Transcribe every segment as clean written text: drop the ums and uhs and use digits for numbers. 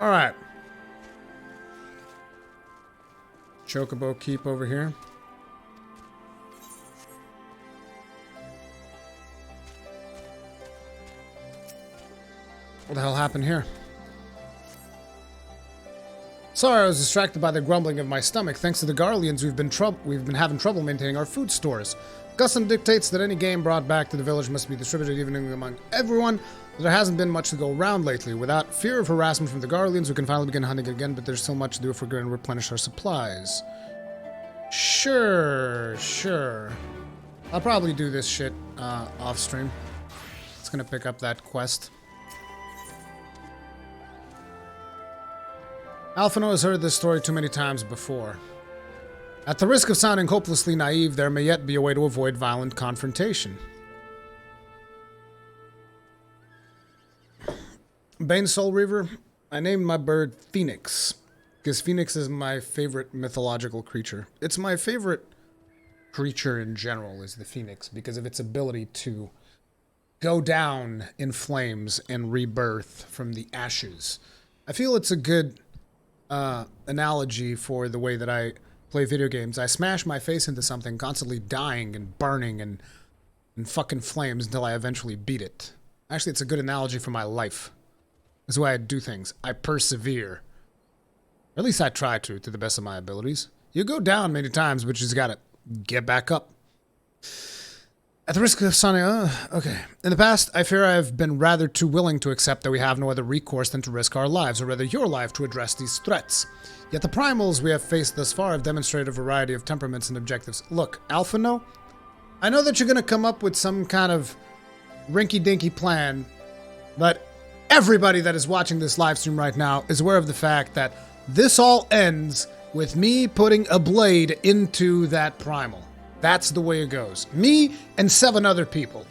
Alright. Chocobo keep over here. What the hell happened here? Sorry, I was distracted by the grumbling of my stomach. Thanks to the Garleans, we've been having trouble maintaining our food stores. Custom dictates that any game brought back to the village must be distributed evenly among everyone. There hasn't been much to go around lately. Without fear of harassment from the Garleans, we can finally begin hunting again, but there's still much to do if we're going to replenish our supplies. Sure. I'll probably do this shit off stream. It's gonna pick up that quest. Alphino has heard this story too many times before. At the risk of sounding hopelessly naive, there may yet be a way to avoid violent confrontation. Bane Soul Reaver, I named my bird Phoenix, because Phoenix is my favorite mythological creature. It's my favorite creature in general, is the Phoenix, because of its ability to go down in flames and rebirth from the ashes. I feel it's a good analogy for the way that I play video games. I smash my face into something, constantly dying and burning and fucking flames until I eventually beat it. Actually, it's a good analogy for my life. That's the way I do things. I persevere. Or at least I try to the best of my abilities. You go down many times, but you just gotta get back up. At the risk of sounding, okay. In the past, I fear I have been rather too willing to accept that we have no other recourse than to risk our lives, or rather your life, to address these threats. Yet the primals we have faced thus far have demonstrated a variety of temperaments and objectives. Look, Alphino, I know that you're gonna come up with some kind of rinky-dinky plan, but everybody that is watching this live stream right now is aware of the fact that this all ends with me putting a blade into that primal. That's the way it goes. Me and 7 other people.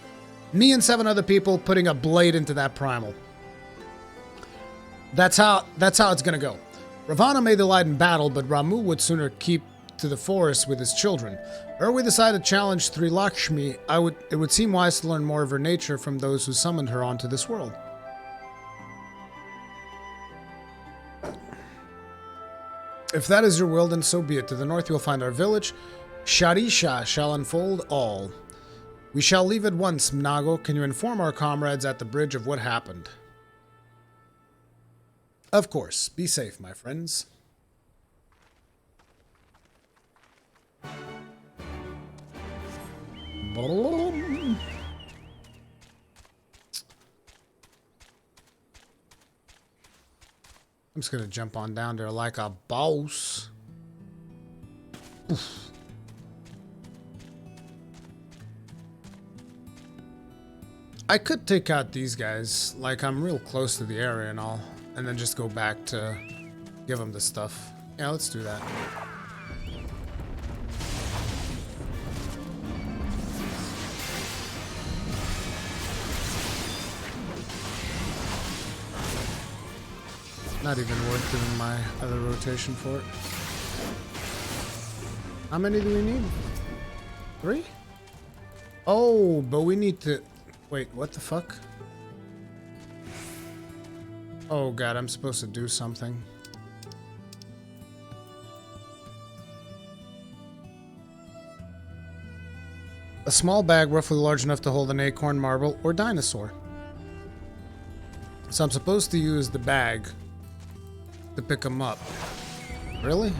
Me and 7 other people putting a blade into that primal. That's how it's gonna go. Ravana may delight in battle, but Ramu would sooner keep to the forest with his children. Or we decide to challenge Lakshmi, it would seem wise to learn more of her nature from those who summoned her onto this world. If that is your will, then so be it. To the north you'll find our village. Sharisha shall unfold all. We shall leave at once, Mnago. Can you inform our comrades at the bridge of what happened? Of course. Be safe, my friends. I'm just gonna jump on down there like a boss. Oof. I could take out these guys, like I'm real close to the area and all, and then just go back to give them the stuff. Yeah, let's do that. Not even worth doing my other rotation for it. How many do we need? 3? Oh, but we need to... Wait, what the fuck? Oh god, I'm supposed to do something. A small bag roughly large enough to hold an acorn, marble, or dinosaur. So I'm supposed to use the bag to pick them up. Really?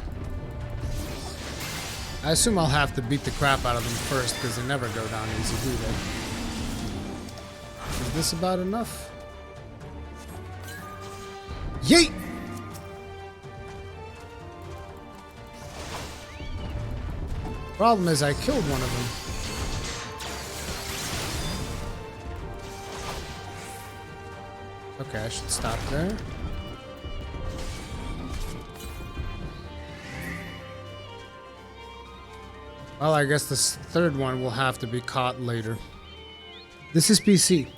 I assume I'll have to beat the crap out of them first because they never go down easy, do they? Is this about enough? Yeet! Problem is, I killed one of them. Okay, I should stop there. Well, I guess this third one will have to be caught later. This is PC.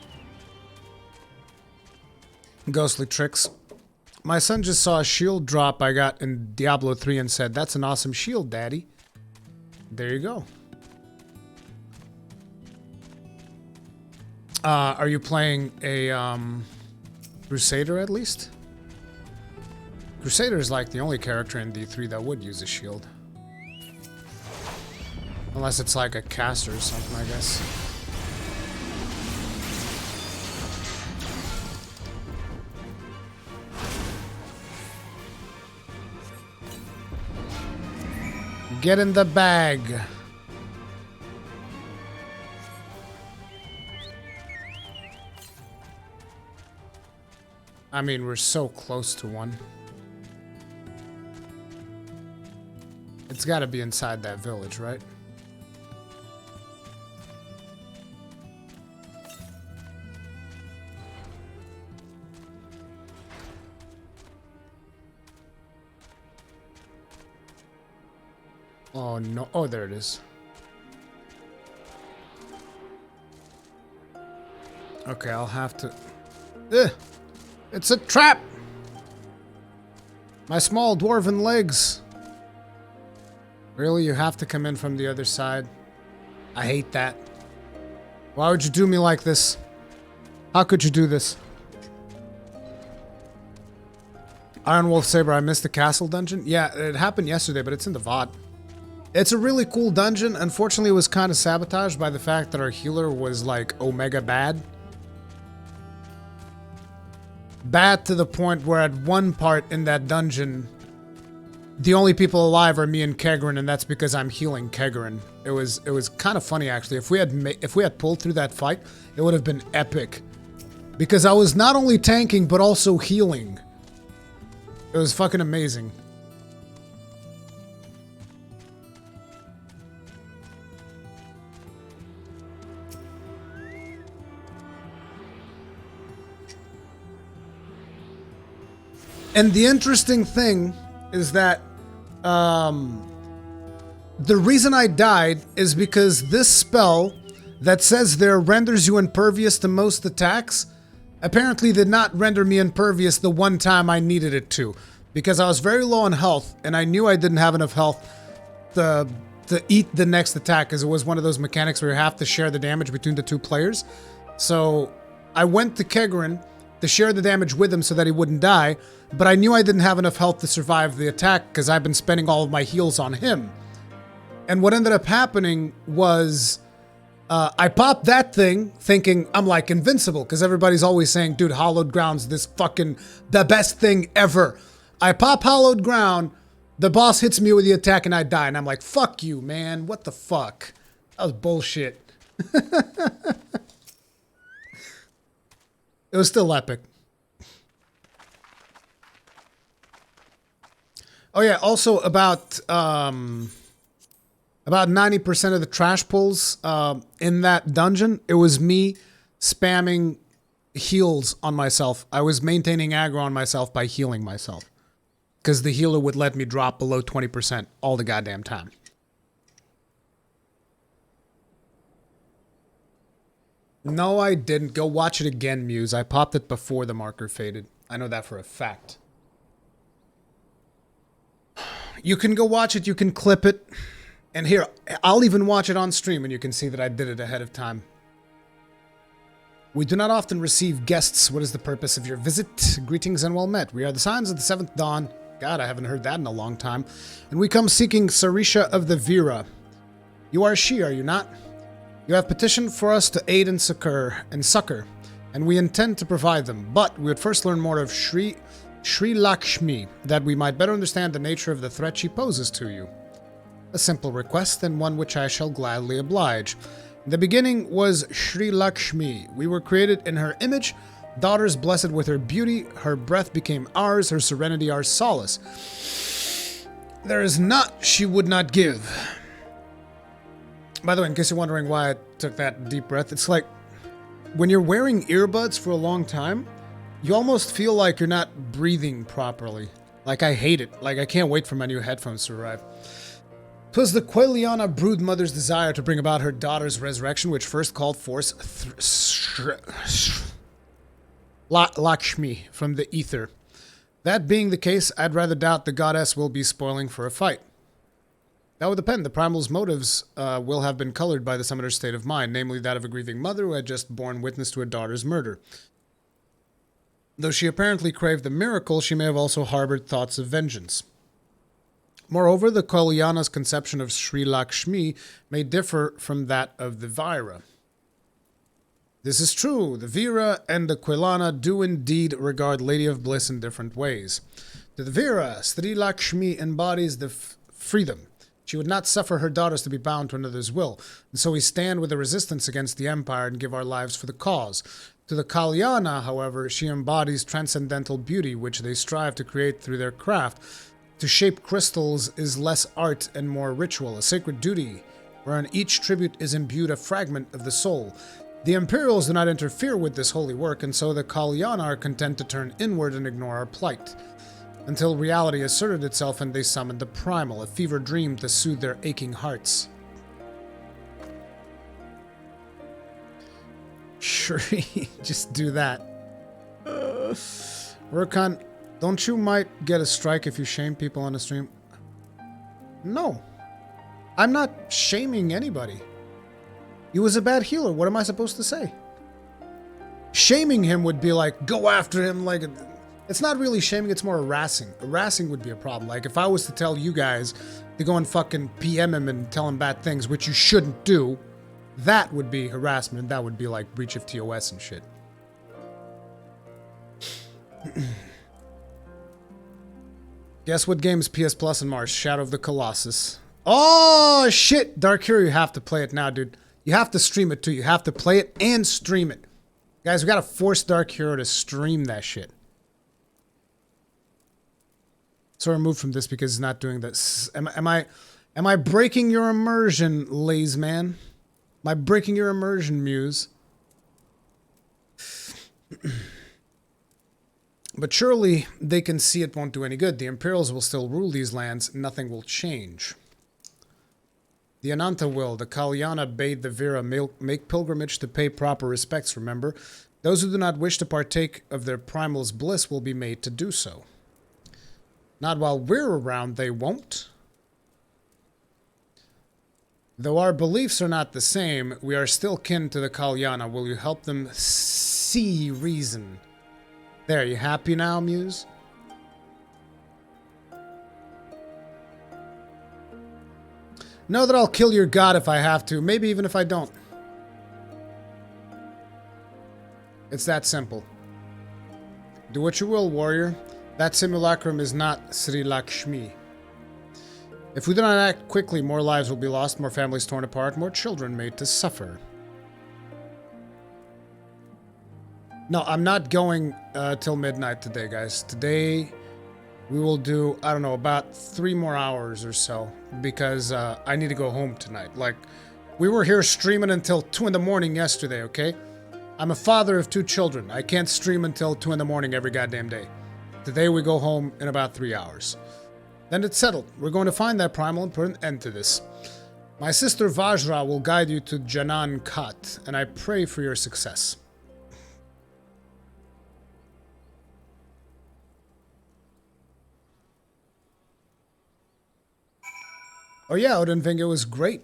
Ghostly tricks. My son just saw a shield drop I got in Diablo 3 and said, "That's an awesome shield, Daddy." There you go. Are you playing a Crusader at least? Crusader is like the only character in D3 that would use a shield. Unless it's like a caster or something, I guess. Get in the bag. I mean, we're so close to one. It's got to be inside that village, right? Oh no, oh there it is. Okay, I'll have to... Ugh. It's a trap! My small dwarven legs. Really, you have to come in from the other side? I hate that. Why would you do me like this? How could you do this? Iron Wolf Saber, I missed the castle dungeon? Yeah, it happened yesterday, but it's in the VOD. It's a really cool dungeon. Unfortunately, it was kind of sabotaged by the fact that our healer was like Omega bad. Bad to the point where at one part in that dungeon, the only people alive are me and Kegrin, and that's because I'm healing Kegrin. It was kind of funny actually. If we had pulled through that fight, it would have been epic. Because I was not only tanking but also healing. It was fucking amazing. And the interesting thing is that the reason I died is because this spell that says there renders you impervious to most attacks apparently did not render me impervious the one time I needed it to. Because I was very low on health and I knew I didn't have enough health to eat the next attack, because it was one of those mechanics where you have to share the damage between the two players. So I went to Kegrin to share the damage with him so that he wouldn't die, but I knew I didn't have enough health to survive the attack because I've been spending all of my heals on him. And what ended up happening was I popped that thing thinking I'm like invincible, because everybody's always saying, dude, Hallowed Ground's this fucking the best thing ever. I pop Hallowed Ground, the boss hits me with the attack and I die, and I'm like, fuck you, man, what the fuck? That was bullshit. It was still epic. Oh yeah, also about 90% of the trash pulls in that dungeon, it was me spamming heals on myself. I was maintaining aggro on myself by healing myself. Because the healer would let me drop below 20% all the goddamn time. No, I didn't. Go watch it again, Muse. I popped it before the marker faded. I know that for a fact. You can go watch it. You can clip it. And here, I'll even watch it on stream and you can see that I did it ahead of time. We do not often receive guests. What is the purpose of your visit? Greetings and well met. We are the Scions of the Seventh Dawn. God, I haven't heard that in a long time. And we come seeking Sarisha of the Vera. You are she, are you not? You have petitioned for us to aid and succor, and we intend to provide them. But we would first learn more of Sri Lakshmi, that we might better understand the nature of the threat she poses to you. A simple request, and one which I shall gladly oblige. In the beginning was Sri Lakshmi. We were created in her image, daughters blessed with her beauty. Her breath became ours, her serenity our solace. There is naught she would not give. By the way, in case you're wondering why I took that deep breath, it's like when you're wearing earbuds for a long time, you almost feel like you're not breathing properly. Like, I hate it. Like, I can't wait for my new headphones to arrive. 'Twas the Queliana broodmother's desire to bring about her daughter's resurrection which first called forth Lakshmi from the ether. That being the case, I'd rather doubt the goddess will be spoiling for a fight. That would depend. The primal's motives will have been colored by the summoner's state of mind, namely that of a grieving mother who had just borne witness to a daughter's murder. Though she apparently craved the miracle, she may have also harbored thoughts of vengeance. Moreover, the Kalyana's conception of Sri Lakshmi may differ from that of the Vaira. This is true. The Vira and the Kalyana do indeed regard Lady of Bliss in different ways. To the Vira, Sri Lakshmi embodies the freedom. She would not suffer her daughters to be bound to another's will, and so we stand with the resistance against the empire and give our lives for the cause. To the Kalyana, however, she embodies transcendental beauty, which they strive to create through their craft. To shape crystals is less art and more ritual, a sacred duty, wherein each tribute is imbued a fragment of the soul. The Imperials do not interfere with this holy work, and so the Kalyana are content to turn inward and ignore our plight, until reality asserted itself and they summoned the Primal, a fever dream to soothe their aching hearts. Sure, just do that. Urkan, don't you might get a strike if you shame people on the stream? No. I'm not shaming anybody. He was a bad healer. What am I supposed to say? Shaming him would be like, go after him like... It's not really shaming, it's more harassing. Harassing would be a problem. Like, if I was to tell you guys to go and fucking PM him and tell him bad things, which you shouldn't do, that would be harassment, and that would be like breach of TOS and shit. Guess what game's PS Plus in March? Shadow of the Colossus. Oh, shit! Dark Hero, you have to play it now, dude. You have to stream it, too. You have to play it and stream it. Guys, we gotta force Dark Hero to stream that shit. So I removed from this because he's not doing this. Am I breaking your immersion, Laze Man? Am I breaking your immersion, Muse? But surely they can see it won't do any good. The Imperials will still rule these lands. Nothing will change. The Ananta will. The Kalyana bade the Vira make pilgrimage to pay proper respects, remember? Those who do not wish to partake of their primal's bliss will be made to do so. Not while we're around, they won't. Though our beliefs are not the same, we are still kin to the Kalyana. Will you help them see reason? There, you happy now, Muse? Know that I'll kill your god if I have to, maybe even if I don't. It's that simple. Do what you will, warrior. That simulacrum is not Sri Lakshmi. If we do not act quickly, more lives will be lost, more families torn apart, more children made to suffer. No, I'm not going till midnight today, guys. Today, we will do, I don't know, about 3 more hours or so, because I need to go home tonight. Like, we were here streaming until 2 in the morning yesterday, okay? I'm a father of 2 children. I can't stream until 2 in the morning every goddamn day. Today we go home in about 3 hours. Then it's settled. We're going to find that primal and put an end to this. My sister Vajra will guide you to Janan Khat, and I pray for your success. Oh yeah, Odinving, it was great.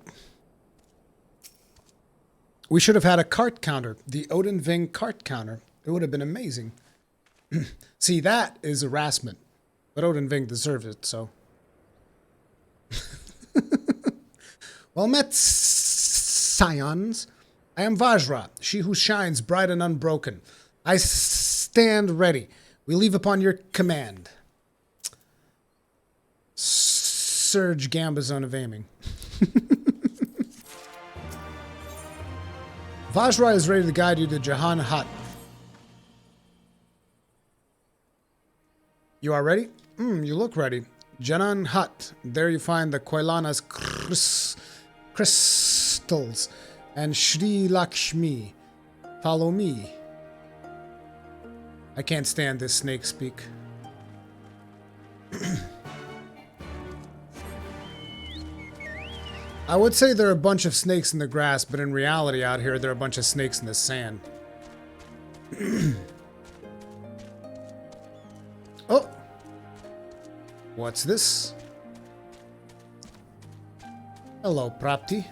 We should have had a cart counter. The Odinving cart counter. It would have been amazing. See, that is harassment. But Odinving deserves it, so. Well met, scions. I am Vajra, she who shines bright and unbroken. I stand ready. We leave upon your command. Surge Gamba zone of aiming. Vajra is ready to guide you to Jahan Hat. You are ready? You look ready. Janan Hat. There you find the Kalyana's crystals and Sri Lakshmi. Follow me. I can't stand this snake speak. I would say there are a bunch of snakes in the grass, but in reality out here there are a bunch of snakes in the sand. Oh! What's this? Hello, Prapti.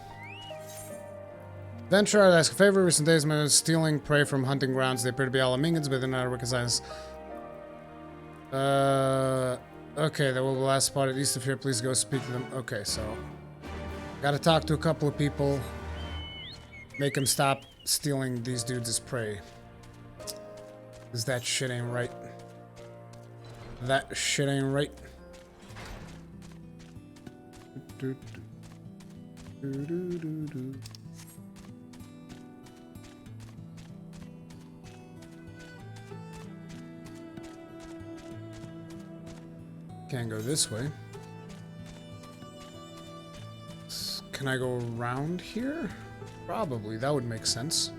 Venture, I'd ask a favor. Recent days, men stealing prey from hunting grounds. They appear to be Alamingans, but they're not recognized Okay, that will be the last spot at east of here. Please go speak to them. Okay, so gotta talk to a couple of people. Make them stop stealing these dudes as prey. Cause that shit ain't right. That shit ain't right. Can't go this way. Can I go around here? Probably, that would make sense.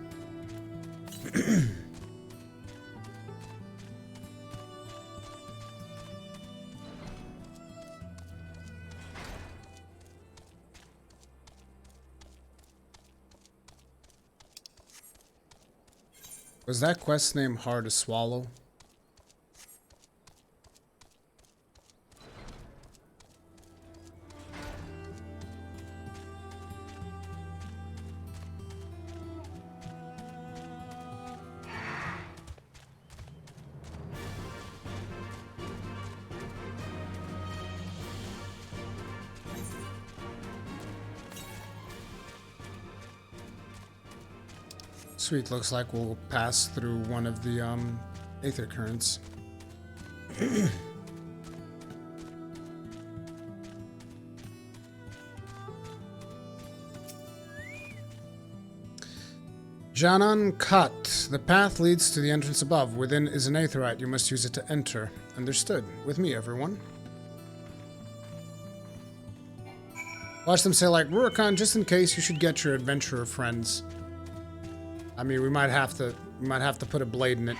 Was that quest name hard to swallow? Sweet, looks like we'll pass through one of the aether currents. Janan Kat. The path leads to the entrance above. Within is an aetherite. You must use it to enter. Understood. With me, everyone. Watch them say like Rurikon, just in case you should get your adventurer friends. I mean, we might have to put a blade in it.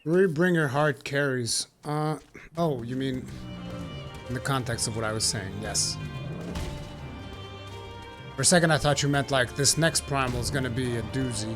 Rebringer heart carries. Oh, you mean in the context of what I was saying, yes. For a second I thought you meant like this next primal is gonna be a doozy.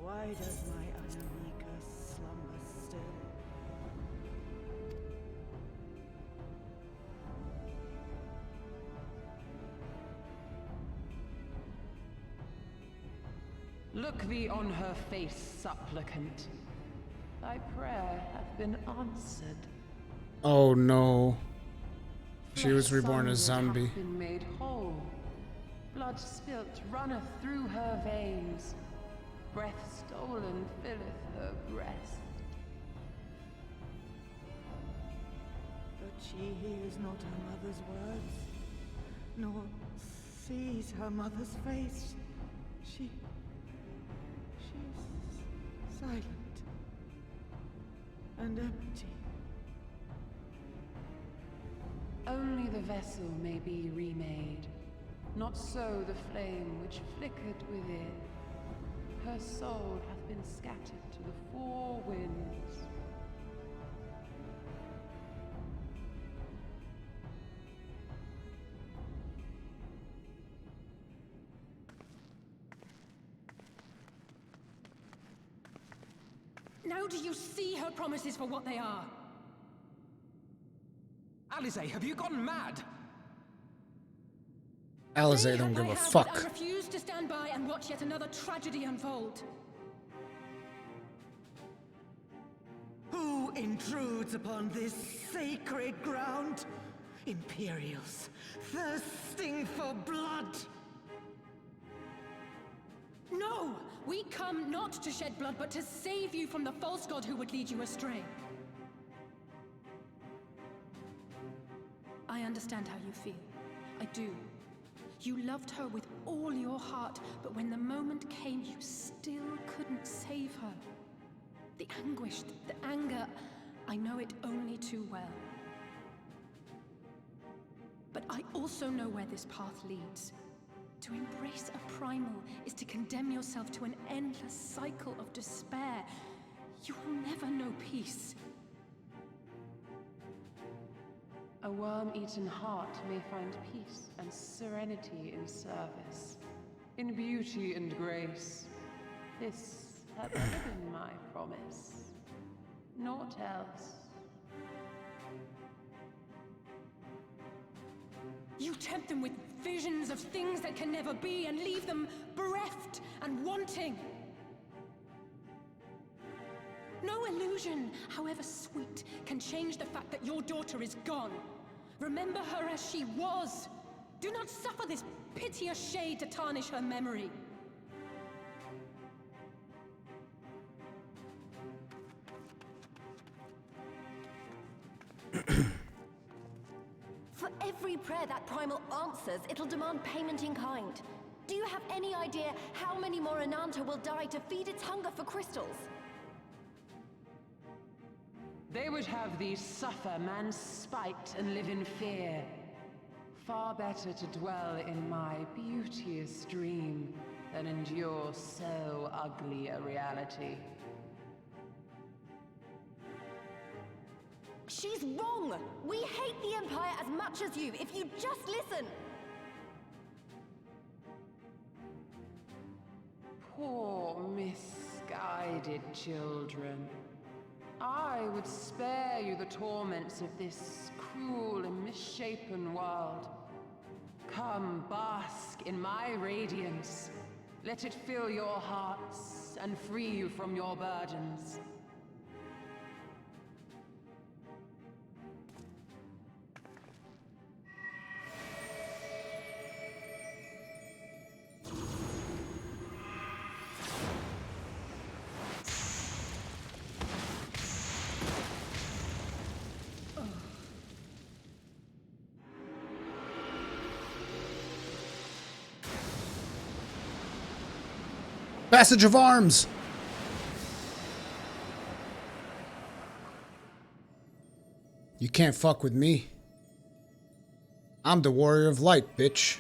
Why does my Anamika slumber still? Look thee on her face, supplicant. Thy prayer hath been answered. Oh no. She was reborn a zombie. Hath been made whole. Blood spilt runneth through her veins. Breath stolen filleth her breast. But she hears not her mother's words, nor sees her mother's face. She's silent and empty. Only the vessel may be remade, not so the flame which flickered within. Her soul hath been scattered to the four winds. Now do you see her promises for what they are? Alisaie, have you gone mad? Alisaie don't give a fuck. I refuse to stand by and watch yet another tragedy unfold. Who intrudes upon this sacred ground? Imperials, thirsting for blood. No! We come not to shed blood, but to save you from the false god who would lead you astray. I understand how you feel. I do. You loved her with all your heart, but when the moment came, you still couldn't save her. The anguish, the anger, I know it only too well. But I also know where this path leads. To embrace a primal is to condemn yourself to an endless cycle of despair. You will never know peace. A worm-eaten heart may find peace and serenity in service, in beauty and grace. This hath ever been my promise. Naught else. You tempt them with visions of things that can never be and leave them bereft and wanting. No illusion, however sweet, can change the fact that your daughter is gone. Remember her as she was. Do not suffer this piteous shade to tarnish her memory. For every prayer that primal answers, it'll demand payment in kind. Do you have any idea how many more Ananta will die to feed its hunger for crystals? They would have thee suffer man's spite and live in fear. Far better to dwell in my beauteous dream than endure so ugly a reality. She's wrong! We hate the Empire as much as you, if you just listen! Poor misguided children. I would spare you the torments of this cruel and misshapen world. Come, bask in my radiance. Let it fill your hearts and free you from your burdens. Passage of arms! You can't fuck with me. I'm the warrior of light, bitch.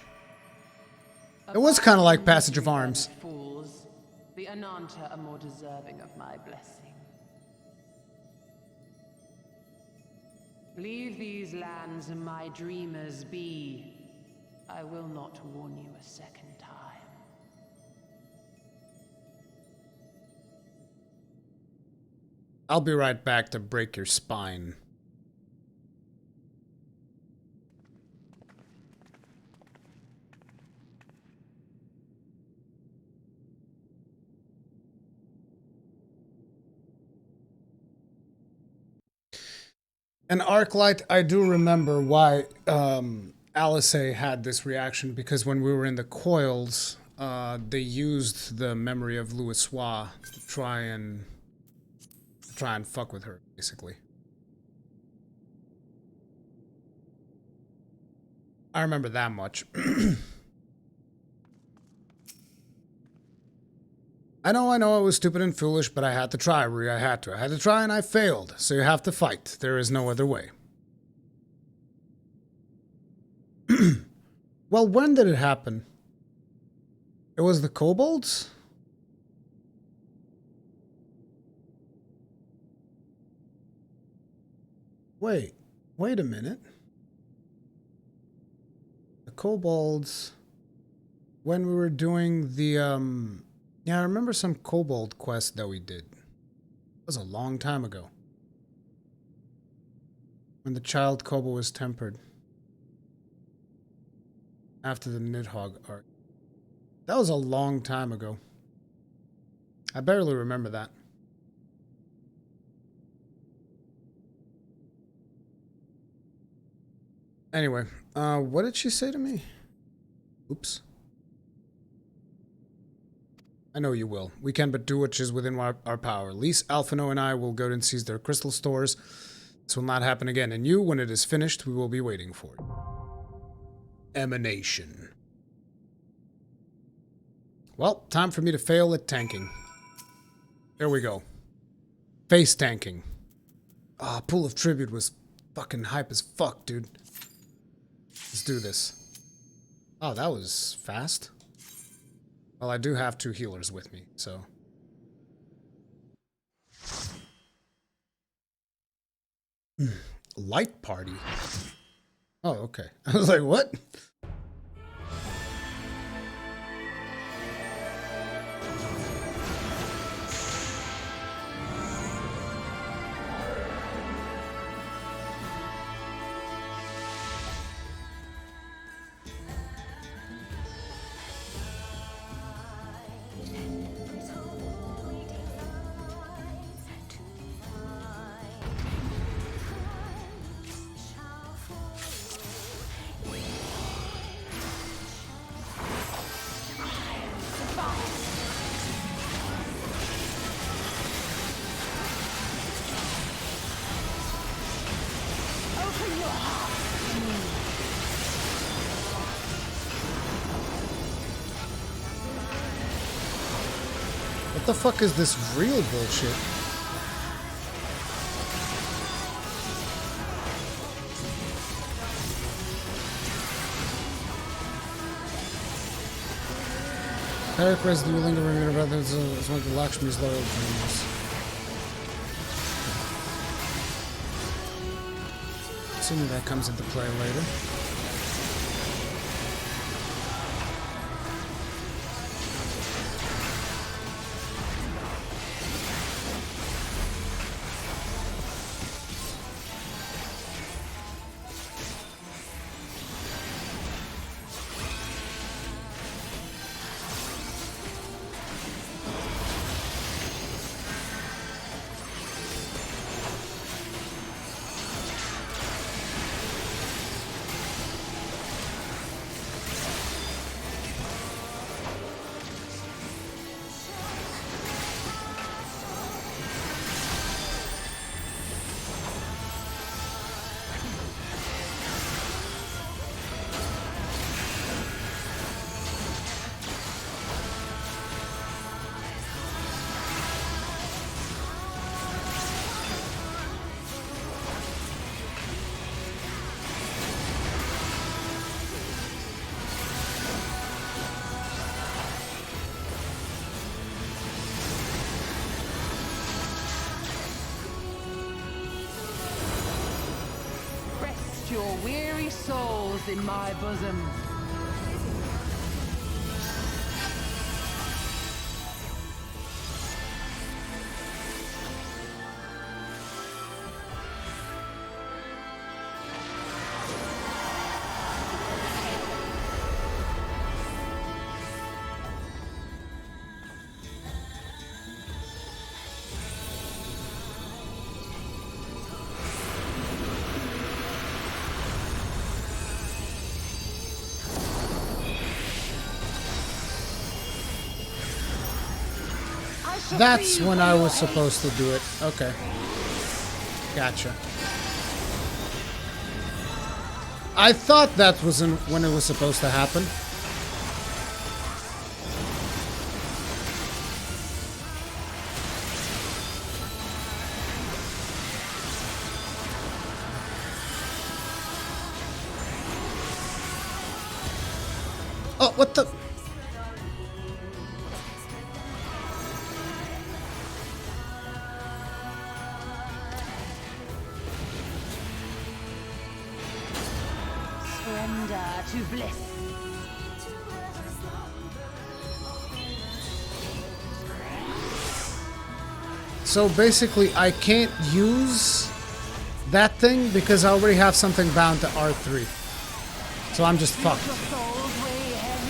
It was kind of like Passage of Arms. Fools, the Ananta are more deserving of my blessing. Leave these lands and my dreamers be. I will not warn you a second time. I'll be right back to break your spine. And Arclight, I do remember why Alisaie had this reaction, because when we were in the coils, they used the memory of Louisoix to try and fuck with her, basically. I remember that much. I know I was stupid and foolish, but I had to try, Rui. I had to try and I failed. So you have to fight. There is no other way. Well, when did it happen? It was the kobolds? Wait a minute. The kobolds, when we were doing the, yeah, I remember some kobold quest that we did. That was a long time ago. When the child Koba was tempered. After the Nidhogg arc. That was a long time ago. I barely remember that. Anyway, what did she say to me? Oops. I know you will. We can but do what is within our power. Lise, Alphino, and I will go and seize their crystal stores. This will not happen again. And you, when it is finished, we will be waiting for it. Emanation. Well, time for me to fail at tanking. There we go. Face tanking. Ah, Pool of Tribute was fucking hype as fuck, dude. Let's do this. Oh, that was fast. Well, I do have 2 healers with me, so... Light party? Oh, okay. I was like, what? What the fuck is this real bullshit? Eric residue lingering about this is one of the Lakshmi's loyal dreams. Assuming that comes into play later. Your weary souls in my bosom. That's when I was supposed to do it. Okay. Gotcha. I thought that was when it was supposed to happen. Oh, what the... To bliss. So basically, I can't use that thing because I already have something bound to R3. So I'm just fucked. Your souls weigh heavy?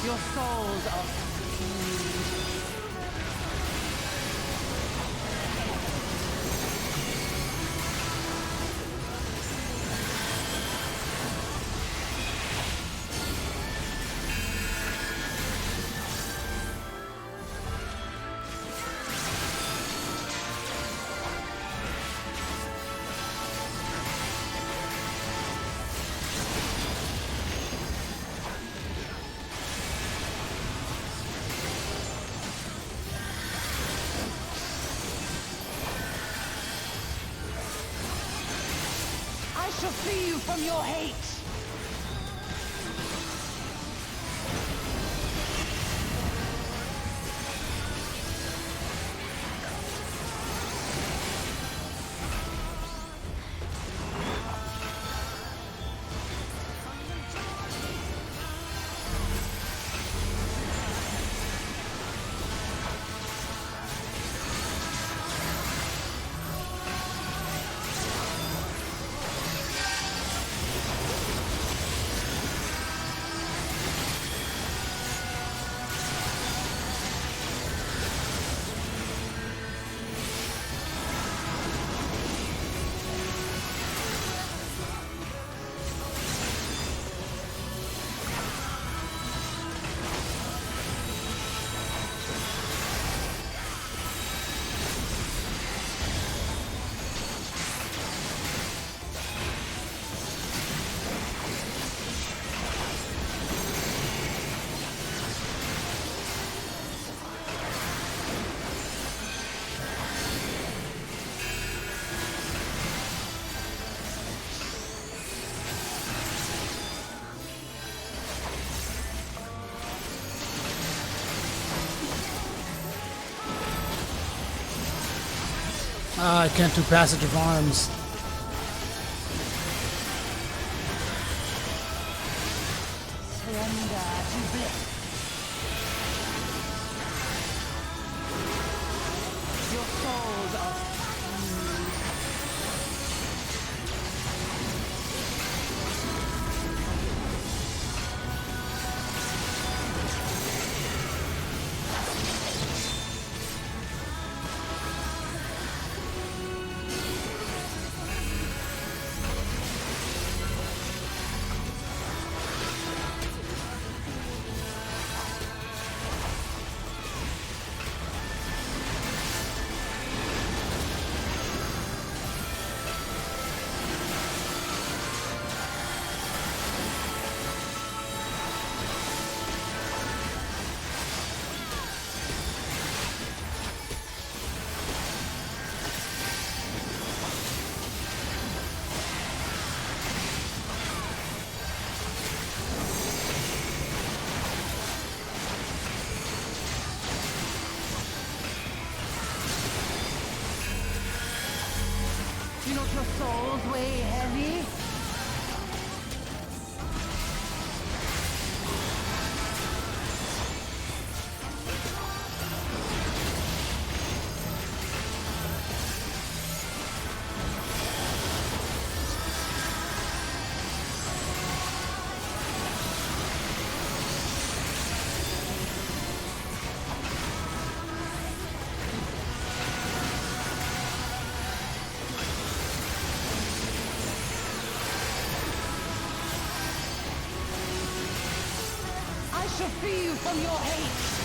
Your souls are I shall free you from your hate! I can't do passage of arms. Surrender to bliss. Your souls are Do not your souls weigh heavy? shall free you from your hate!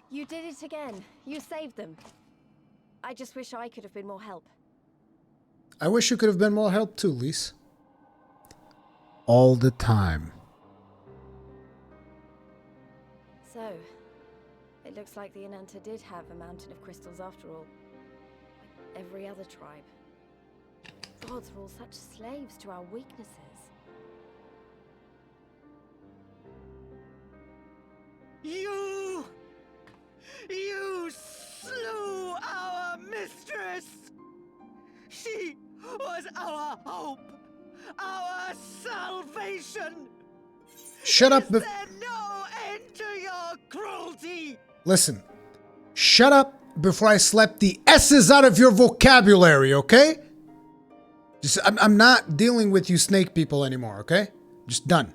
You did it again. You saved them. I just wish I could have been more help. I wish you could have been more help too, Lise. All the time. So, it looks like the Ananta did have a mountain of crystals after all. Like every other tribe. Gods were all such slaves to our weaknesses. You slew our mistress! She was our hope! Our salvation! Shut up. Is there no end to your cruelty? Listen. Shut up before I slap the S's out of your vocabulary, okay? Just, I'm not dealing with you snake people anymore, okay? Just done.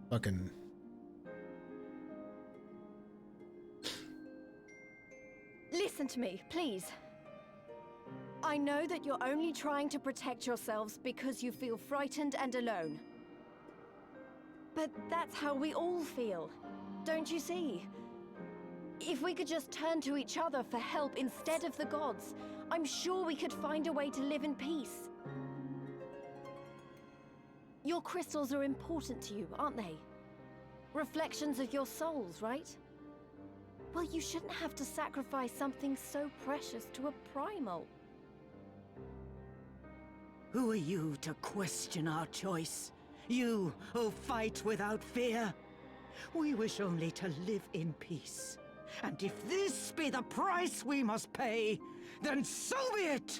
Fucking... Listen to me, please. I know that you're only trying to protect yourselves because you feel frightened and alone. But that's how we all feel, don't you see? If we could just turn to each other for help instead of the gods, I'm sure we could find a way to live in peace. Your crystals are important to you, aren't they? Reflections of your souls, right? Well, you shouldn't have to sacrifice something so precious to a primal. Who are you to question our choice? You who fight without fear? We wish only to live in peace. And if this be the price we must pay, then so be it!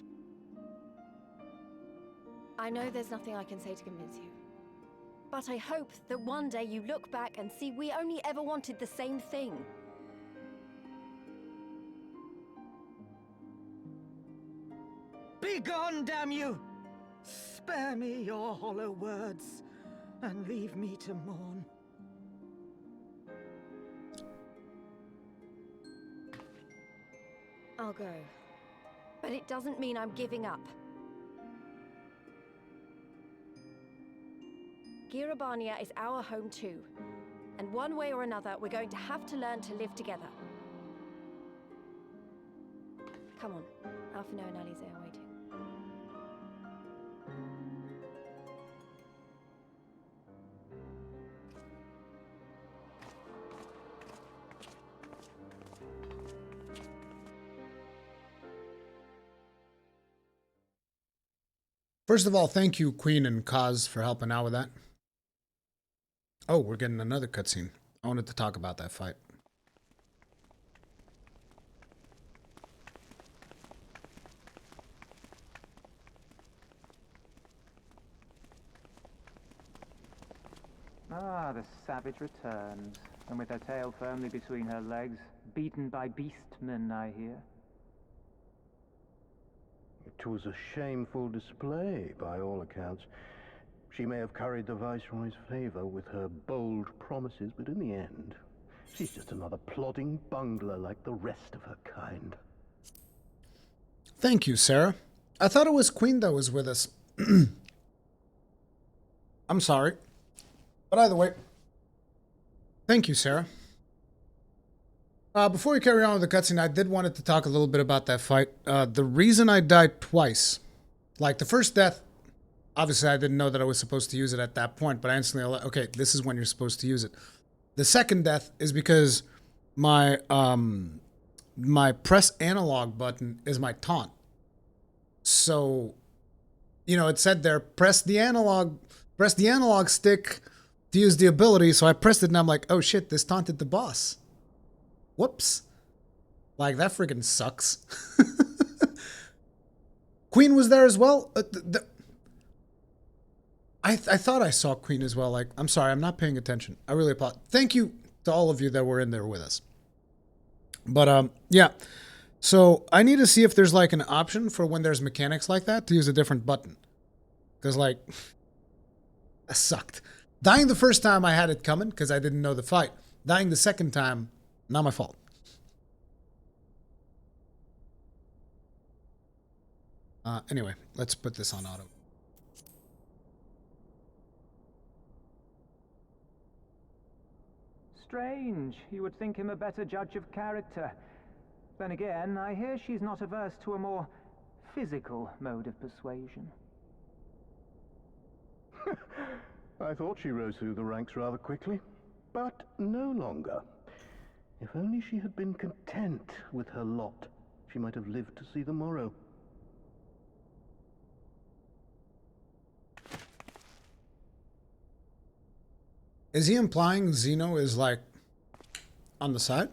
I know there's nothing I can say to convince you. But I hope that one day you look back and see we only ever wanted the same thing. Begone, damn you! Spare me your hollow words, and leave me to mourn. I'll go. But it doesn't mean I'm giving up. Abania is our home too. And one way or another, we're going to have to learn to live together. Come on. Alphino and Alize are waiting. First of all, thank you, Queen and Kaz, for helping out with that. Oh, we're getting another cutscene. I wanted to talk about that fight. Ah, the savage returns, and with her tail firmly between her legs, beaten by beastmen, I hear. It was a shameful display, by all accounts. She may have curried the Viceroy's favor with her bold promises, but in the end, she's just another plodding bungler like the rest of her kind. Thank you, Sarah. I thought it was Queen that was with us. I'm sorry. But either way, thank you, Sarah. Before we carry on with the cutscene, I did wanted to talk a little bit about that fight. The reason I died twice, like the first death, obviously I didn't know that I was supposed to use it at that point, but I instantly, okay, this is when you're supposed to use it. The second death is because my my press analog button is my taunt. So you know, it said there, press the analog stick to use the ability. So I pressed it and I'm like, oh shit, this taunted the boss. Whoops. Like, that freaking sucks. Queen was there as well. I thought I saw Queen as well. Like, I'm sorry, I'm not paying attention. I really apologize. Thank you to all of you that were in there with us. But yeah. So I need to see if there's like an option for when there's mechanics like that to use a different button. Because like, that sucked. Dying the first time I had it coming because I didn't know the fight. Dying the second time, not my fault. Anyway, let's put this on auto. Strange. You would think him a better judge of character. Then again, I hear she's not averse to a more physical mode of persuasion. I thought she rose through the ranks rather quickly, but no longer. If only she had been content with her lot, she might have lived to see the morrow. Is he implying Zeno is like on the side?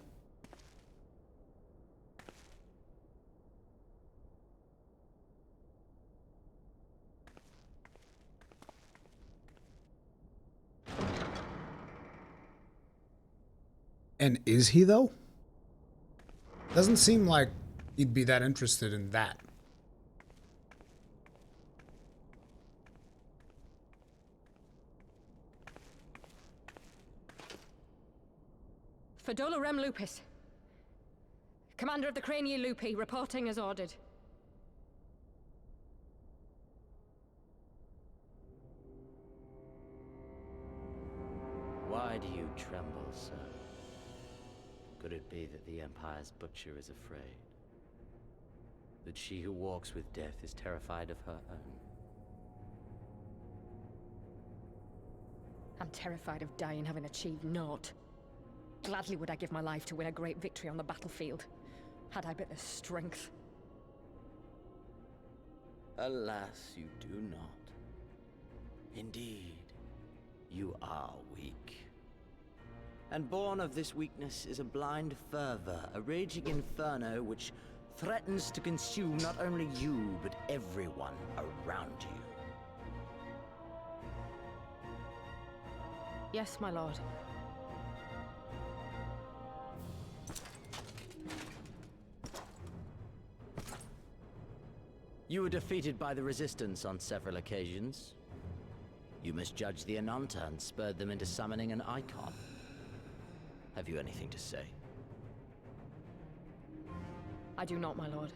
And is he though? Doesn't seem like he'd be that interested in that. Fedola Rem Lupus. Commander of the Crania Lupi, reporting as ordered. Why do you tremble, sir? Could it be that the Empire's butcher is afraid? That she who walks with death is terrified of her own? I'm terrified of dying having achieved naught. Gladly would I give my life to win a great victory on the battlefield, had I but the strength. Alas, you do not. Indeed, you are weak. And born of this weakness is a blind fervor, a raging inferno which threatens to consume not only you, but everyone around you. Yes, my lord. You were defeated by the Resistance on several occasions. You misjudged the Ananta and spurred them into summoning an icon. Have you anything to say? I do not, my lord.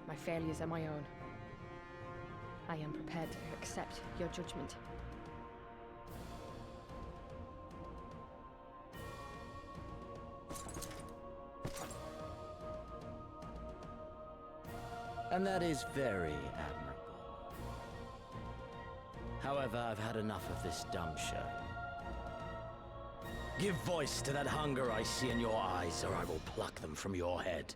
My failures are my own. I am prepared to accept your judgment. And that is very admirable. However, I've had enough of this dumb show. Give voice to that hunger I see in your eyes, or I will pluck them from your head.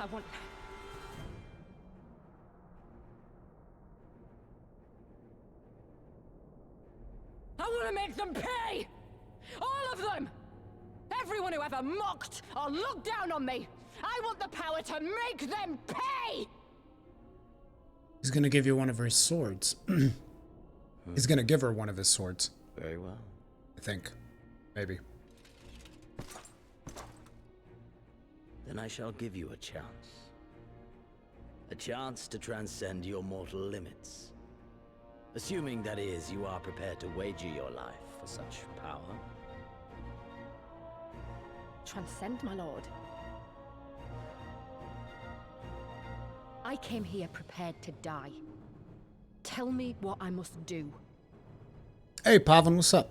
I want... I want to make them pay! All of them! Everyone who ever mocked or looked down on me! I want the power to make them pay! He's gonna give you one of her swords. He's gonna give her one of his swords. Very well. I think. Maybe. Then I shall give you a chance. A chance to transcend your mortal limits. Assuming, that is, you are prepared to wager your life for such power. Transcend, my lord. I came here prepared to die. Tell me what I must do. Hey, Pavan, what's up?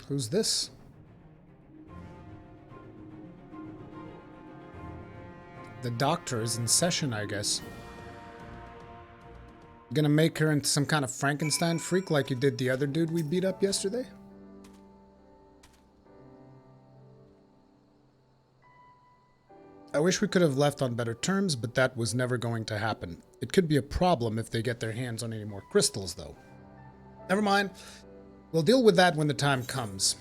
Who's this? The doctor is in session, I guess. Gonna make her into some kind of Frankenstein freak like you did the other dude we beat up yesterday? I wish we could have left on better terms, but that was never going to happen. It could be a problem if they get their hands on any more crystals, though. Never mind. We'll deal with that when the time comes.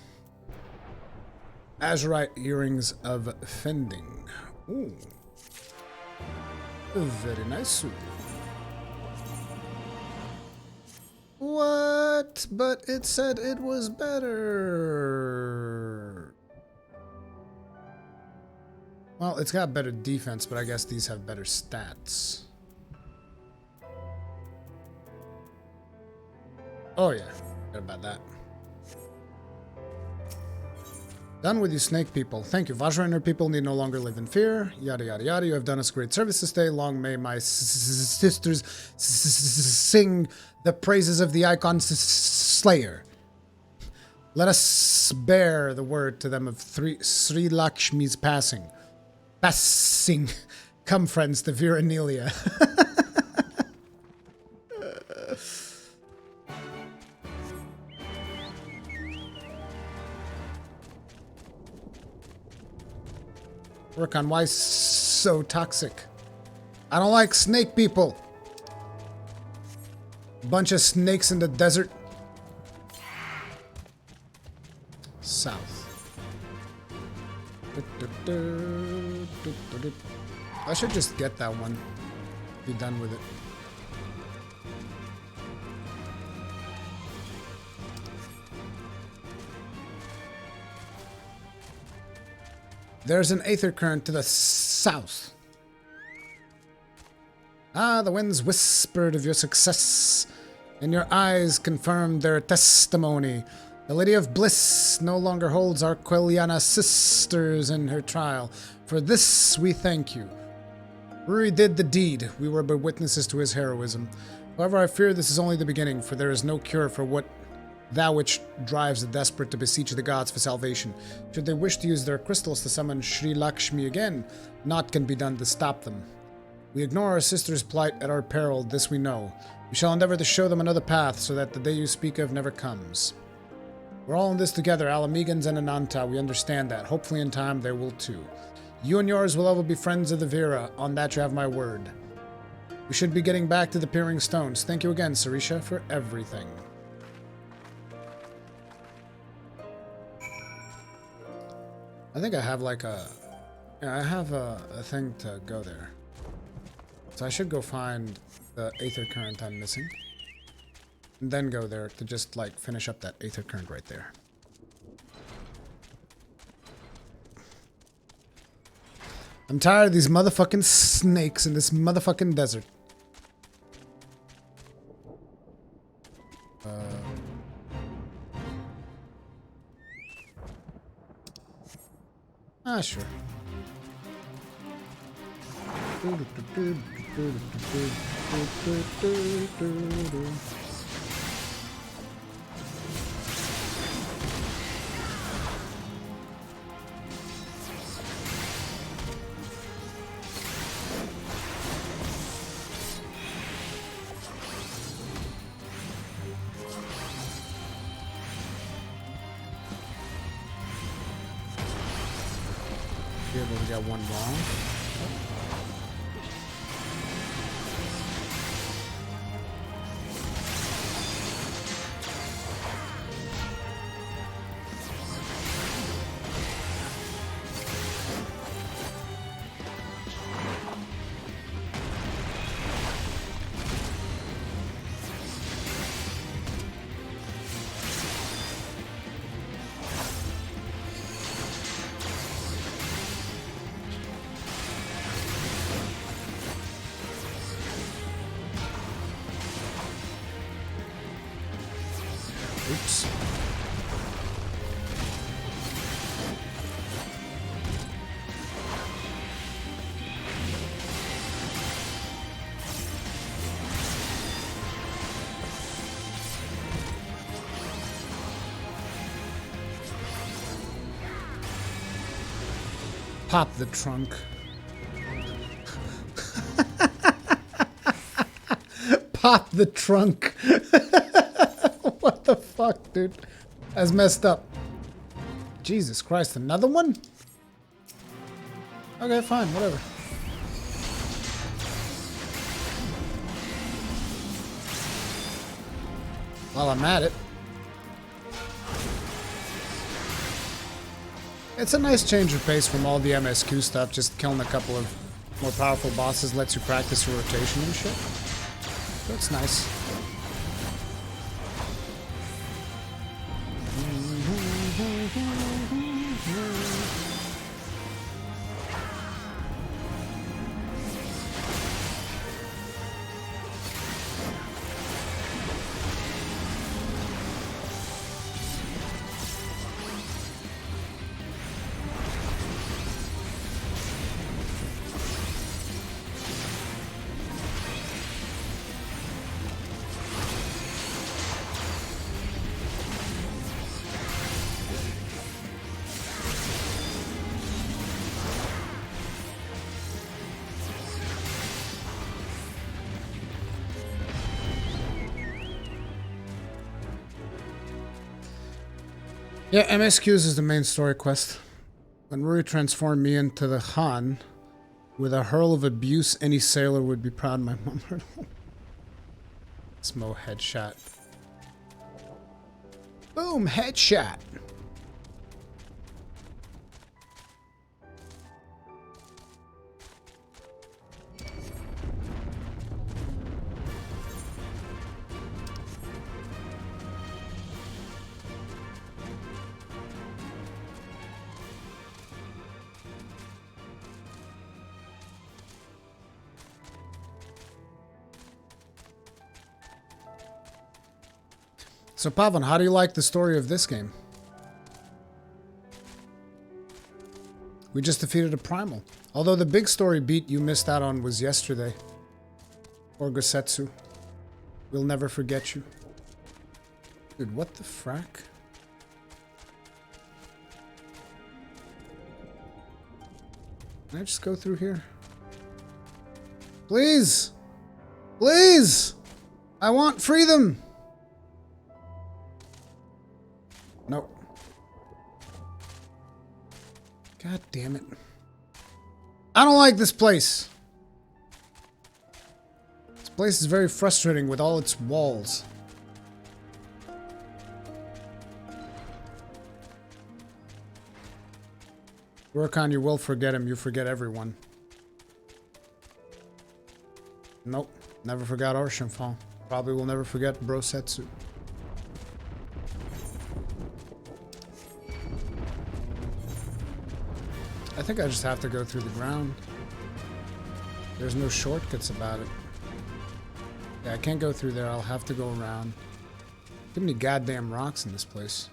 Azurite Earrings of Fending. Ooh. Very nice. What? But it said it was better. Well, it's got better defense, but I guess these have better stats. Oh yeah, forgot about that. Done with you, snake people. Thank you. Vajrainer people need no longer live in fear. Yada yada yada. You have done us great service this day. Long may my sisters sing the praises of the icon Slayer. Let us bear the word to them of Sri Lakshmi's passing. Passing. Come, friends, to Viranelia. Work on why so toxic. I don't like snake people. Bunch of snakes in the desert. South. I should just get that one. Be done with it. There's an aether current to the south. Ah, the winds whispered of your success, and your eyes confirmed their testimony. The Lady of Bliss no longer holds our Quelliana sisters in her trial. For this we thank you. Ruri did the deed. We were but witnesses to his heroism. However, I fear this is only the beginning, for there is no cure for that which drives the desperate to beseech the gods for salvation. Should they wish to use their crystals to summon Sri Lakshmi again, naught can be done to stop them. We ignore our sister's plight at our peril, this we know. We shall endeavor to show them another path, so that the day you speak of never comes. We're all in this together, Alamegans and Ananta. We understand that. Hopefully in time they will too. You and yours will ever be friends of the Vera. On that you have my word. We should be getting back to the Peering Stones. Thank you again, Sarisha, for everything. I think I have like a... Yeah, I have a thing to go there. So I should go find the aether current I'm missing. And then go there to just like finish up that aether current right there. I'm tired of these motherfucking snakes in this motherfucking desert. Sure. Be able to get one wrong. Oops. Pop the trunk. pop the trunk. What the fuck, dude? That's messed up. Jesus Christ, another one? Okay, fine, whatever. While I'm at it. It's a nice change of pace from all the MSQ stuff. Just killing a couple of more powerful bosses lets you practice your rotation and shit. So it's nice. Yeah, MSQs is the main story quest. When Ruri transformed me into the Han, with a hurl of abuse, any sailor would be proud. My mom heard. Smo headshot. Boom, headshot. So Pavan, how do you like the story of this game? We just defeated a primal. Although the big story beat you missed out on was yesterday. Or Gosetsu. We'll never forget you. Dude, what the frack? Can I just go through here? Please! Please! I want freedom! Nope. God damn it. I don't like this place. This place is very frustrating with all its walls. Work on you will forget him, you forget everyone. Nope. Never forgot Oceanfall. Probably will never forget Brosetsu. I think I just have to go through the ground. There's no shortcuts about it. Yeah, I can't go through there. I'll have to go around. Too many goddamn rocks in this place.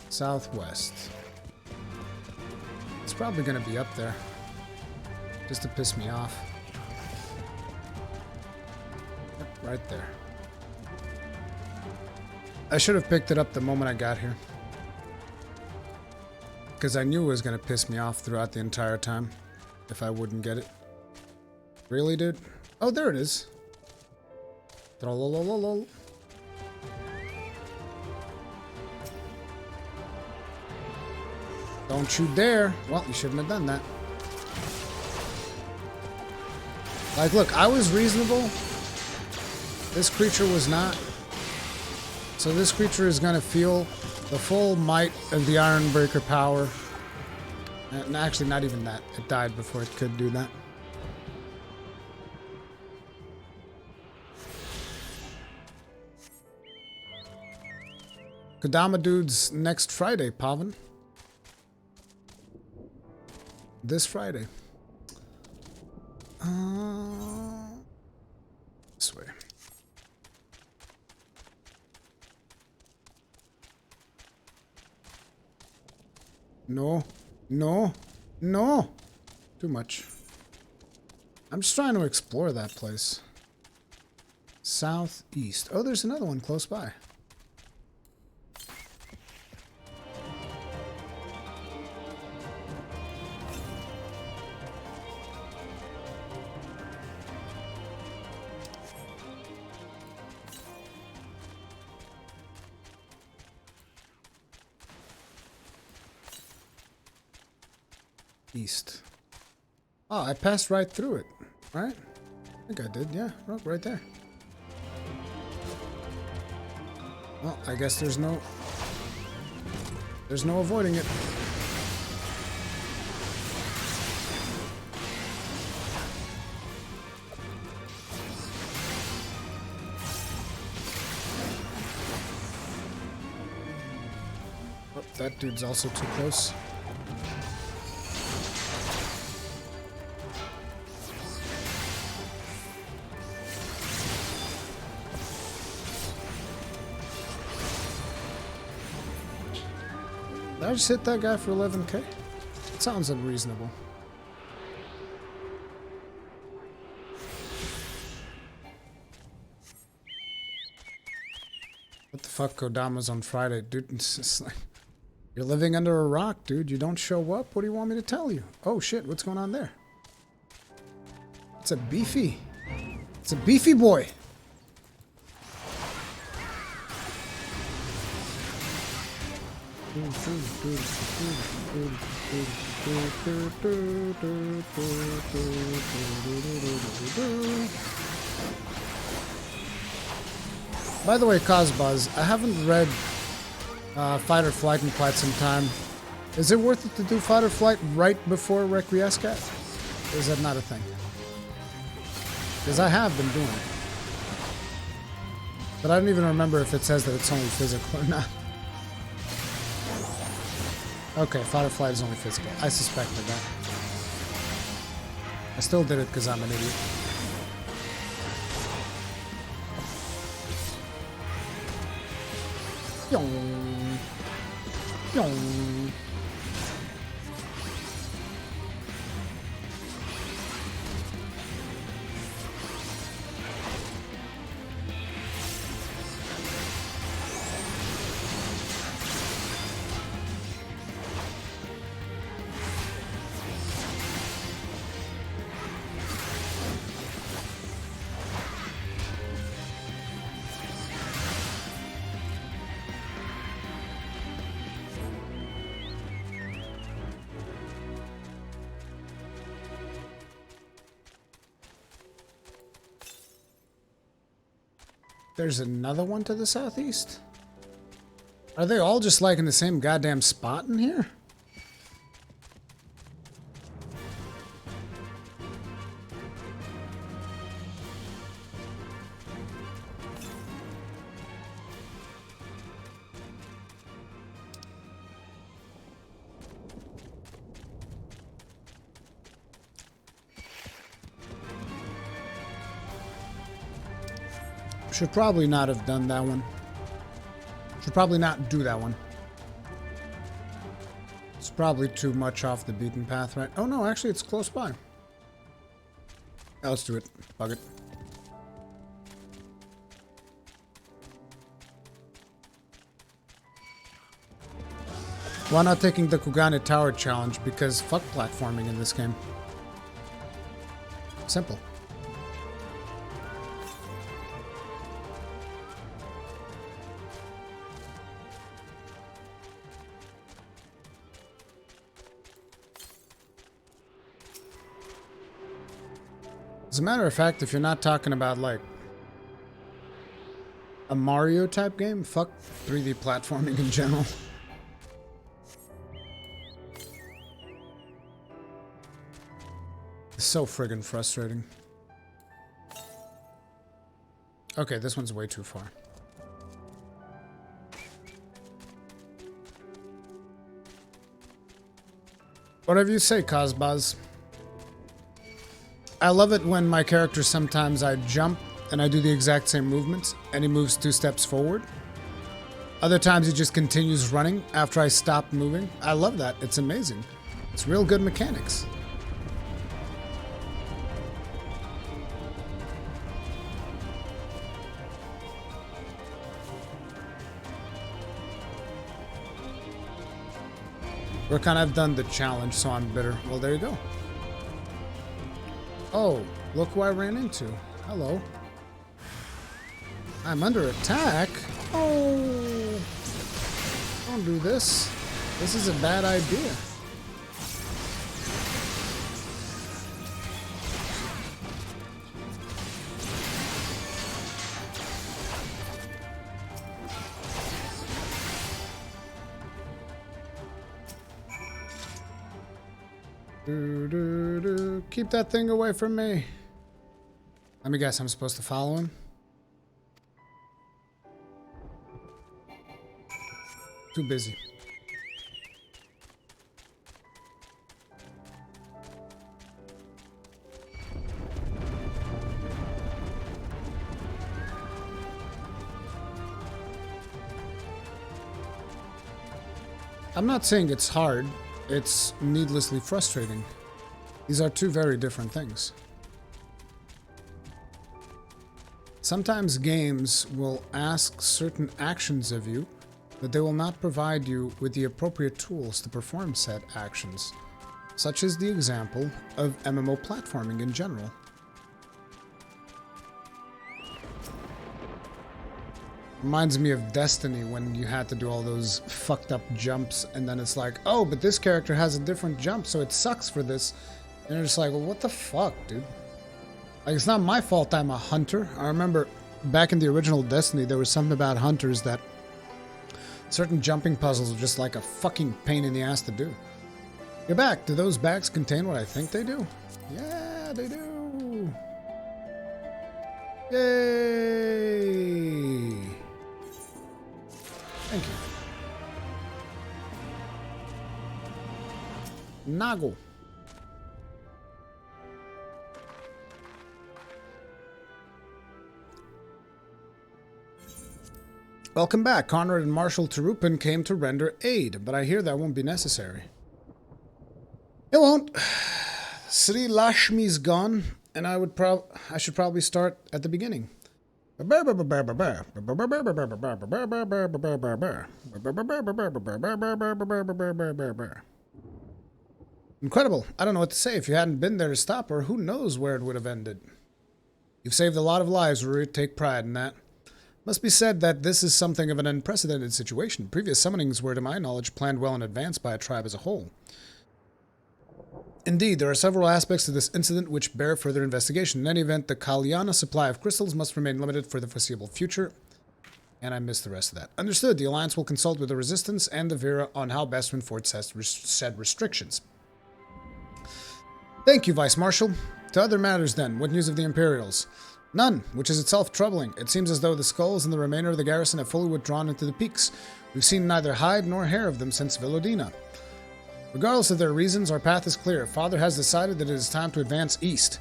Southwest. It's probably gonna be up there. Just to piss me off. Yep, right there. I should have picked it up the moment I got here. Because I knew it was going to piss me off throughout the entire time. If I wouldn't get it. Really, dude? Oh, there it is. Don't you dare. Well, you shouldn't have done that. Like, look, I was reasonable. This creature was not. So this creature is going to feel the full might of the Ironbreaker power. And actually, not even that. It died before it could do that. Kodama Dude's next Friday, Pavan. This Friday. This way. No, no, no. Too much. I'm just trying to explore that place. Southeast. Oh, there's another one close by. East. Oh, I passed right through it, right? I think I did, yeah. Oh, right there. Well, I guess there's no avoiding it. Oh, that dude's also too close. Did I just hit that guy for 11k? It sounds unreasonable. What the fuck, Kodama's on Friday? Dude, it's just like... You're living under a rock, dude. You don't show up? What do you want me to tell you? Oh shit, what's going on there? It's a beefy boy. By the way, Cosbuzz, I haven't read Fight or Flight in quite some time. Is it worth it to do Fight or Flight right before Requiescat? Or is that not a thing? Because I have been doing it. But I don't even remember if it says that it's only physical or not. Okay, Fight or Flight is only physical. I suspected that. I still did it because I'm an idiot. Yong. Yong. There's another one to the southeast? Are they all just like in the same goddamn spot in here? Should probably not have done that one. Should probably not do that one. It's probably too much off the beaten path, right? Oh no, actually it's close by. Yeah, let's do it. Bug it. Why not taking the Kugane Tower challenge? Because fuck platforming in this game. Simple. As a matter of fact, if you're not talking about like a Mario type game, fuck 3D platforming in general. It's so friggin' frustrating. Okay, this one's way too far. Whatever you say, Cosbaz. I love it when my character, sometimes I jump and I do the exact same movements and he moves 2 steps forward. Other times he just continues running after I stop moving. I love that. It's amazing. It's real good mechanics. Rakan, I've done the challenge, so I'm bitter. Well, there you go. Oh, look who I ran into. Hello. I'm under attack? Oh. Don't do this. This is a bad idea. Keep that thing away from me. Let me guess, I'm supposed to follow him? Too busy. I'm not saying it's hard, it's needlessly frustrating. These are two very different things. Sometimes games will ask certain actions of you, but they will not provide you with the appropriate tools to perform said actions, such as the example of MMO platforming in general. Reminds me of Destiny when you had to do all those fucked up jumps and then it's like, oh, but this character has a different jump, so it sucks for this. And you're just like, well, what the fuck, dude? Like, it's not my fault I'm a hunter. I remember back in the original Destiny, there was something about hunters that certain jumping puzzles were just like a fucking pain in the ass to do. You're back. Do those bags contain what I think they do? Yeah, they do. Yay! Thank you. Nago. Welcome back. Conrad and Marshal Tarupin came to render aid, but I hear that won't be necessary. It won't. Sri Lakshmi's gone, and I should probably start at the beginning. Incredible. I don't know what to say. If you hadn't been there to stop her, who knows where it would have ended. You've saved a lot of lives, Ruri. Take pride in that. Must be said that this is something of an unprecedented situation. Previous summonings were, to my knowledge, planned well in advance by a tribe as a whole. Indeed, there are several aspects to this incident which bear further investigation. In any event, the Kalyana supply of crystals must remain limited for the foreseeable future. And I missed the rest of that. Understood. The Alliance will consult with the Resistance and the Vera on how best to enforce said restrictions. Thank you, Vice Marshal. To other matters, then. What news of the Imperials? None, which is itself troubling. It seems as though the skulls and the remainder of the garrison have fully withdrawn into the peaks. We've seen neither hide nor hair of them since Velodina. Regardless of their reasons, our path is clear. Father has decided that it is time to advance east.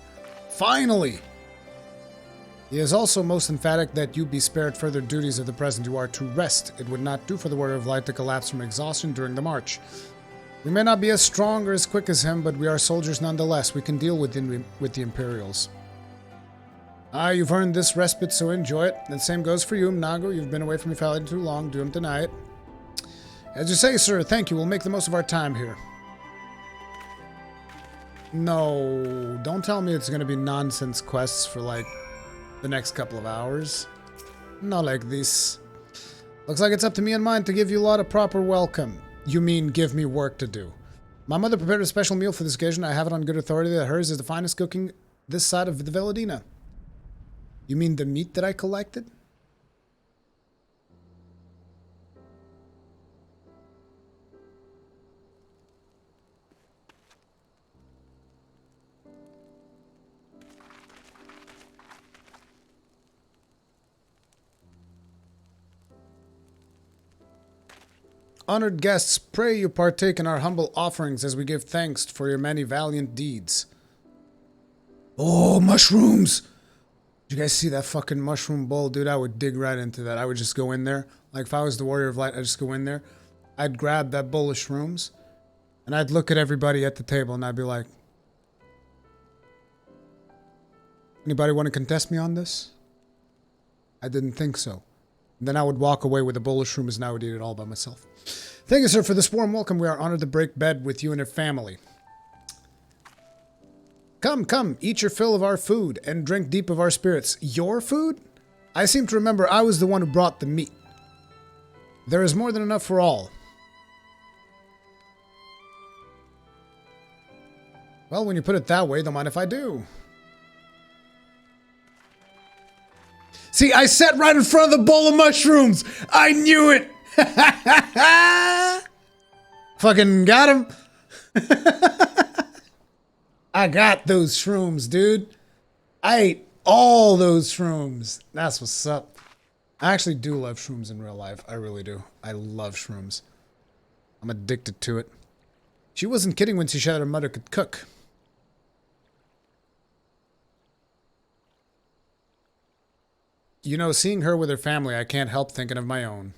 Finally! He is also most emphatic that you be spared further duties of the present. You are to rest. It would not do for the Warrior of Light to collapse from exhaustion during the march. We may not be as strong or as quick as him, but we are soldiers nonetheless. We can deal with the Imperials. You've earned this respite, so enjoy it. The same goes for you, Nago. You've been away from your family too long. Don't deny it. As you say, sir, thank you. We'll make the most of our time here. No, don't tell me it's going to be nonsense quests for, like, the next couple of hours. Not like this. Looks like it's up to me and mine to give you a lot of proper welcome. You mean give me work to do. My mother prepared a special meal for this occasion. I have it on good authority that hers is the finest cooking this side of the Velodina. You mean the meat that I collected? Honored guests, pray you partake in our humble offerings as we give thanks for your many valiant deeds. Oh, mushrooms! Did you guys see that fucking mushroom bowl? Dude, I would dig right into that. I would just go in there. Like, if I was the Warrior of Light, I'd just go in there. I'd grab that bowl of shrooms, and I'd look at everybody at the table, and I'd be like, anybody want to contest me on this? I didn't think so. And then I would walk away with a bowl of shrooms, and I would eat it all by myself. Thank you, sir, for this warm welcome. We are honored to break bed with you and your family. Come, come, eat your fill of our food and drink deep of our spirits. Your food? I seem to remember I was the one who brought the meat. There is more than enough for all. Well, when you put it that way, don't mind if I do. See, I sat right in front of the bowl of mushrooms. I knew it. Fucking got him. I got those shrooms, dude. I ate all those shrooms. That's what's up. I actually do love shrooms in real life. I really do. I love shrooms. I'm addicted to it. She wasn't kidding when she said her mother could cook. You know, seeing her with her family, I can't help thinking of my own.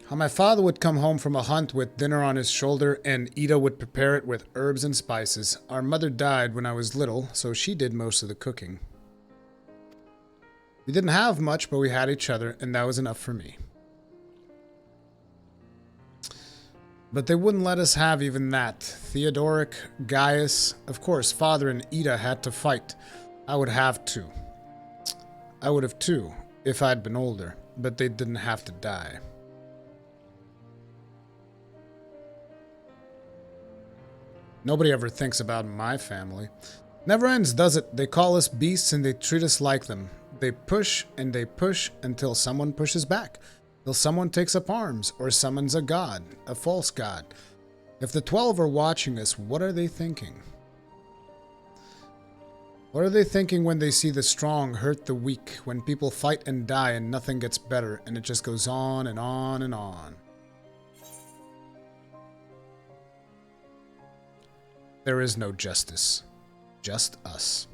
How my father would come home from a hunt with dinner on his shoulder and Ida would prepare it with herbs and spices. Our mother died when I was little, so she did most of the cooking. We didn't have much, but we had each other, and that was enough for me. But they wouldn't let us have even that. Theodoric, Gaius, of course, father and Ida had to fight. I would have to. I would have too, if I'd been older, but they didn't have to die. Nobody ever thinks about my family. Never ends, does it? They call us beasts and they treat us like them. They push and they push until someone pushes back. Till someone takes up arms or summons a god, a false god. If the 12 are watching us, what are they thinking? What are they thinking when they see the strong hurt the weak, when people fight and die and nothing gets better and it just goes on and on and on? There is no justice. Just us.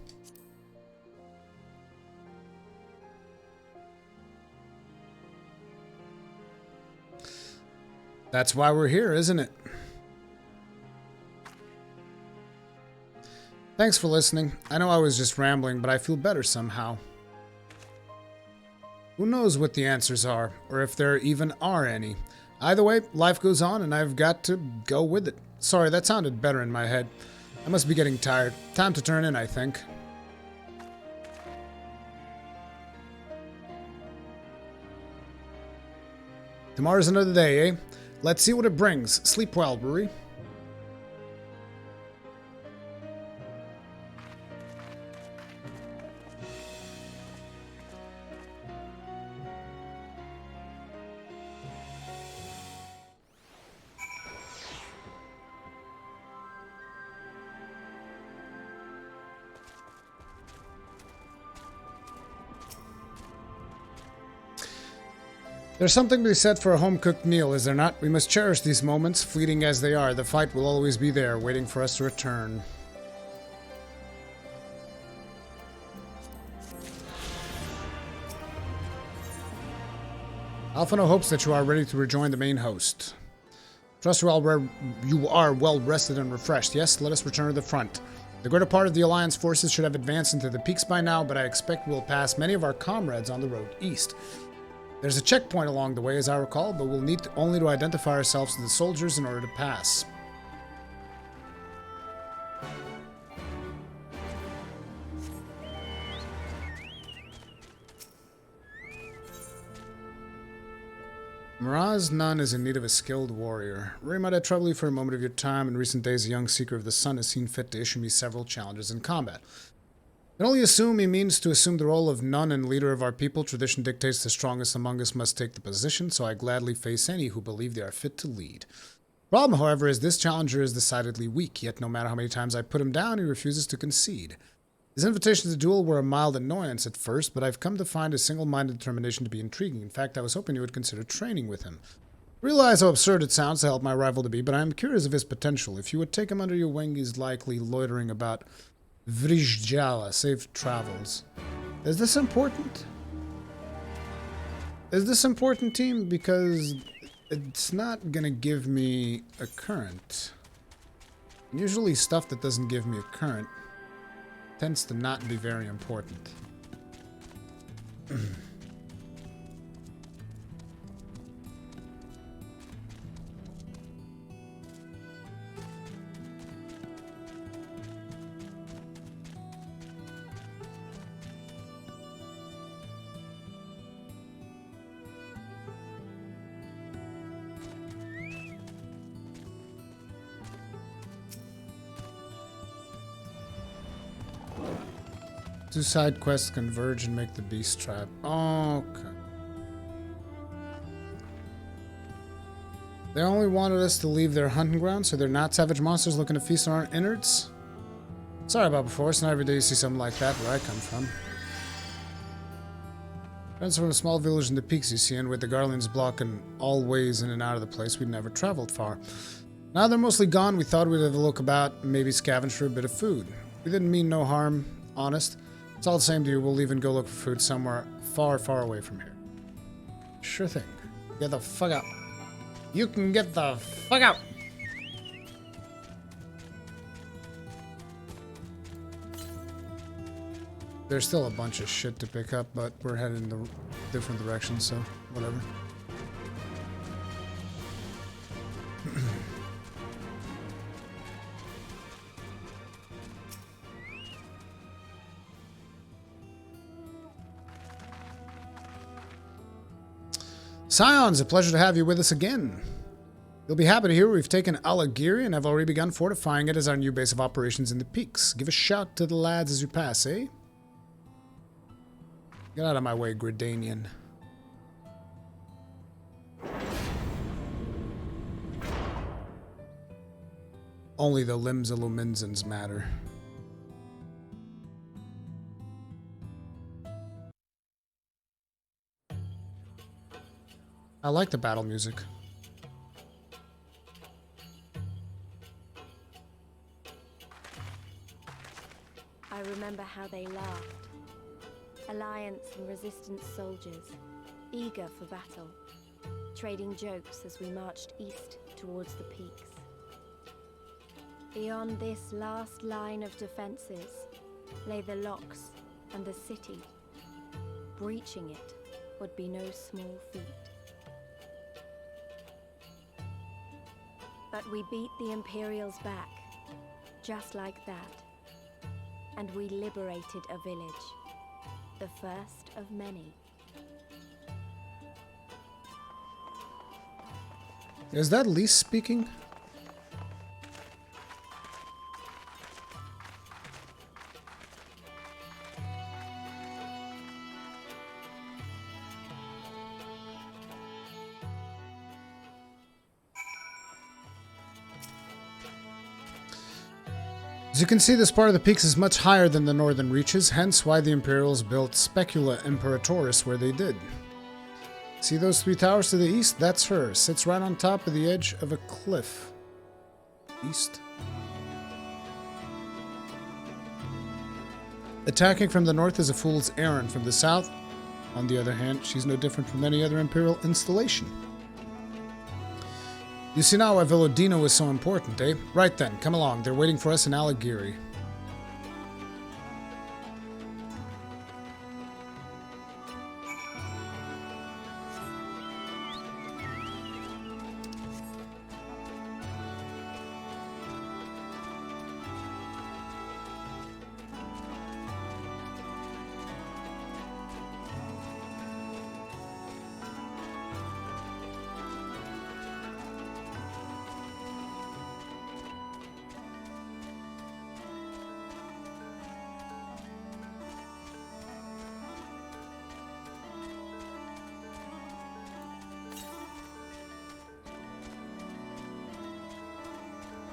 That's why we're here, isn't it? Thanks for listening. I know I was just rambling, but I feel better somehow. Who knows what the answers are, or if there even are any. Either way, life goes on and I've got to go with it. Sorry, that sounded better in my head. I must be getting tired. Time to turn in, I think. Tomorrow's another day, eh? Let's see what it brings. Sleep well, Brewery. There's something to be said for a home-cooked meal, is there not? We must cherish these moments, fleeting as they are. The fight will always be there, waiting for us to return. Alphino hopes that you are ready to rejoin the main host. Trust you are well rested and refreshed. Yes, let us return to the front. The greater part of the Alliance forces should have advanced into the peaks by now, but I expect we'll pass many of our comrades on the road east. There's a checkpoint along the way, as I recall, but we'll need only to identify ourselves to the soldiers in order to pass. Miraz Nun is in need of a skilled warrior. Ray, might I trouble you for a moment of your time? In recent days, a young Seeker of the Sun has seen fit to issue me several challenges in combat. I can only assume he means to assume the role of nun and leader of our people. Tradition dictates the strongest among us must take the position, so I gladly face any who believe they are fit to lead. Problem, however, is this challenger is decidedly weak, yet no matter how many times I put him down, he refuses to concede. His invitations to duel were a mild annoyance at first, but I've come to find his single-minded determination to be intriguing. In fact, I was hoping you would consider training with him. I realize how absurd it sounds to help my rival to be, but I am curious of his potential. If you would take him under your wing, he's likely loitering about Vrijjala. Safe travels. Is this important? Is this important, team? Because it's not gonna give me a current. Usually stuff that doesn't give me a current tends to not be very important. Two side quests converge and make the beast trap. Okay. They only wanted us to leave their hunting ground, so they're not savage monsters looking to feast on our innards? Sorry about before, it's not every day you see something like that where I come from. Friends from a small village in the peaks you see, and with the garlands blocking all ways in and out of the place, we'd never traveled far. Now they're mostly gone, we thought we'd have a look about, maybe scavenge for a bit of food. We didn't mean no harm, honest. It's all the same to you, we'll leave and go look for food somewhere far, far away from here. Sure thing. Get the fuck out. You can get the fuck out! There's still a bunch of shit to pick up, but we're headed in the different directions, so whatever. Scions, a pleasure to have you with us again. You'll be happy to hear we've taken Alagiri and have already begun fortifying it as our new base of operations in the peaks. Give a shout to the lads as you pass, eh? Get out of my way, Gridanian. Only the limbs of Luminzans matter. I like the battle music. I remember how they laughed. Alliance and resistance soldiers, eager for battle, trading jokes as we marched east towards the peaks. Beyond this last line of defenses lay the locks and the city. Breaching it would be no small feat. But we beat the Imperials back, just like that. And we liberated a village, the first of many. Is that Lise speaking? As you can see, this part of the peaks is much higher than the northern reaches, hence why the Imperials built Specula Imperatoris where they did. See those three towers to the east? That's her. Sits right on top of the edge of a cliff. East. Attacking from the north is a fool's errand. From the south, on the other hand, she's no different from any other Imperial installation. You see now why Velodino is so important, eh? Right then, come along. They're waiting for us in Alagiri.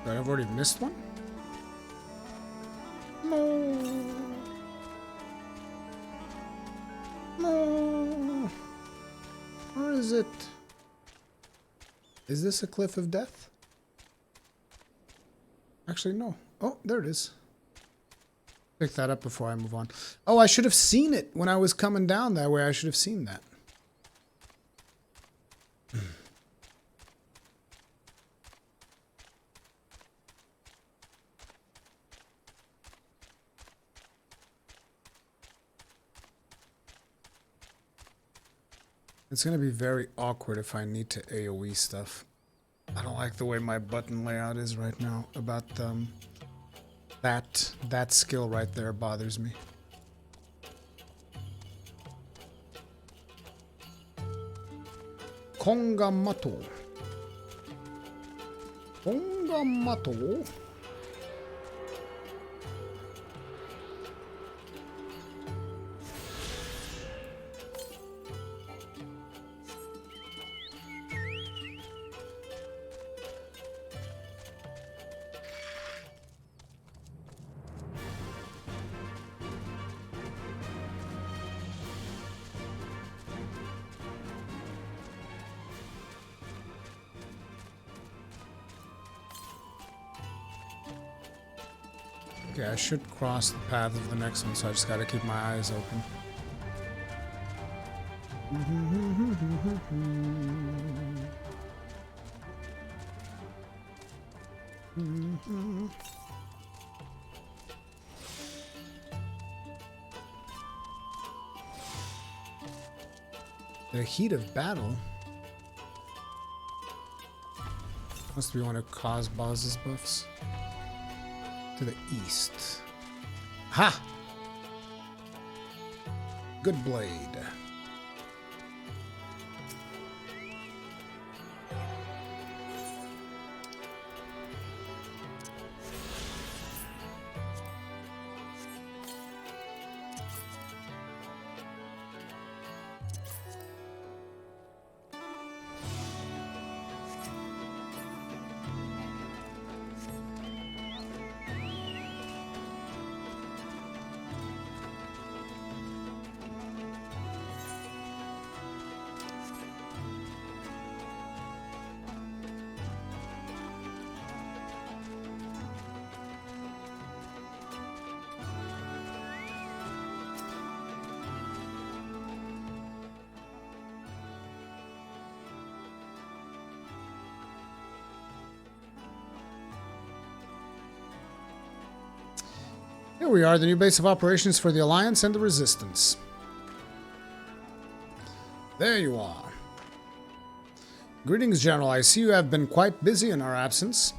I've already missed one? No. No. Where is it? Is this a cliff of death? Actually, no. Oh, there it is. Pick that up before I move on. Oh, I should have seen it when I was coming down that way. I should have seen that. It's going to be very awkward if I need to AoE stuff. I don't like the way my button layout is right now. About that skill right there bothers me. Kongamato. Kongamato. Okay, I should cross the path of the next one, so I just gotta keep my eyes open. The heat of battle? Must be one of Cosboz's buffs. To the east. Ha! Good blade. Here we are, the new base of operations for the Alliance and the Resistance. There you are. Greetings, General. I see you have been quite busy in our absence.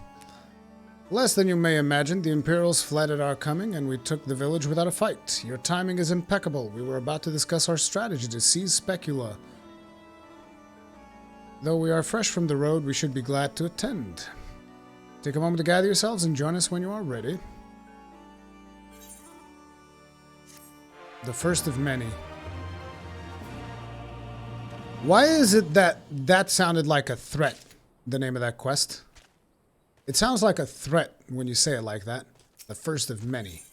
Less than you may imagine, the Imperials fled at our coming, and we took the village without a fight. Your timing is impeccable. We were about to discuss our strategy to seize Specula. Though we are fresh from the road, we should be glad to attend. Take a moment to gather yourselves and join us when you are ready. The first of many. Why is it that that sounded like a threat, the name of that quest? It sounds like a threat when you say it like that. The first of many.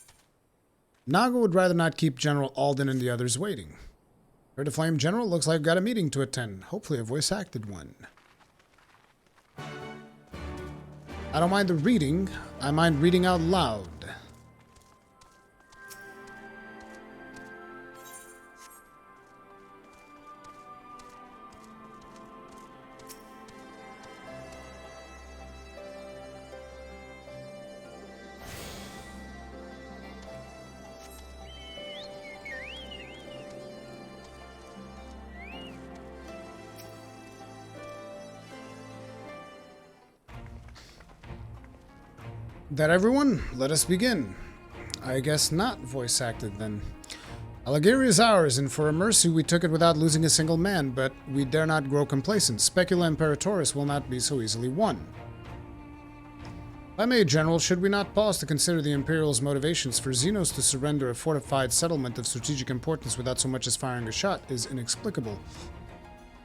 Naga would rather not keep General Alden and the others waiting. Heard a flame general, looks like I've got a meeting to attend. Hopefully a voice-acted one. I don't mind the reading, I mind reading out loud. That everyone? Let us begin. I guess not voice acted then. Alagiri is ours, and for a mercy we took it without losing a single man, but we dare not grow complacent. Specula Imperatoris will not be so easily won. If I may, General, should we not pause to consider the Imperial's motivations for Zenos to surrender a fortified settlement of strategic importance without so much as firing a shot is inexplicable.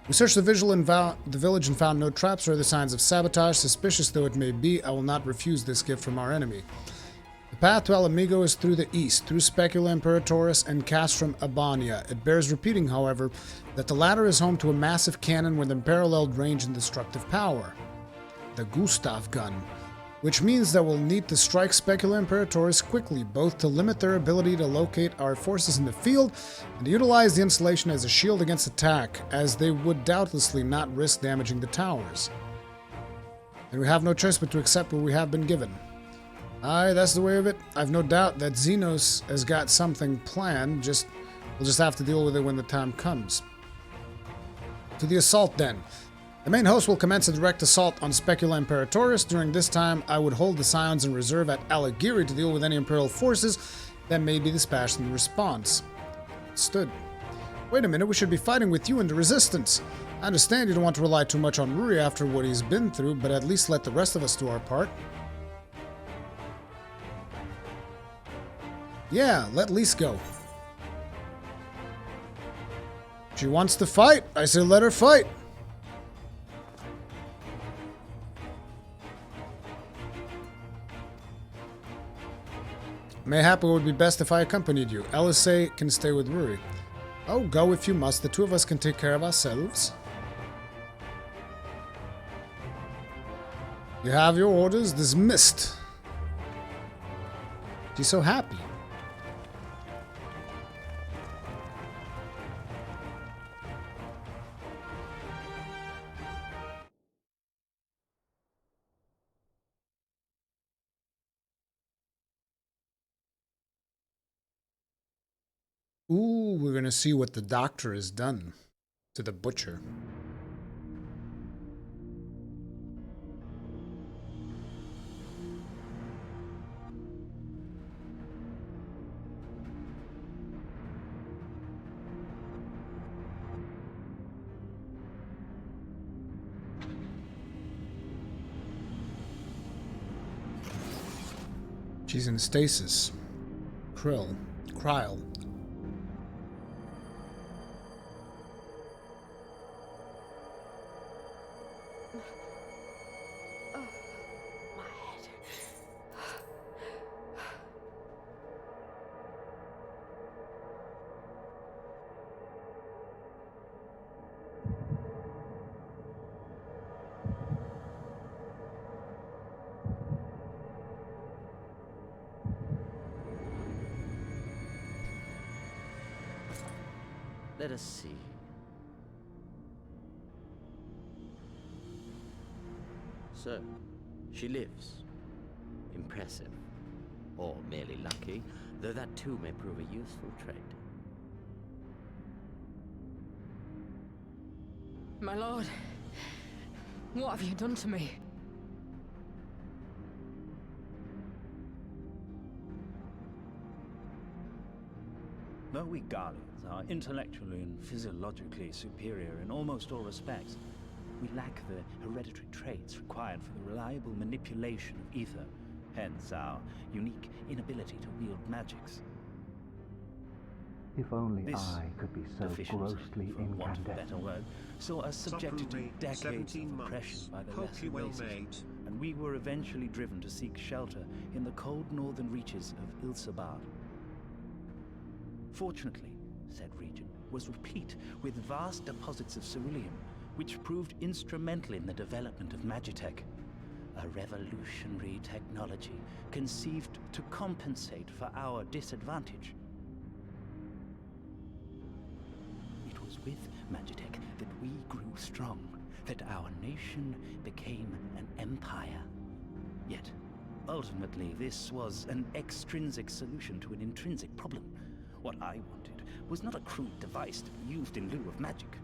We searched the village and found no traps or other signs of sabotage. Suspicious though it may be, I will not refuse this gift from our enemy. The path to Alamigo is through the east, through Specula Imperatoris and Castrum Abania. It bears repeating, however, that the latter is home to a massive cannon with unparalleled range and destructive power. The Gustav gun. Which means that we'll need to strike Specula Imperatoris quickly, both to limit their ability to locate our forces in the field, and to utilize the installation as a shield against attack, as they would doubtlessly not risk damaging the towers. And we have no choice but to accept what we have been given. Aye, that's the way of it. I've no doubt that Zenos has got something planned, we'll just have to deal with it when the time comes. To the assault then. The main host will commence a direct assault on Specula Imperatoris. During this time, I would hold the Scions in reserve at Alagiri to deal with any Imperial forces that may be dispatched in response. Stood. Wait a minute, we should be fighting with you in the Resistance. I understand you don't want to rely too much on Ruri after what he's been through, but at least let the rest of us do our part. Yeah, let Lise go. She wants to fight. I say let her fight. Mayhap it would be best if I accompanied you. LSA can stay with Ruri. Oh, go if you must. The two of us can take care of ourselves. You have your orders dismissed. She's so happy. Ooh, we're gonna see what the doctor has done to the butcher. She's in stasis. Kryle. Let us see. So, she lives. Impressive. Or merely lucky, though that too may prove a useful trait. My lord, what have you done to me? Though we Garleans are intellectually and physiologically superior in almost all respects, we lack the hereditary traits required for the reliable manipulation of ether, hence our unique inability to wield magics. If only This I could be so deficiency, grossly for want of a better incandescent. word, saw us subjected to Suffering decades 17 of oppression months. by the Hope lesser you well races, made. and we were eventually driven to seek shelter in the cold northern reaches of Ilsabad. Fortunately, said region was replete with vast deposits of ceruleum, which proved instrumental in the development of Magitech, a revolutionary technology conceived to compensate for our disadvantage. It was with Magitech that we grew strong, that our nation became an empire. Yet, ultimately, this was an extrinsic solution to an intrinsic problem. What I wanted was not a crude device to be used in lieu of magic.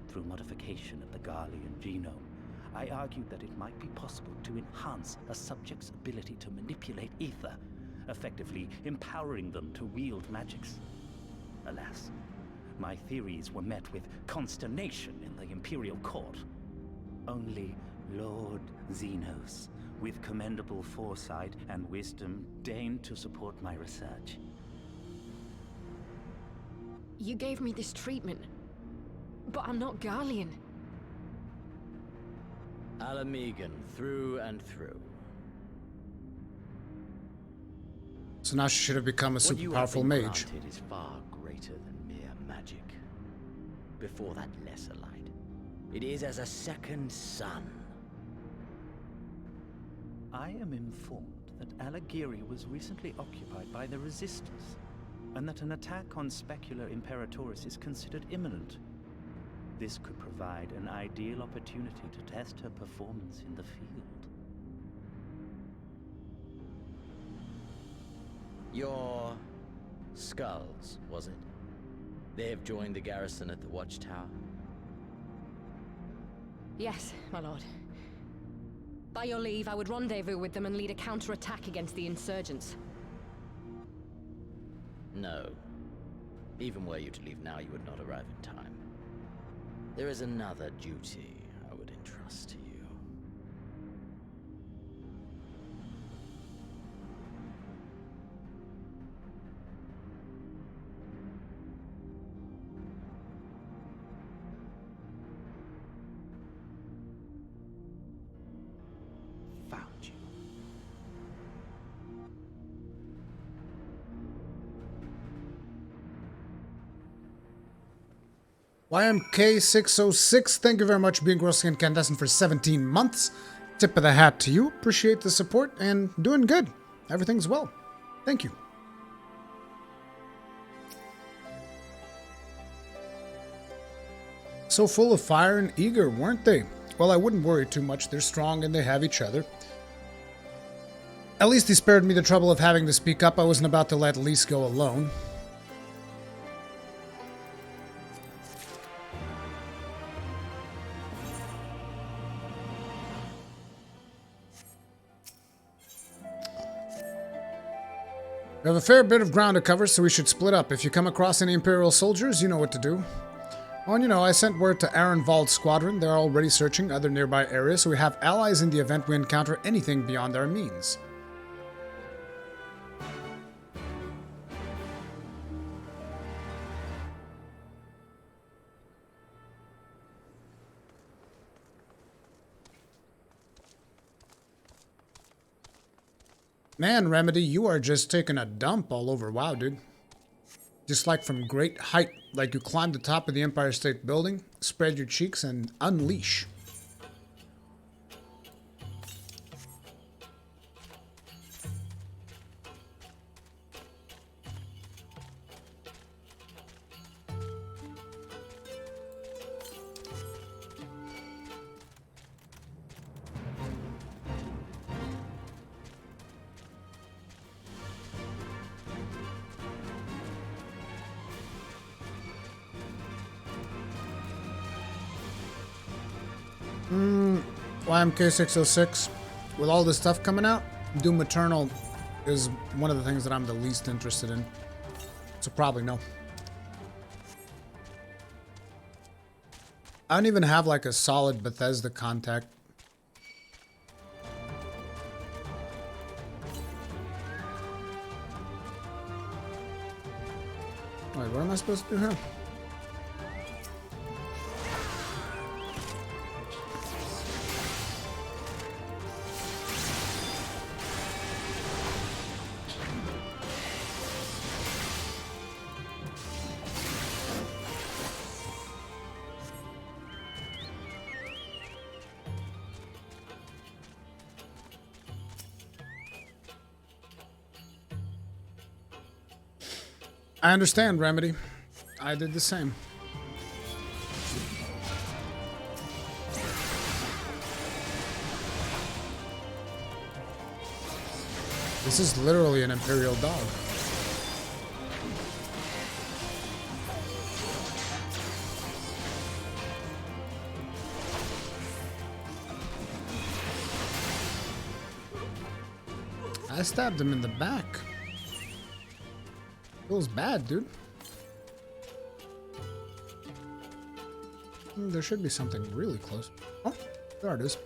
Through modification of the Garlean genome, I argued that it might be possible to enhance a subject's ability to manipulate ether, effectively empowering them to wield magics. Alas, my theories were met with consternation in the Imperial Court. Only Lord Zenos, with commendable foresight and wisdom, deigned to support my research. You gave me this treatment, but I'm not Garlean. Alamegan, through and through. So now she should have become a super powerful mage. What you have been granted is far greater than mere magic. Before that lesser light, it is as a second sun. I am informed that Alagiri was recently occupied by the Resistance, and that an attack on Specula Imperatoris is considered imminent. This could provide an ideal opportunity to test her performance in the field. Your skulls, was it? They have joined the garrison at the watchtower? Yes, my lord. By your leave, I would rendezvous with them and lead a counterattack against the insurgents. No. Even were you to leave now, you would not arrive in time. There is another duty I would entrust to you. Found you. YMK606, thank you very much, being grossly incandescent for 17 months. Tip of the hat to you. Appreciate the support and doing good. Everything's well. Thank you. So full of fire and eager, weren't they? Well, I wouldn't worry too much. They're strong and they have each other. At least he spared me the trouble of having to speak up. I wasn't about to let Lise go alone. We have a fair bit of ground to cover, so we should split up. If you come across any Imperial soldiers, you know what to do. Oh, and you know, I sent word to Arenvald's squadron. They're already searching other nearby areas, so we have allies in the event we encounter anything beyond our means. Man, Remedy, you are just taking a dump all over. Wow, dude. Just like from great height, like you climb the top of the Empire State Building, spread your cheeks, and unleash. YMK606, with all this stuff coming out, Doom Eternal is one of the things that I'm the least interested in. So probably no. I don't even have like a solid Bethesda contact. Wait, what am I supposed to do here? I understand, Remedy. I did the same. This is literally an Imperial dog. I stabbed him in the back. Feels bad, dude. There should be something really close. Oh, there it is.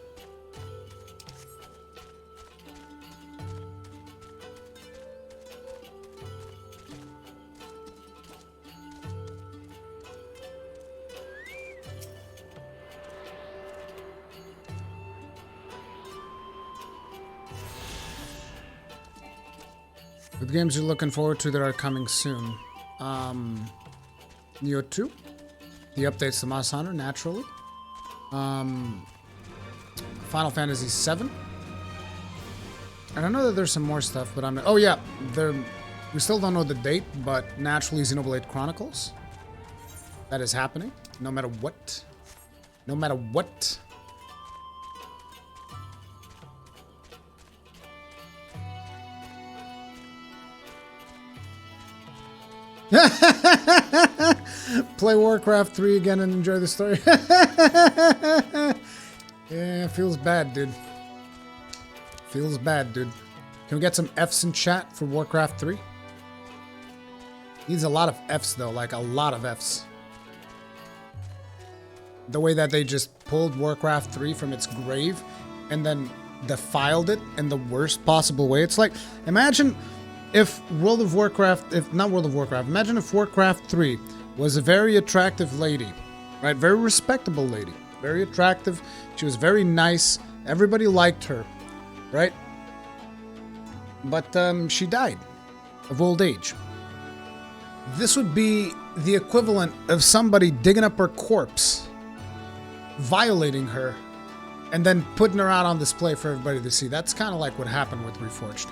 What games you're looking forward to that are coming soon? Neo 2, the updates to Monster Hunter, naturally. Final Fantasy 7. And I know that there's some more stuff, but oh yeah, we still don't know the date, but naturally Xenoblade Chronicles. That is happening, no matter what. No matter what. Play Warcraft 3 again and enjoy the story. Yeah, feels bad, dude. Feels bad, dude. Can we get some Fs in chat for Warcraft 3? Needs a lot of Fs, though. Like, a lot of Fs. The way that they just pulled Warcraft 3 from its grave and then defiled it in the worst possible way. It's like, imagine if World of Warcraft, imagine if Warcraft 3 was a very attractive lady, right? Very respectable lady, very attractive. She was very nice. Everybody liked her, right? But she died of old age. This would be the equivalent of somebody digging up her corpse, violating her, and then putting her out on display for everybody to see. That's kind of like what happened with Reforged.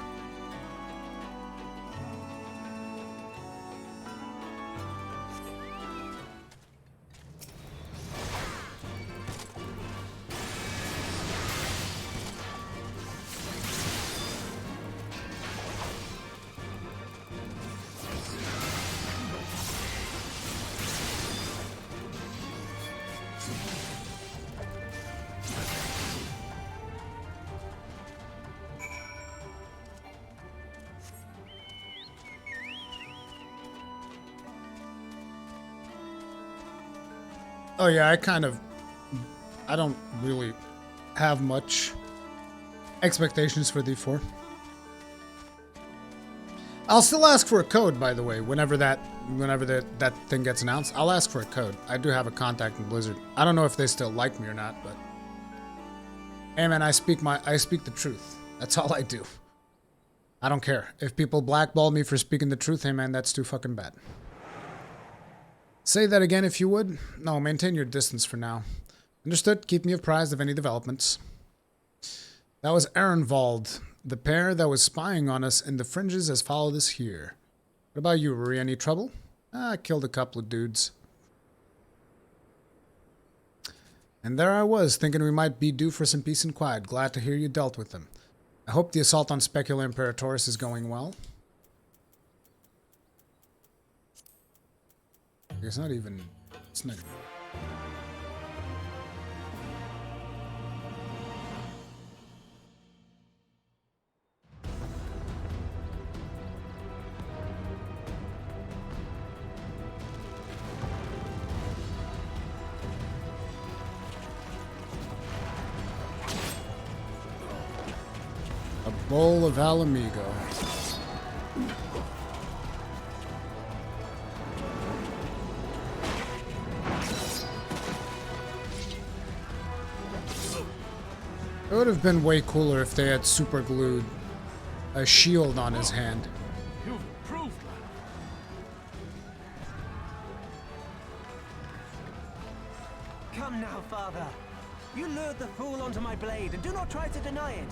Oh yeah, I don't really have much expectations for D4. I'll still ask for a code, by the way, whenever that thing gets announced. I'll ask for a code. I do have a contact in Blizzard. I don't know if they still like me or not, but hey man, I speak the truth. That's all I do. I don't care. If people blackball me for speaking the truth, hey man, that's too fucking bad. Say that again if you would. No, maintain your distance for now. Understood. Keep me apprised of any developments. That was Ehrenwald. The pair that was spying on us in the fringes has followed us here. What about you, Rory? Any trouble? I killed a couple of dudes. And there I was, thinking we might be due for some peace and quiet. Glad to hear you dealt with them. I hope the assault on Specula Imperatoris is going well. It's not even... It's not... A bowl of Alamigo. It would have been way cooler if they had super glued a shield on his hand. You've improved, man. Come now, father. You lured the fool onto my blade, and do not try to deny it.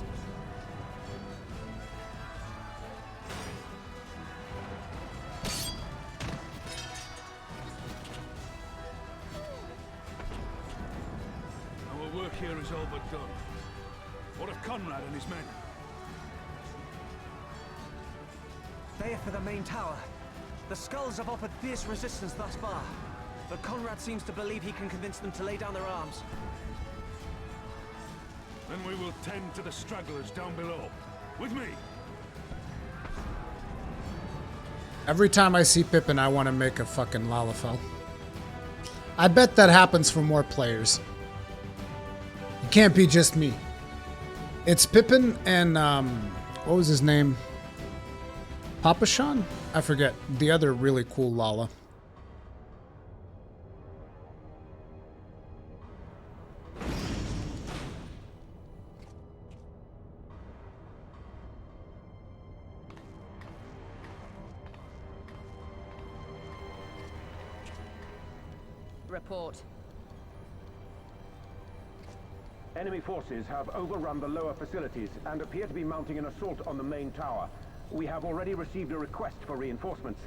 Our work here is all but done. What of Conrad and his men? They are for the main tower. The skulls have offered fierce resistance thus far, but Conrad seems to believe he can convince them to lay down their arms. Then we will tend to the stragglers down below. With me! Every time I see Pippin, I want to make a fucking Lalafell. I bet that happens for more players. It can't be just me. It's Pippin and, what was his name? Papashan? I forget. The other really cool Lala. Report. Enemy forces have overrun the lower facilities and appear to be mounting an assault on the main tower. We have already received a request for reinforcements.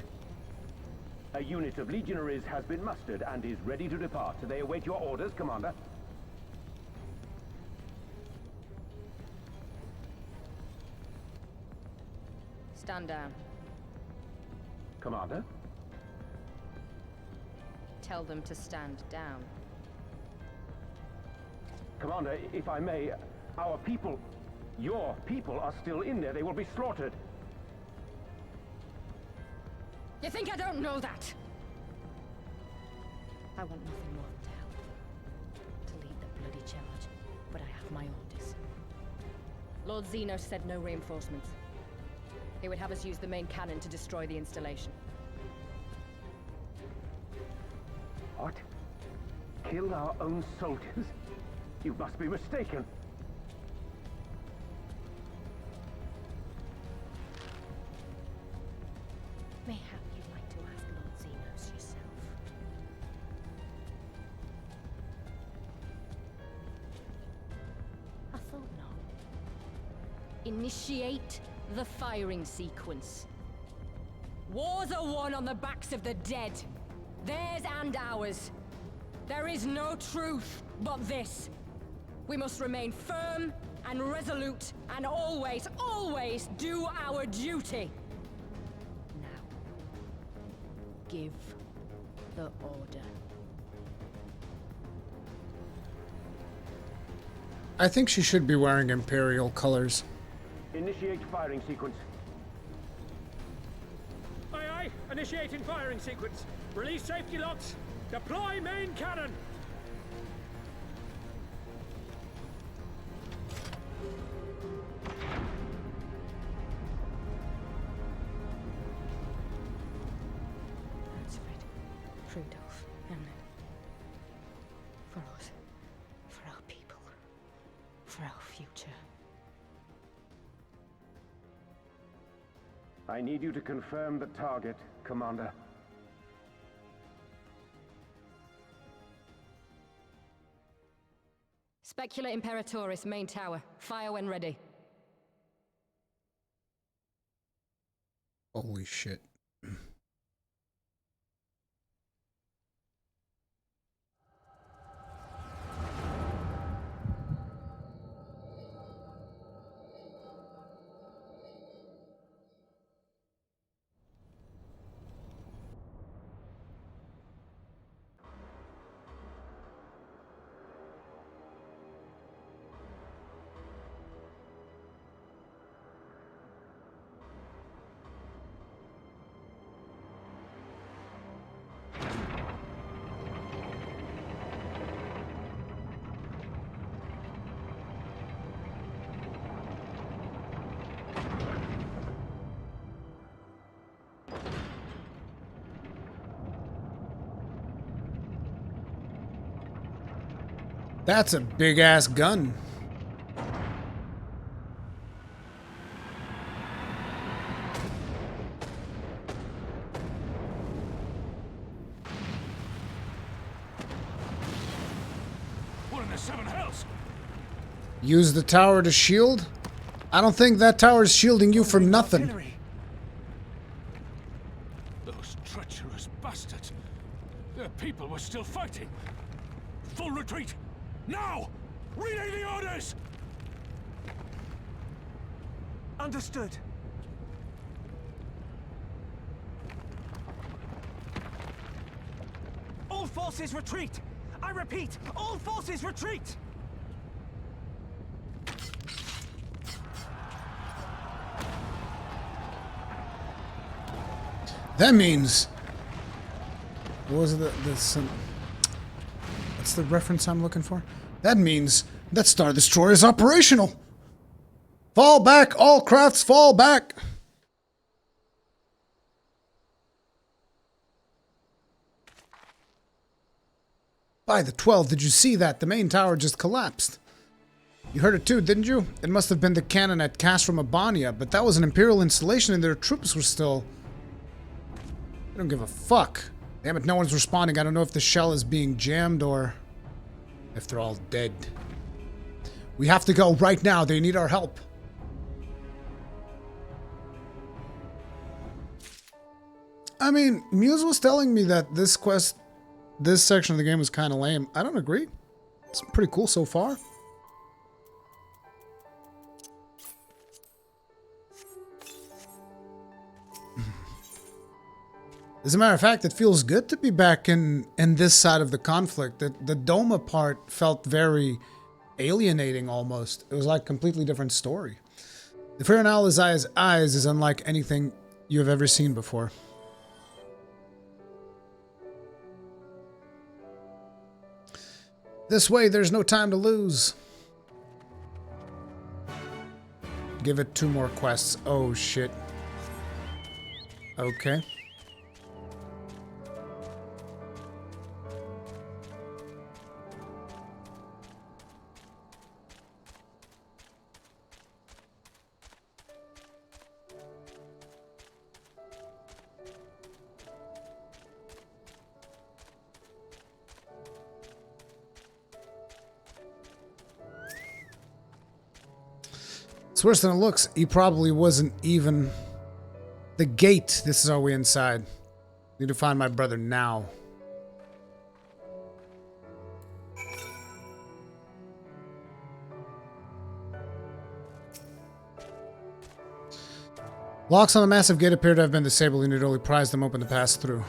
A unit of legionaries has been mustered and is ready to depart. They await your orders, Commander. Stand down. Commander? Tell them to stand down. Commander, if I may, our people, your people are still in there. They will be slaughtered. You think I don't know that? I want nothing more than to help them. To lead the bloody charge. But I have my orders. Lord Zenos said no reinforcements. He would have us use the main cannon to destroy the installation. What? Kill our own soldiers? You must be mistaken. Mayhap you'd like to ask Lord Zenos yourself. I thought not. Initiate the firing sequence. Wars are won on the backs of the dead. Theirs and ours. There is no truth but this. We must remain firm and resolute and always, always do our duty. Now, give the order. I think she should be wearing Imperial colors. Initiate firing sequence. Aye, aye. Initiating firing sequence. Release safety locks. Deploy main cannon. Rudolph, and for us, for our people, for our future. I need you to confirm the target, Commander. Specula Imperatoris, main tower. Fire when ready. Holy shit. That's a big ass gun. What in the seven hells? Use the tower to shield? I don't think that tower is shielding you from nothing. Those treacherous bastards. Their people were still fighting. Full retreat. Now! Relay the orders! Understood. All forces retreat! I repeat, all forces retreat! That means... What was it? What's the reference I'm looking for? That means that Star Destroyer is operational. Fall back, all crafts, fall back. By the 12, did you see that? The main tower just collapsed. You heard it too, didn't you? It must have been the cannon at Castrum, Abania, but that was an Imperial installation and their troops were still... They don't give a fuck. Damn it, no one's responding. I don't know if the shell is being jammed or if they're all dead. We have to go right now. They need our help. I mean, Muse was telling me that this quest, this section of the game was kind of lame. I don't agree. It's pretty cool so far. As a matter of fact, it feels good to be back in this side of the conflict. The Doma part felt very alienating almost. It was like a completely different story. The Fear in Ali's eyes is unlike anything you have ever seen before. This way, there's no time to lose. Give it 2 more quests. Oh, shit. Okay. It's worse than it looks. He probably wasn't even... The gate. This is our way inside. Need to find my brother now. Locks on the massive gate appear to have been disabled. You need to only prise them open to pass through.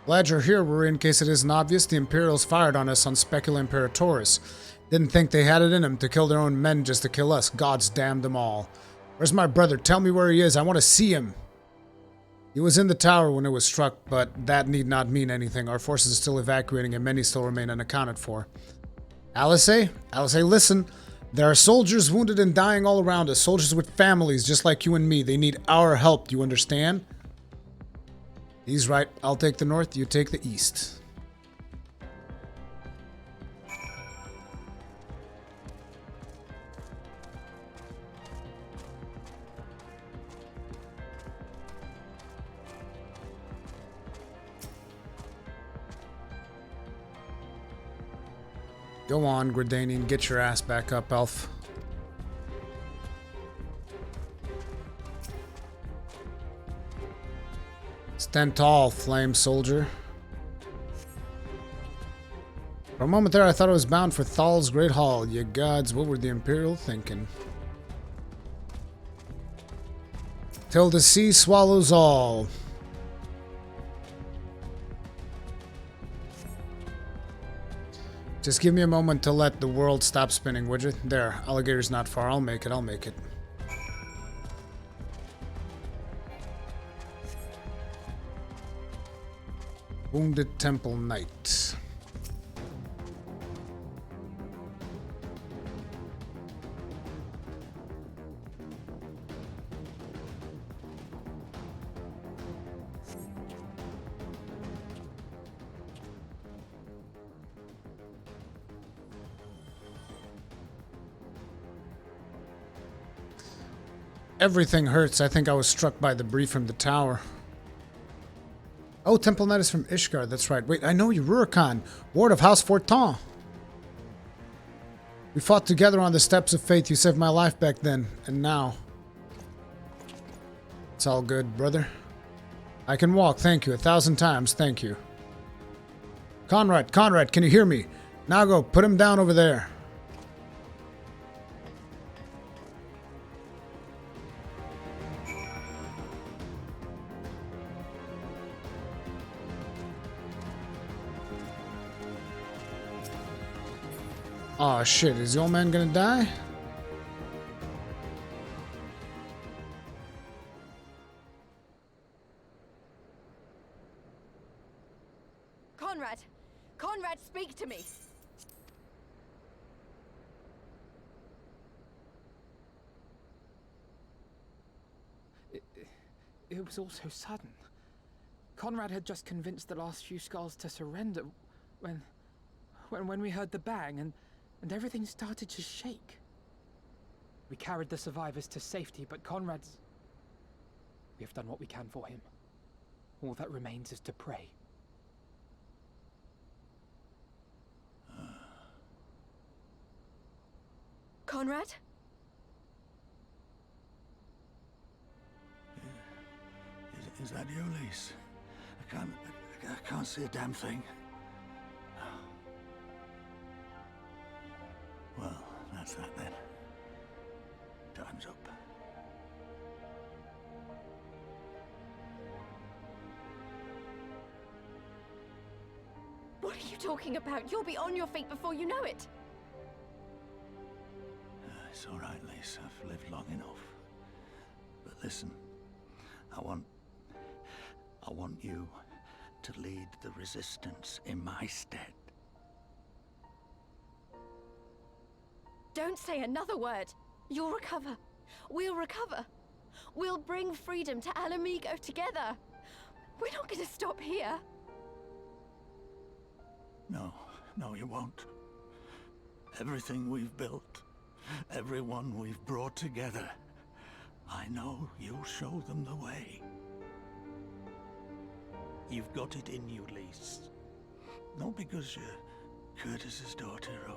Glad you're here, Rory. In case it isn't obvious, the Imperials fired on us on Specula Imperatoris. Didn't think they had it in them to kill their own men just to kill us. Gods damn them all. Where's my brother? Tell me where he is. I want to see him. He was in the tower when it was struck, but that need not mean anything. Our forces are still evacuating and many still remain unaccounted for. Alice, listen. There are soldiers wounded and dying all around us. Soldiers with families just like you and me. They need our help, do you understand? He's right. I'll take the north, you take the east. Go on, Gridanian. Get your ass back up, elf. Stand tall, flame soldier. For a moment there, I thought I was bound for Thal's Great Hall. Ye gods, what were the Imperial thinking? Till the sea swallows all. Just give me a moment to let the world stop spinning, would you? There, alligator's not far. I'll make it, I'll make it. Wounded Temple Knight. Everything hurts. I think I was struck by the debris from the tower. Oh, Temple Knight is from Ishgard. That's right. Wait, I know you. Rurikhan, Ward of House Fortin. We fought together on the steps of faith. You saved my life back then. And now. It's all good, brother. I can walk. Thank you. 1,000 times. Thank you. Conrad, can you hear me? Now go. Put him down over there. Aw, shit. Is the old man gonna die? Conrad! Conrad, speak to me! It was all so sudden. Conrad had just convinced the last few skulls to surrender when we heard the bang and everything started to shake. We carried the survivors to safety, but Conrad's... We have done what we can for him. All that remains is to pray. Conrad? Is that you, Lise? I can't see a damn thing. Well, that's that then. Time's up. What are you talking about? You'll be on your feet before you know it. It's all right, Lise. I've lived long enough. But listen, I want you to lead the resistance in my stead. Don't say another word. You'll recover. We'll recover. We'll bring freedom to Alamigo together. We're not going to stop here. No, you won't. Everything we've built, everyone we've brought together, I know you'll show them the way. You've got it in you, Lise. Not because you're Curtis's daughter or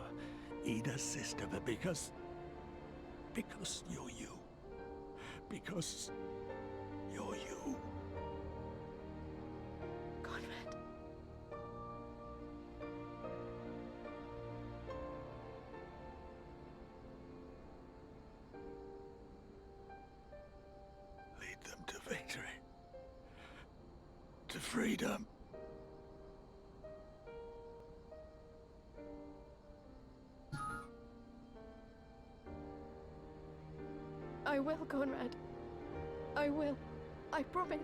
Ida's sister, but because you're you. Because you're you. Conrad. Lead them to victory. To freedom. I will, Conrad. I will. I promise.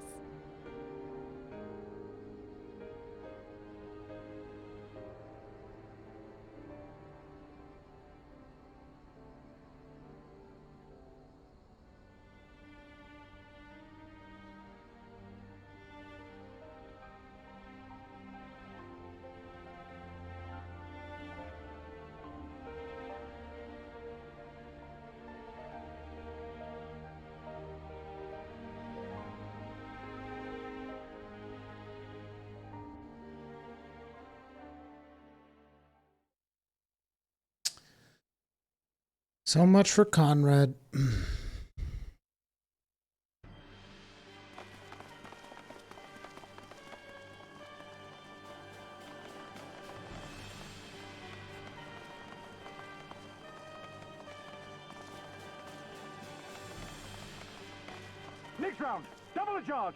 So much for Conrad. Next round, double the charge.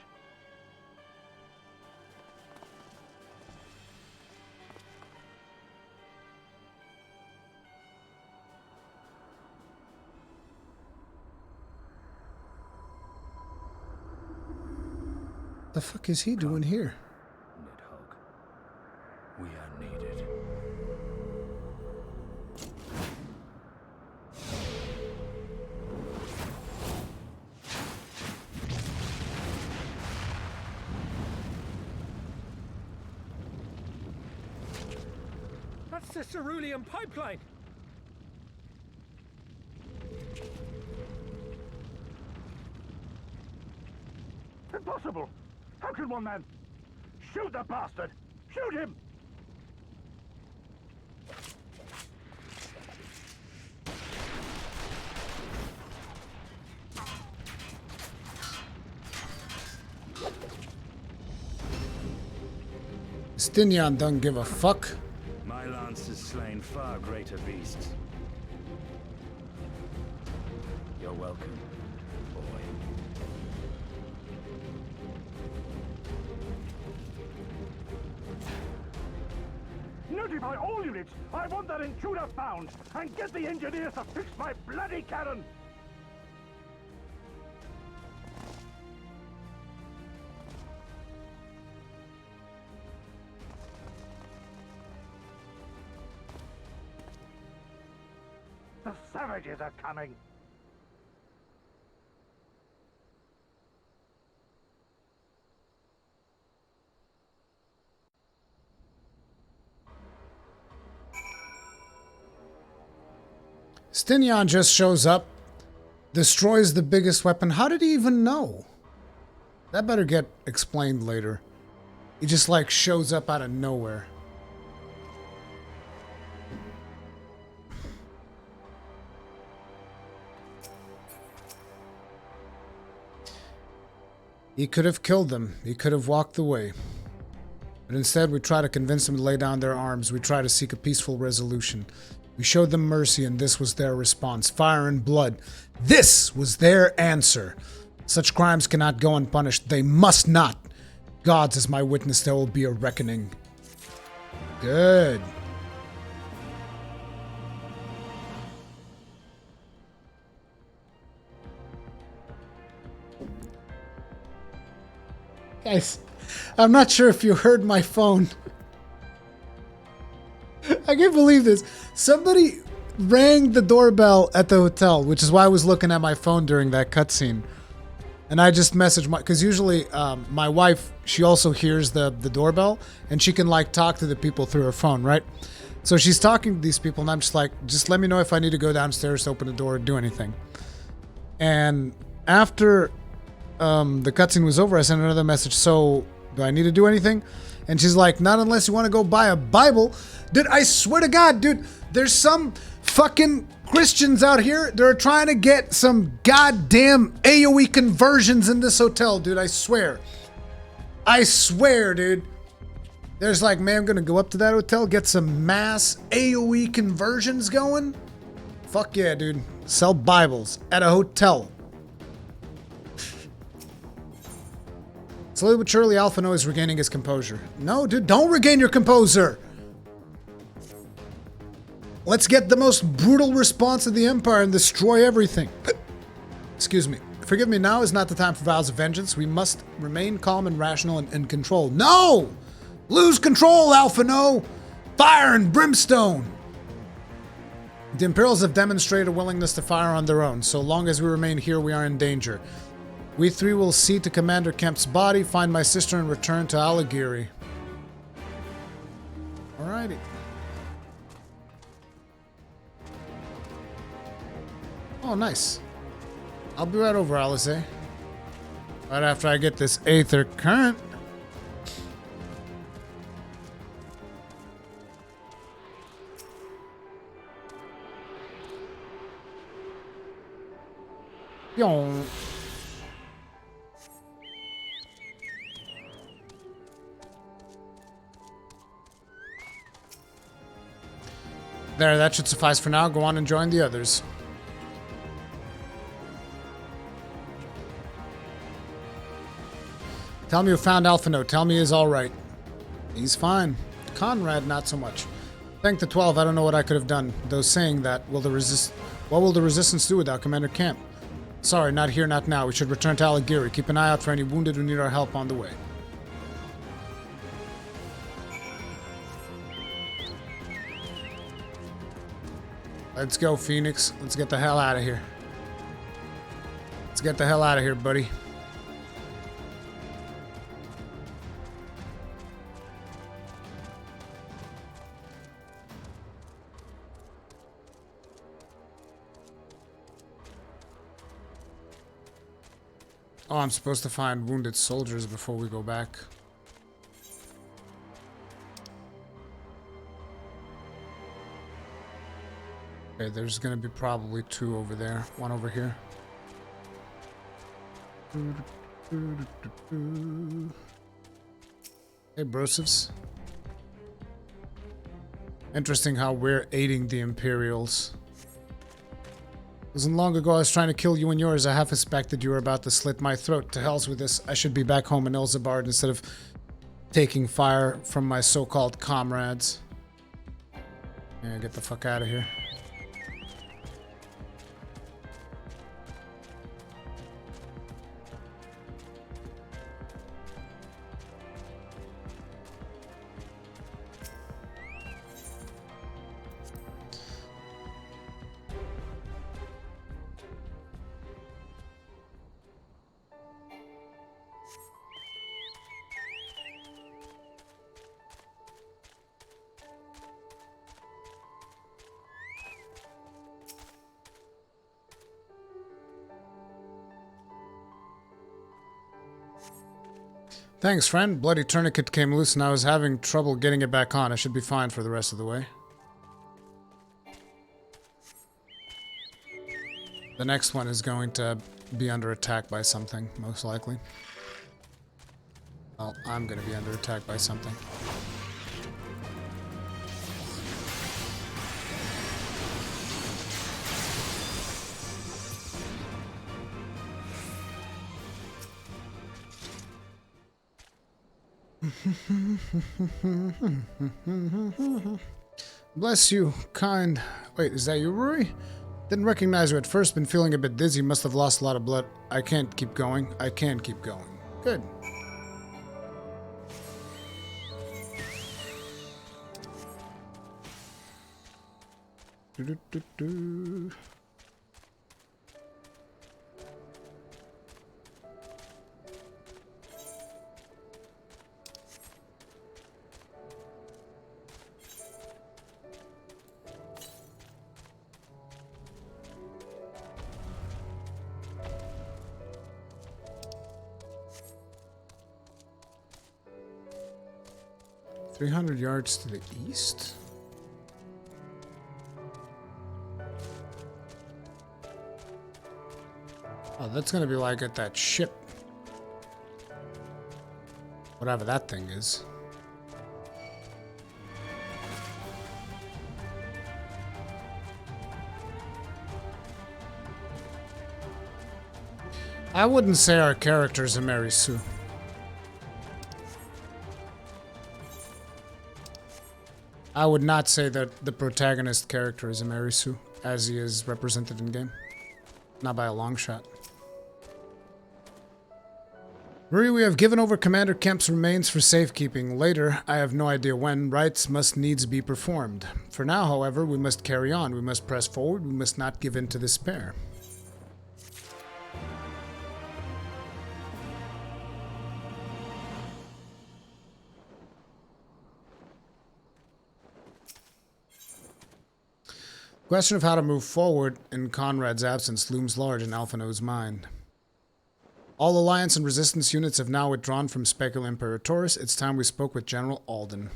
The fuck is he doing here? We are needed. That's the cerulean pipeline! Impossible! How can one man... Shoot the bastard! Shoot him! Stinian don't give a fuck. My lance has slain far greater beasts. You're welcome, boy. Notify all units! I want that intruder found! And get the engineers to fix my bloody cannon! The savages are coming! Stinian just shows up, destroys the biggest weapon. How did he even know? That better get explained later. He just like shows up out of nowhere. He could have killed them. He could have walked away. But instead, we try to convince them to lay down their arms. We try to seek a peaceful resolution. We showed them mercy, and this was their response. Fire and blood. This was their answer. Such crimes cannot go unpunished. They must not. Gods as my witness, there will be a reckoning. Good. Guys, I'm not sure if you heard my phone. I can't believe this. Somebody rang the doorbell at the hotel, which is why I was looking at my phone during that cutscene. And I just messaged my... Because usually my wife, she also hears the doorbell, and she can like talk to the people through her phone, right? So she's talking to these people, and I'm just like, just let me know if I need to go downstairs to open the door or do anything. And after the cutscene was over, I sent another message. So, do I need to do anything? And she's like, not unless you want to go buy a Bible. Dude, I swear to God, dude, there's some fucking Christians out here that are trying to get some goddamn AoE conversions in this hotel, dude. I swear. I swear, dude. There's like, man, I'm going to go up to that hotel, get some mass AoE conversions going. Fuck yeah, dude. Sell Bibles at a hotel. Slowly but surely, Alphino is regaining his composure. No, dude, don't regain your composure. Let's get the most brutal response of the Empire and destroy everything. Excuse me. Forgive me, now is not the time for vows of vengeance. We must remain calm and rational and in control. No! Lose control, Alphino! Fire and brimstone! The Imperials have demonstrated a willingness to fire on their own. So long as we remain here, we are in danger. We three will see to Commander Kemp's body, find my sister, and return to Aligiri. Alrighty. Oh, nice. I'll be right over, Alice. Right after I get this Aether Current. Yo. There, that should suffice for now. Go on and join the others. Tell me you found Alphino. Tell me he's alright. He's fine. Conrad, not so much. Thank the 12. I don't know what I could have done. Though saying that, what will the resistance do without Commander Camp? Sorry, not here, not now. We should return to Alagiri. Keep an eye out for any wounded who need our help on the way. Let's go, Phoenix. Let's get the hell out of here. Let's get the hell out of here, buddy. Oh, I'm supposed to find wounded soldiers before we go back. Okay, there's gonna be probably 2 over there. 1 over here. Hey, Brosivs. Interesting how we're aiding the Imperials. Wasn't long ago I was trying to kill you and yours. I half suspected you were about to slit my throat. To hell's with this. I should be back home in Ilzabard instead of taking fire from my so-called comrades. Yeah, get the fuck out of here. Thanks, friend. Bloody tourniquet came loose and I was having trouble getting it back on. I should be fine for the rest of the way. The next one is going to be under attack by something, most likely. Well, I'm going to be under attack by something. Bless you, kind. Wait, is that you, Rory? Didn't recognize you at first. Been feeling a bit dizzy. Must have lost a lot of blood. I can't keep going. I can keep going. Good. Do-do-do-do. 300 yards to the east? Oh, that's gonna be like at that ship. Whatever that thing is. I wouldn't say our character's a Mary Sue. I would not say that the protagonist character is a Mary Sue, as he is represented in game. Not by a long shot. Rui, we have given over Commander Kemp's remains for safekeeping. Later, I have no idea when, rites must needs be performed. For now, however, we must carry on. We must press forward. We must not give in to despair. The question of how to move forward in Conrad's absence looms large in Alphino's mind. All Alliance and Resistance units have now withdrawn from Specula Imperatoris. It's time we spoke with General Alden.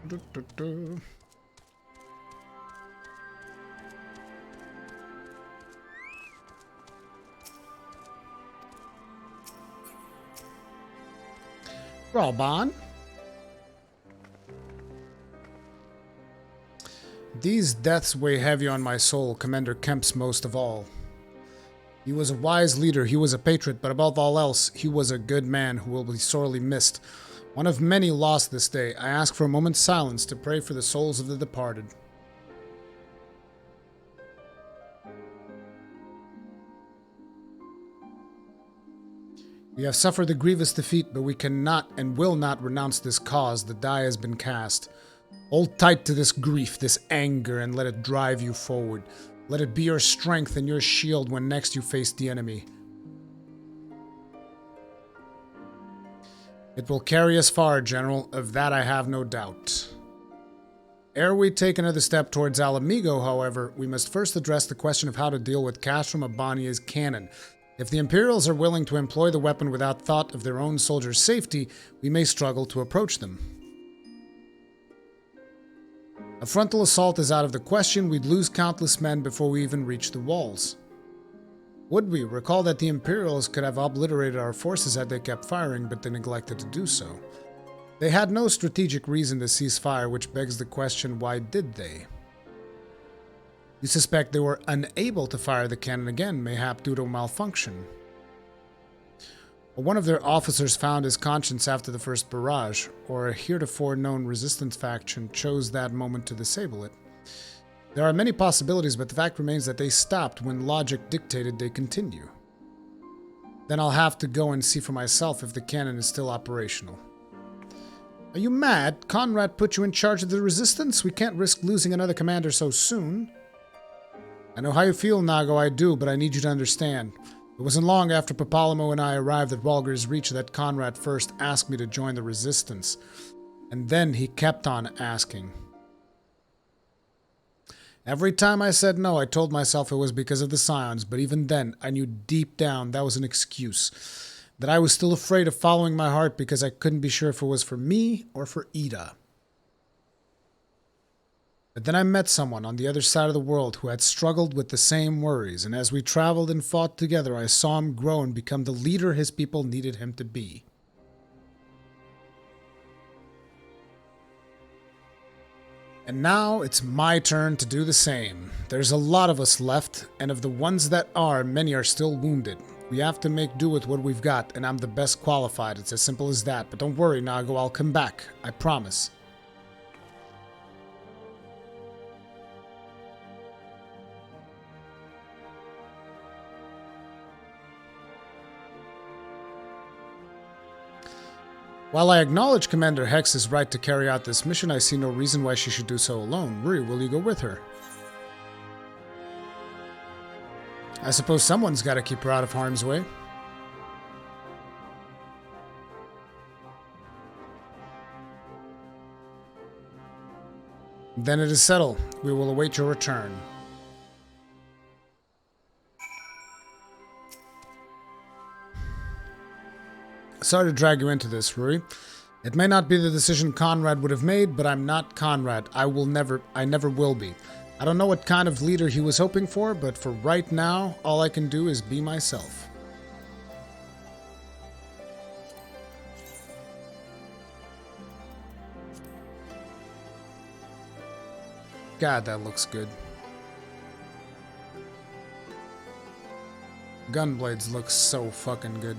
Du-du-du. Robon. These deaths weigh heavy on my soul, Commander Kemp's most of all. He was a wise leader, he was a patriot, but above all else, he was a good man who will be sorely missed. One of many lost this day. I ask for a moment's silence to pray for the souls of the departed. We have suffered a grievous defeat, but we cannot and will not renounce this cause. The die has been cast. Hold tight to this grief, this anger, and let it drive you forward. Let it be your strength and your shield when next you face the enemy. It will carry us far, General. Of that I have no doubt. Ere we take another step towards Alamigo, however, we must first address the question of how to deal with Castrum Abania's cannon. If the Imperials are willing to employ the weapon without thought of their own soldiers' safety, we may struggle to approach them. A frontal assault is out of the question. We'd lose countless men before we even reach the walls. Would we? Recall that the Imperials could have obliterated our forces had they kept firing, but they neglected to do so. They had no strategic reason to cease fire, which begs the question, why did they? You suspect they were unable to fire the cannon again, mayhap due to a malfunction. Or one of their officers found his conscience after the first barrage, or a heretofore known resistance faction chose that moment to disable it. There are many possibilities, but the fact remains that they stopped when logic dictated they continue. Then I'll have to go and see for myself if the cannon is still operational. Are you mad? Conrad put you in charge of the resistance? We can't risk losing another commander so soon. I know how you feel, Nago, I do, but I need you to understand. It wasn't long after Papalamo and I arrived at Walger's Reach that Conrad first asked me to join the resistance. And then he kept on asking. Every time I said no, I told myself it was because of the Scions, but even then, I knew deep down that was an excuse. That I was still afraid of following my heart because I couldn't be sure if it was for me or for Ida. But then I met someone on the other side of the world who had struggled with the same worries, and as we traveled and fought together, I saw him grow and become the leader his people needed him to be. And now it's my turn to do the same. There's a lot of us left, and of the ones that are, many are still wounded. We have to make do with what we've got, and I'm the best qualified. It's as simple as that. But don't worry, Nago, I'll come back. I promise. While I acknowledge Commander Hex's right to carry out this mission, I see no reason why she should do so alone. Ruri, will you go with her? I suppose someone's got to keep her out of harm's way. Then it is settled. We will await your return. Sorry to drag you into this, Ruri. It may not be the decision Conrad would have made, but I'm not Conrad. I never will be. I don't know what kind of leader he was hoping for, but for right now, all I can do is be myself. God, that looks good. Gunblades look so fucking good.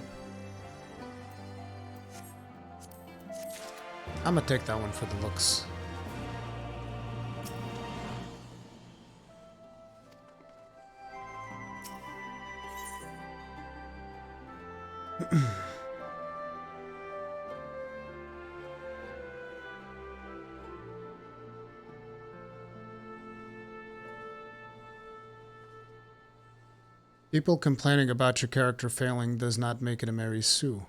I'm gonna take that one for the looks. People complaining about your character failing does not make it a Mary Sue.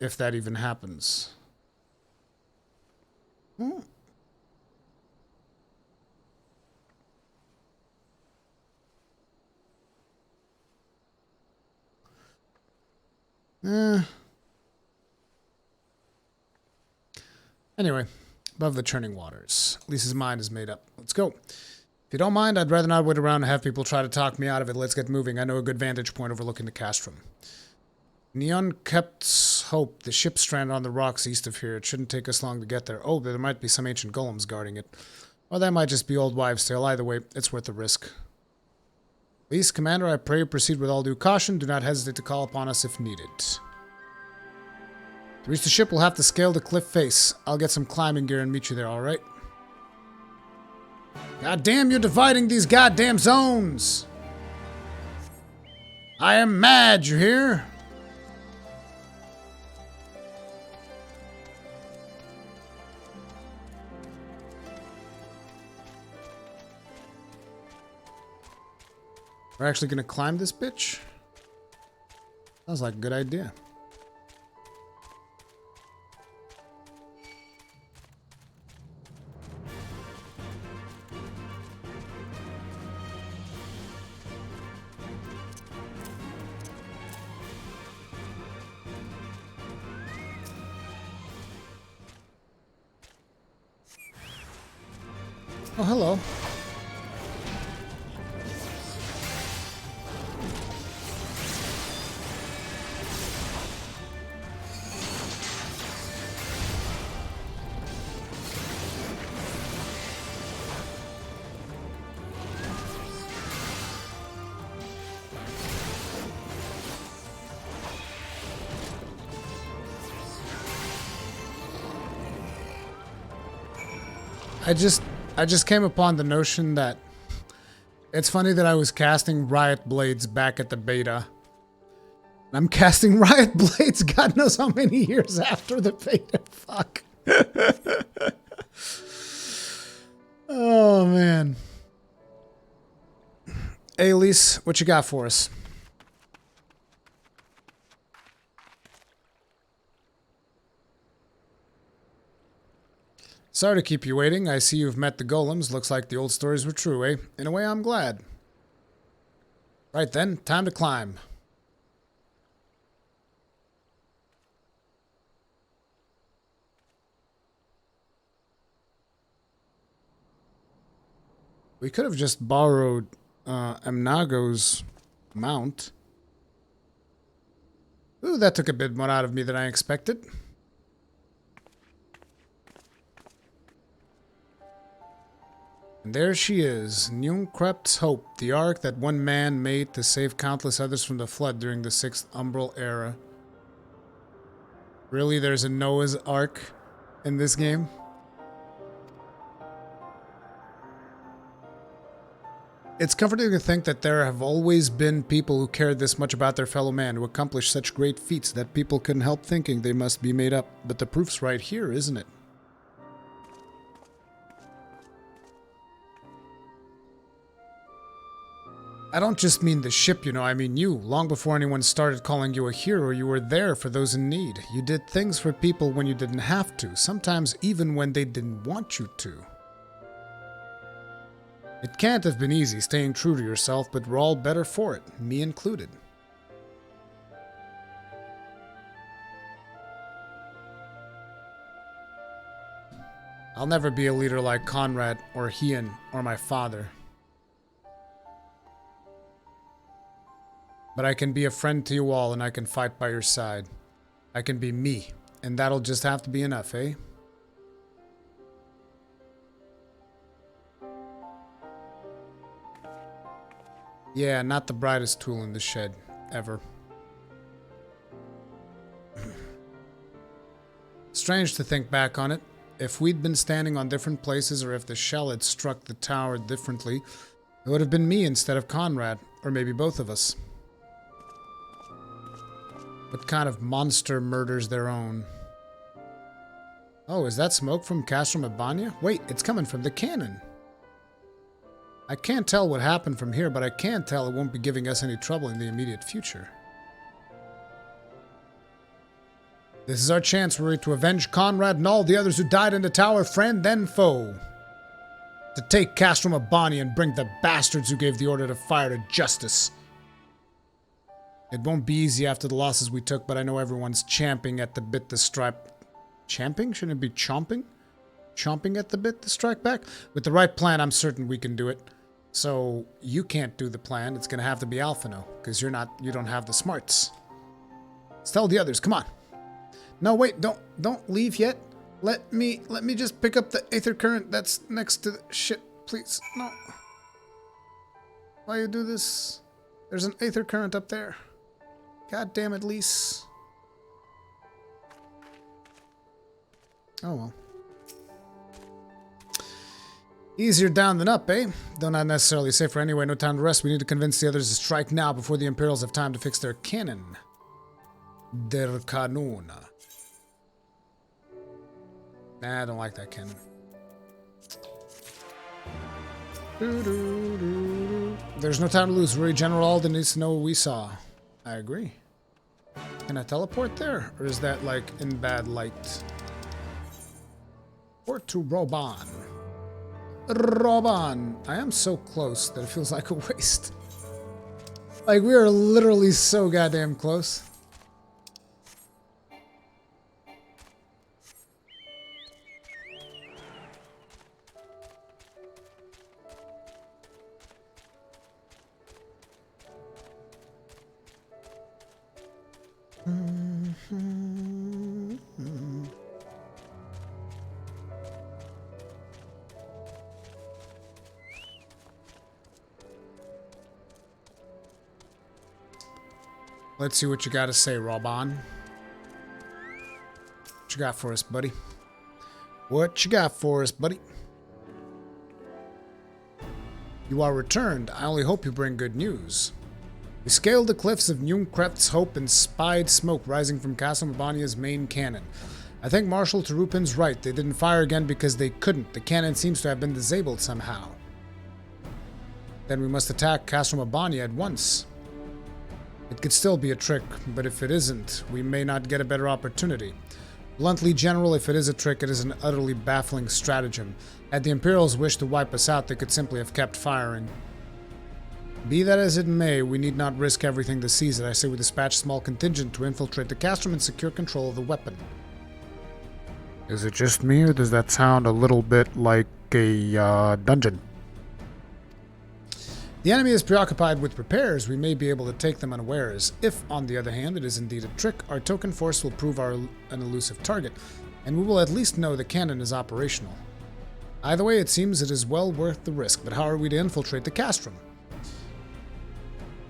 If that even happens. Hmm. Anyway, above the churning waters. At least his mind is made up. Let's go. If you don't mind, I'd rather not wait around and have people try to talk me out of it. Let's get moving. I know a good vantage point overlooking the Castrum. Neon kept hope. The ship stranded on the rocks east of here. It shouldn't take us long to get there. Oh, there might be some ancient golems guarding it. Or that might just be old wives' tale. Either way, it's worth the risk. Please, Commander, I pray you proceed with all due caution. Do not hesitate to call upon us if needed. To reach the ship, we'll have to scale the cliff face. I'll get some climbing gear and meet you there, alright? God damn, you're dividing these goddamn zones! I am mad, you hear? We're actually gonna climb this bitch? Sounds like a good idea. Oh, hello. I just came upon the notion that it's funny that I was casting Riot Blades back at the beta. I'm casting Riot Blades God knows how many years after the beta. Fuck. Oh, man. Hey, Elise, what you got for us? Sorry to keep you waiting. I see you've met the golems. Looks like the old stories were true, eh? In a way, I'm glad. Right then, time to climb. We could have just borrowed Amnago's mount. Ooh, that took a bit more out of me than I expected. And there she is, Njunkrept's Hope, the ark that one man made to save countless others from the flood during the 6th Umbral era. Really, there's a Noah's Ark in this game? It's comforting to think that there have always been people who cared this much about their fellow man, who accomplished such great feats that people couldn't help thinking they must be made up. But the proof's right here, isn't it? I don't just mean the ship, you know, I mean you. Long before anyone started calling you a hero, you were there for those in need. You did things for people when you didn't have to, sometimes even when they didn't want you to. It can't have been easy staying true to yourself, but we're all better for it, me included. I'll never be a leader like Conrad or Hian or my father. But I can be a friend to you all, and I can fight by your side. I can be me, and that'll just have to be enough, eh? Yeah, not the brightest tool in the shed, ever. Strange to think back on it. If we'd been standing on different places, or if the shell had struck the tower differently, it would have been me instead of Conrad, or maybe both of us. What kind of monster murders their own? Oh, is that smoke from Castrum Abania? Wait, it's coming from the cannon. I can't tell what happened from here, but I can tell it won't be giving us any trouble in the immediate future. This is our chance, Rory, to avenge Conrad and all the others who died in the tower, friend then foe. To take Castrum Abania and bring the bastards who gave the order to fire to justice. It won't be easy after the losses we took, but I know everyone's champing at the bit to strike. Champing? Shouldn't it be chomping? chomping at the bit to strike back. With the right plan, I'm certain we can do it. So you can't do the plan. It's gonna have to be Alphino, because you don't have the smarts. Let's tell the others. Come on. No, wait, don't leave yet. Let me just pick up the aether current that's next to the shit, please. No. Why you do this? There's an aether current up there. God damn it, Lise. Oh well. Easier down than up, eh? Though not necessarily safer anyway. No time to rest. We need to convince the others to strike now before the Imperials have time to fix their cannon. Der Kanone. Nah, I don't like that cannon. There's no time to lose. Really, General Alden needs to know what we saw. I agree. Can I teleport there? Or is that like in bad light? Or to Roban. Roban! I am so close that it feels like a waste. Like, we are literally so goddamn close. Let's see what you got to say, Roban. What you got for us, buddy? What you got for us, buddy? You are returned. I only hope you bring good news. We scaled the cliffs of Njungkreft's Hope and spied smoke rising from Castrum Abania's main cannon. I think Marshal Terupin's right. They didn't fire again because they couldn't. The cannon seems to have been disabled somehow. Then we must attack Castrum Abania at once. It could still be a trick, but if it isn't, we may not get a better opportunity. Bluntly, General, if it is a trick, it is an utterly baffling stratagem. Had the Imperials wished to wipe us out, they could simply have kept firing. Be that as it may, we need not risk everything to seize it. I say we dispatch a small contingent to infiltrate the Castrum and secure control of the weapon. Is it just me, or does that sound a little bit like a dungeon? The enemy is preoccupied with repairs. We may be able to take them unawares. If, on the other hand, it is indeed a trick, our token force will prove an elusive target, and we will at least know the cannon is operational. Either way, it seems it is well worth the risk, but how are we to infiltrate the Castrum?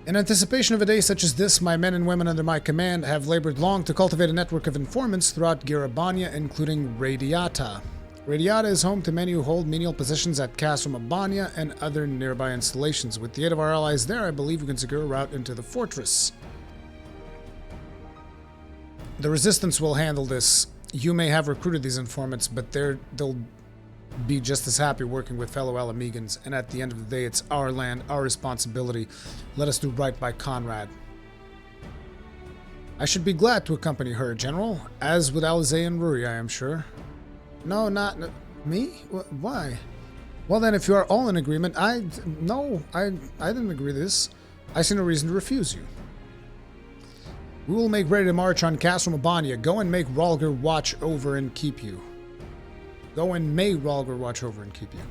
In anticipation of a day such as this, my men and women under my command have labored long to cultivate a network of informants throughout Abania, including Radiata. Radiata is home to many who hold menial positions at Castrum Abania and other nearby installations. With the aid of our allies there, I believe we can secure a route into the fortress. The Resistance will handle this. You may have recruited these informants, but they'll be just as happy working with fellow Alamegans, and at the end of the day, it's our land, our responsibility. Let us do right by Conrad. I should be glad to accompany her, General, as would Alizé and Ruri, I am sure. No, not me? Why? Well then, if you are all in agreement, I didn't agree to this. I see no reason to refuse you. We will make ready to march on Castrum Abania. Go and make Rhalgr watch over and keep you. Go and may Rhalgr watch over and keep you.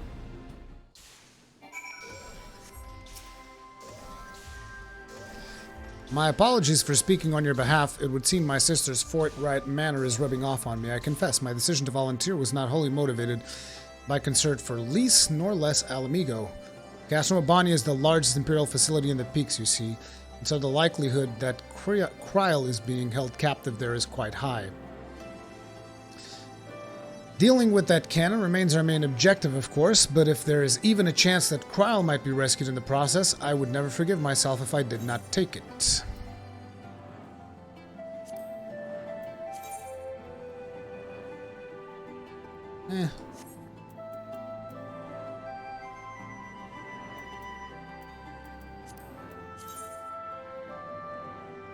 My apologies for speaking on your behalf. It would seem my sister's forthright manner is rubbing off on me. I confess, my decision to volunteer was not wholly motivated by concern for least nor less Alamigo. Castrum Abania is the largest Imperial facility in the peaks, you see, and so the likelihood that Kryl is being held captive there is quite high. Dealing with that cannon remains our main objective, of course, but if there is even a chance that Kryl might be rescued in the process, I would never forgive myself if I did not take it.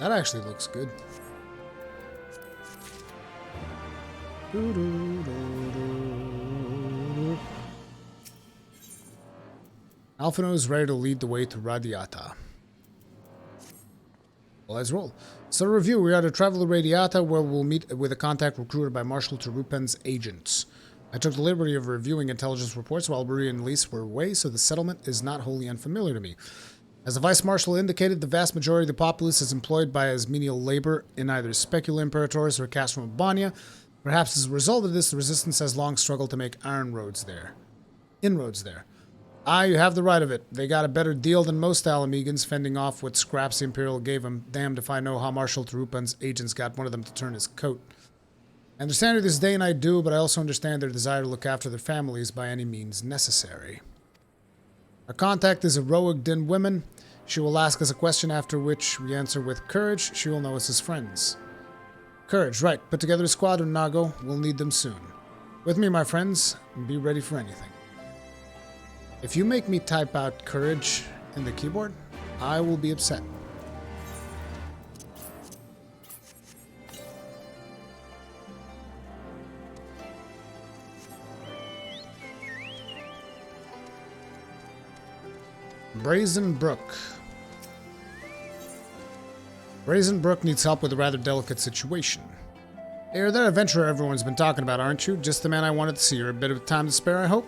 That actually looks good. Alphino is ready to lead the way to Radiata. Well, let's roll. So to review, we are to travel to Radiata, where we'll meet with a contact recruited by Marshal Terupin's agents. I took the liberty of reviewing intelligence reports while Bree and Lise were away, so the settlement is not wholly unfamiliar to me. As the Vice Marshal indicated, the vast majority of the populace is employed by as menial labor in either Specula, Imperatoris, or Castrum, Abania. Perhaps as a result of this, the Resistance has long struggled to make inroads there. Ah, you have the right of it. They got a better deal than most Alamegans, fending off what scraps the Imperial gave them. Damned if I know how Marshal Tarupan's agents got one of them to turn his coat. I understand her this day, and I do, but I also understand their desire to look after their families by any means necessary. Our contact is a heroic Din woman. She will ask us a question, after which we answer with courage. She will know us as friends. Courage, right. Put together a squadron, Nago. We'll need them soon. With me, my friends, and be ready for anything. If you make me type out courage in the keyboard, I will be upset. Brazen Brook. Brazen Brook needs help with a rather delicate situation. Hey, you're that adventurer everyone's been talking about, aren't you? Just the man I wanted to see. You're a bit of time to spare, I hope?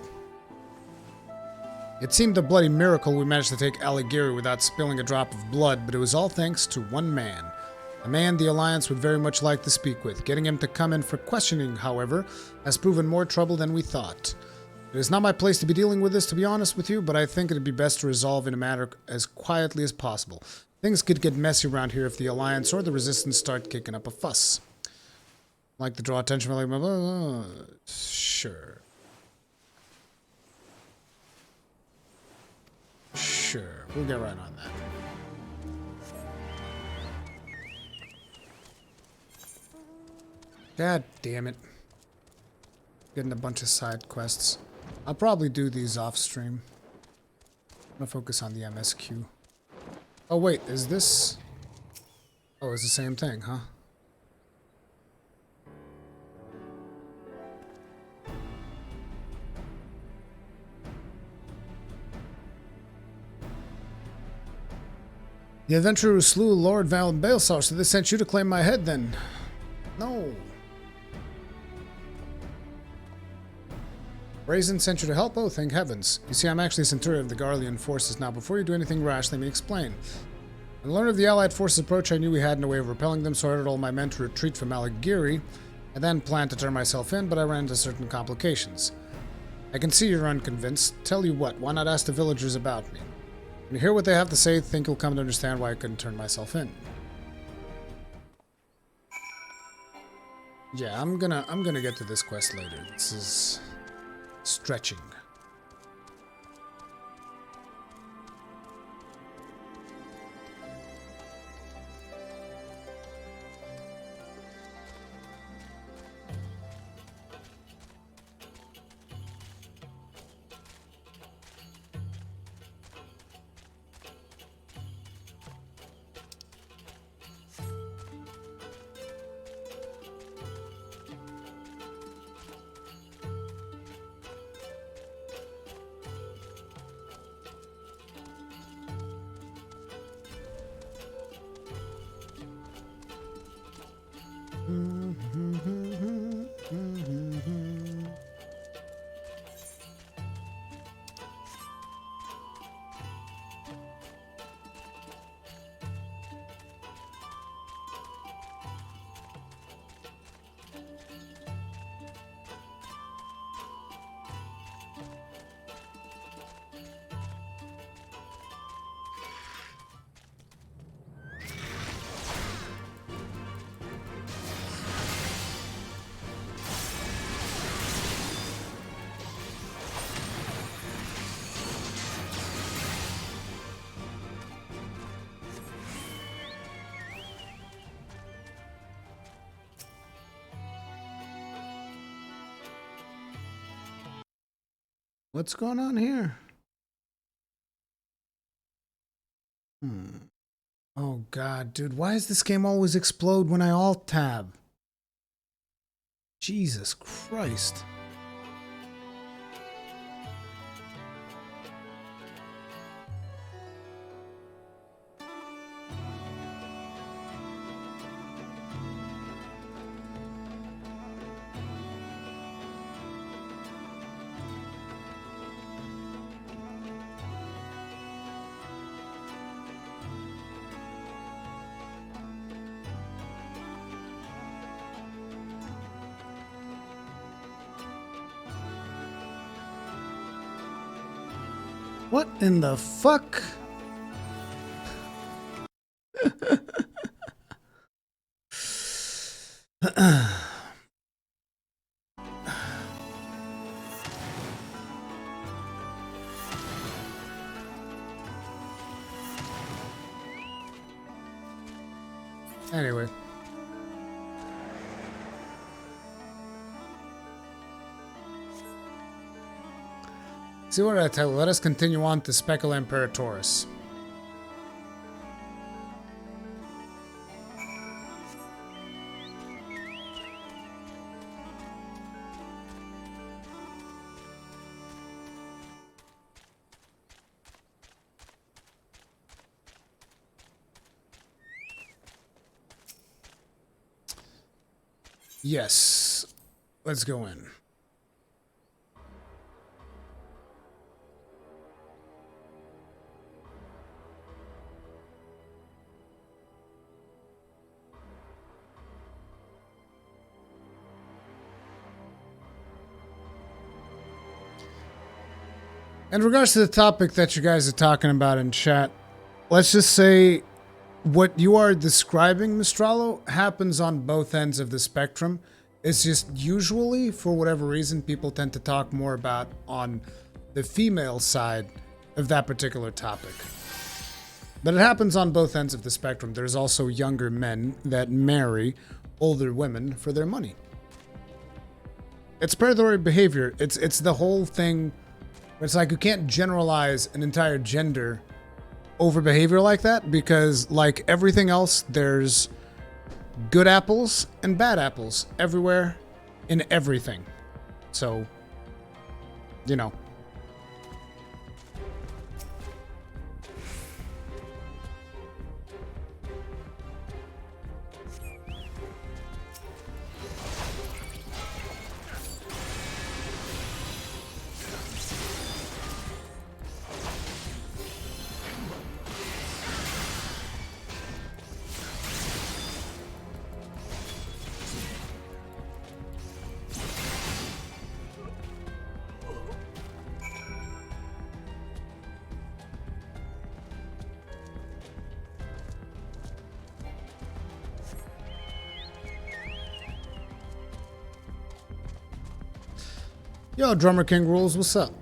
It seemed a bloody miracle we managed to take Alighieri without spilling a drop of blood, but it was all thanks to one man. A man the Alliance would very much like to speak with. Getting him to come in for questioning, however, has proven more trouble than we thought. It is not my place to be dealing with this, to be honest with you, but I think it would be best to resolve in a matter as quietly as possible. Things could get messy around here if the Alliance or the Resistance start kicking up a fuss. Like to draw attention from like... Sure. Sure, we'll get right on that. God damn it. Getting a bunch of side quests. I'll probably do these off stream. I'm gonna focus on the MSQ. Oh wait, is this... Oh, it's the same thing, huh? The adventurer who slew Lord Val Balesar, so they sent you to claim my head then? No. Brazen sent you to help? Oh, thank heavens. You see, I'm actually a centurion of the Garlean forces. Now, before you do anything rash, let me explain. When I learned of the Allied forces' approach, I knew we had no way of repelling them, so I ordered all my men to retreat from Alighieri. I then planned to turn myself in, but I ran into certain complications. I can see you're unconvinced. Tell you what, why not ask the villagers about me? When you hear what they have to say, think you'll come to understand why I couldn't turn myself in. Yeah, I'm gonna get to this quest later. This is stretching. What's going on here? Oh god, dude, why does this game always explode when I alt-tab? Jesus Christ. What in the fuck? Anyway. See what I tell you. Let us continue on to Specula Imperatoris. Yes. Let's go in. In regards to the topic that you guys are talking about in chat, let's just say what you are describing, Mistralo, happens on both ends of the spectrum. It's just usually, for whatever reason, people tend to talk more about on the female side of that particular topic. But it happens on both ends of the spectrum. There's also younger men that marry older women for their money. It's predatory behavior. It's the whole thing. It's like you can't generalize an entire gender over behavior like that, because like everything else, there's good apples and bad apples everywhere in everything. So, you know. Yo, Drummer King Rules, what's up?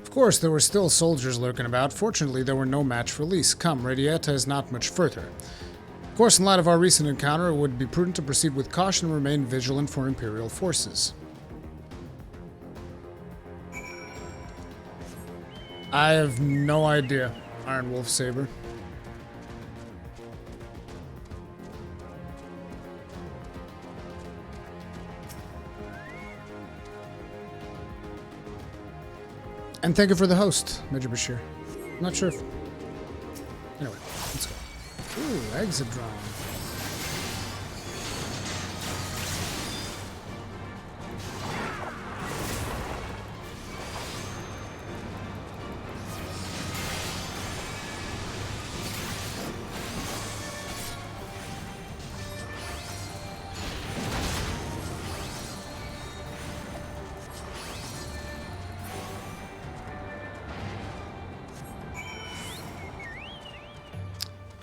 Of course, there were still soldiers lurking about. Fortunately, there were no match for Lys. Come, Radiata is not much further. Of course, in light of our recent encounter, it would be prudent to proceed with caution and remain vigilant for Imperial forces. I have no idea, Iron Wolf Saber. And thank you for the host, Major Bashir. I'm not sure if... Anyway, let's go. Ooh, exit drawn.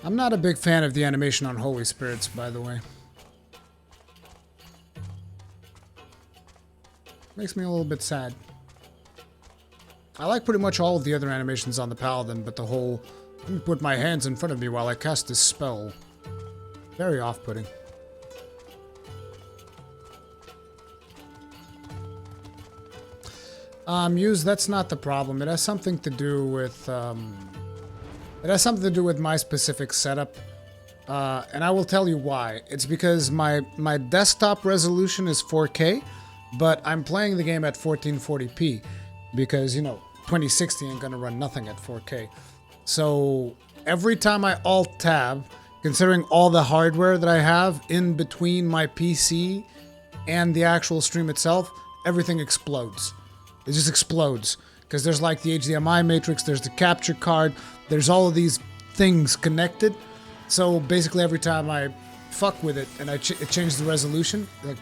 I'm not a big fan of the animation on Holy Spirits, by the way. Makes me a little bit sad. I like pretty much all of the other animations on the Paladin, but the whole, let me put my hands in front of me while I cast this spell, very off-putting. Muse, that's not the problem. It has something to do with, it has something to do with my specific setup, and I will tell you why. It's because my desktop resolution is 4K, but I'm playing the game at 1440p, because, you know, 2060 ain't gonna run nothing at 4K. So every time I Alt-Tab, considering all the hardware that I have in between my PC and the actual stream itself, everything explodes. It just explodes. Because there's like the HDMI matrix, there's the capture card, there's all of these things connected. So basically every time I fuck with it and it changes the resolution, like,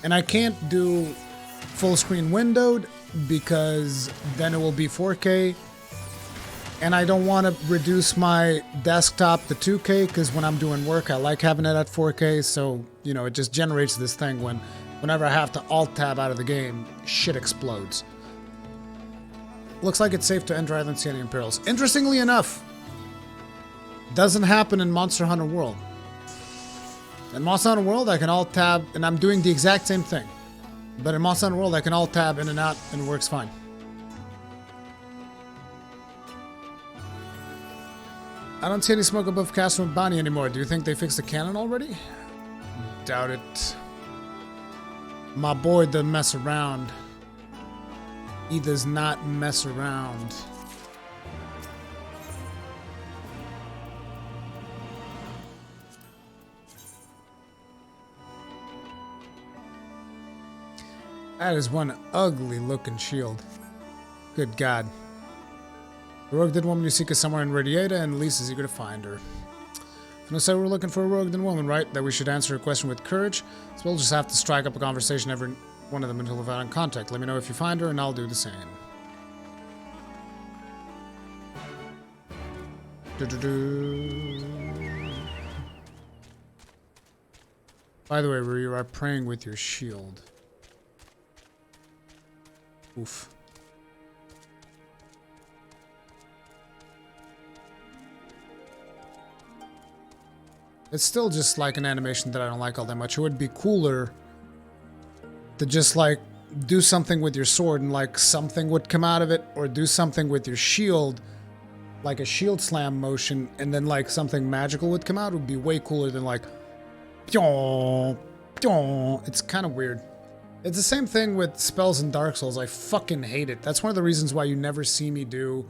and I can't do full screen windowed because then it will be 4K. And I don't want to reduce my desktop to 2K because when I'm doing work, I like having it at 4K. So, you know, it just generates this thing whenever I have to alt-tab out of the game, shit explodes. Looks like it's safe to enter. I haven't seen any imperils. Interestingly enough, doesn't happen in Monster Hunter World. In Monster Hunter World, I can alt-tab, and I'm doing the exact same thing. But in Monster Hunter World, I can alt-tab in and out, and it works fine. I don't see any smoke above Castrum and Abania anymore. Do you think they fixed the cannon already? Doubt it. My boy doesn't mess around. He does not mess around. That is one ugly looking shield. Good God. The rogue dead woman you seek is somewhere in Radiata, and Lise is eager to find her. And I said we're looking for a rogue dead woman, right? That we should answer a question with courage. So we'll just have to strike up a conversation every one of them until we're out in contact. Let me know if you find her, and I'll do the same. By the way, you are praying with your shield. Oof. It's still just like an animation that I don't like all that much. It would be cooler to just like do something with your sword and like something would come out of it, or do something with your shield, like a shield slam motion, and then like something magical would come out. It would be way cooler than like pyong, pyong. It's kind of weird. It's the same thing with spells in Dark Souls. I fucking hate it. That's one of the reasons why you never see me do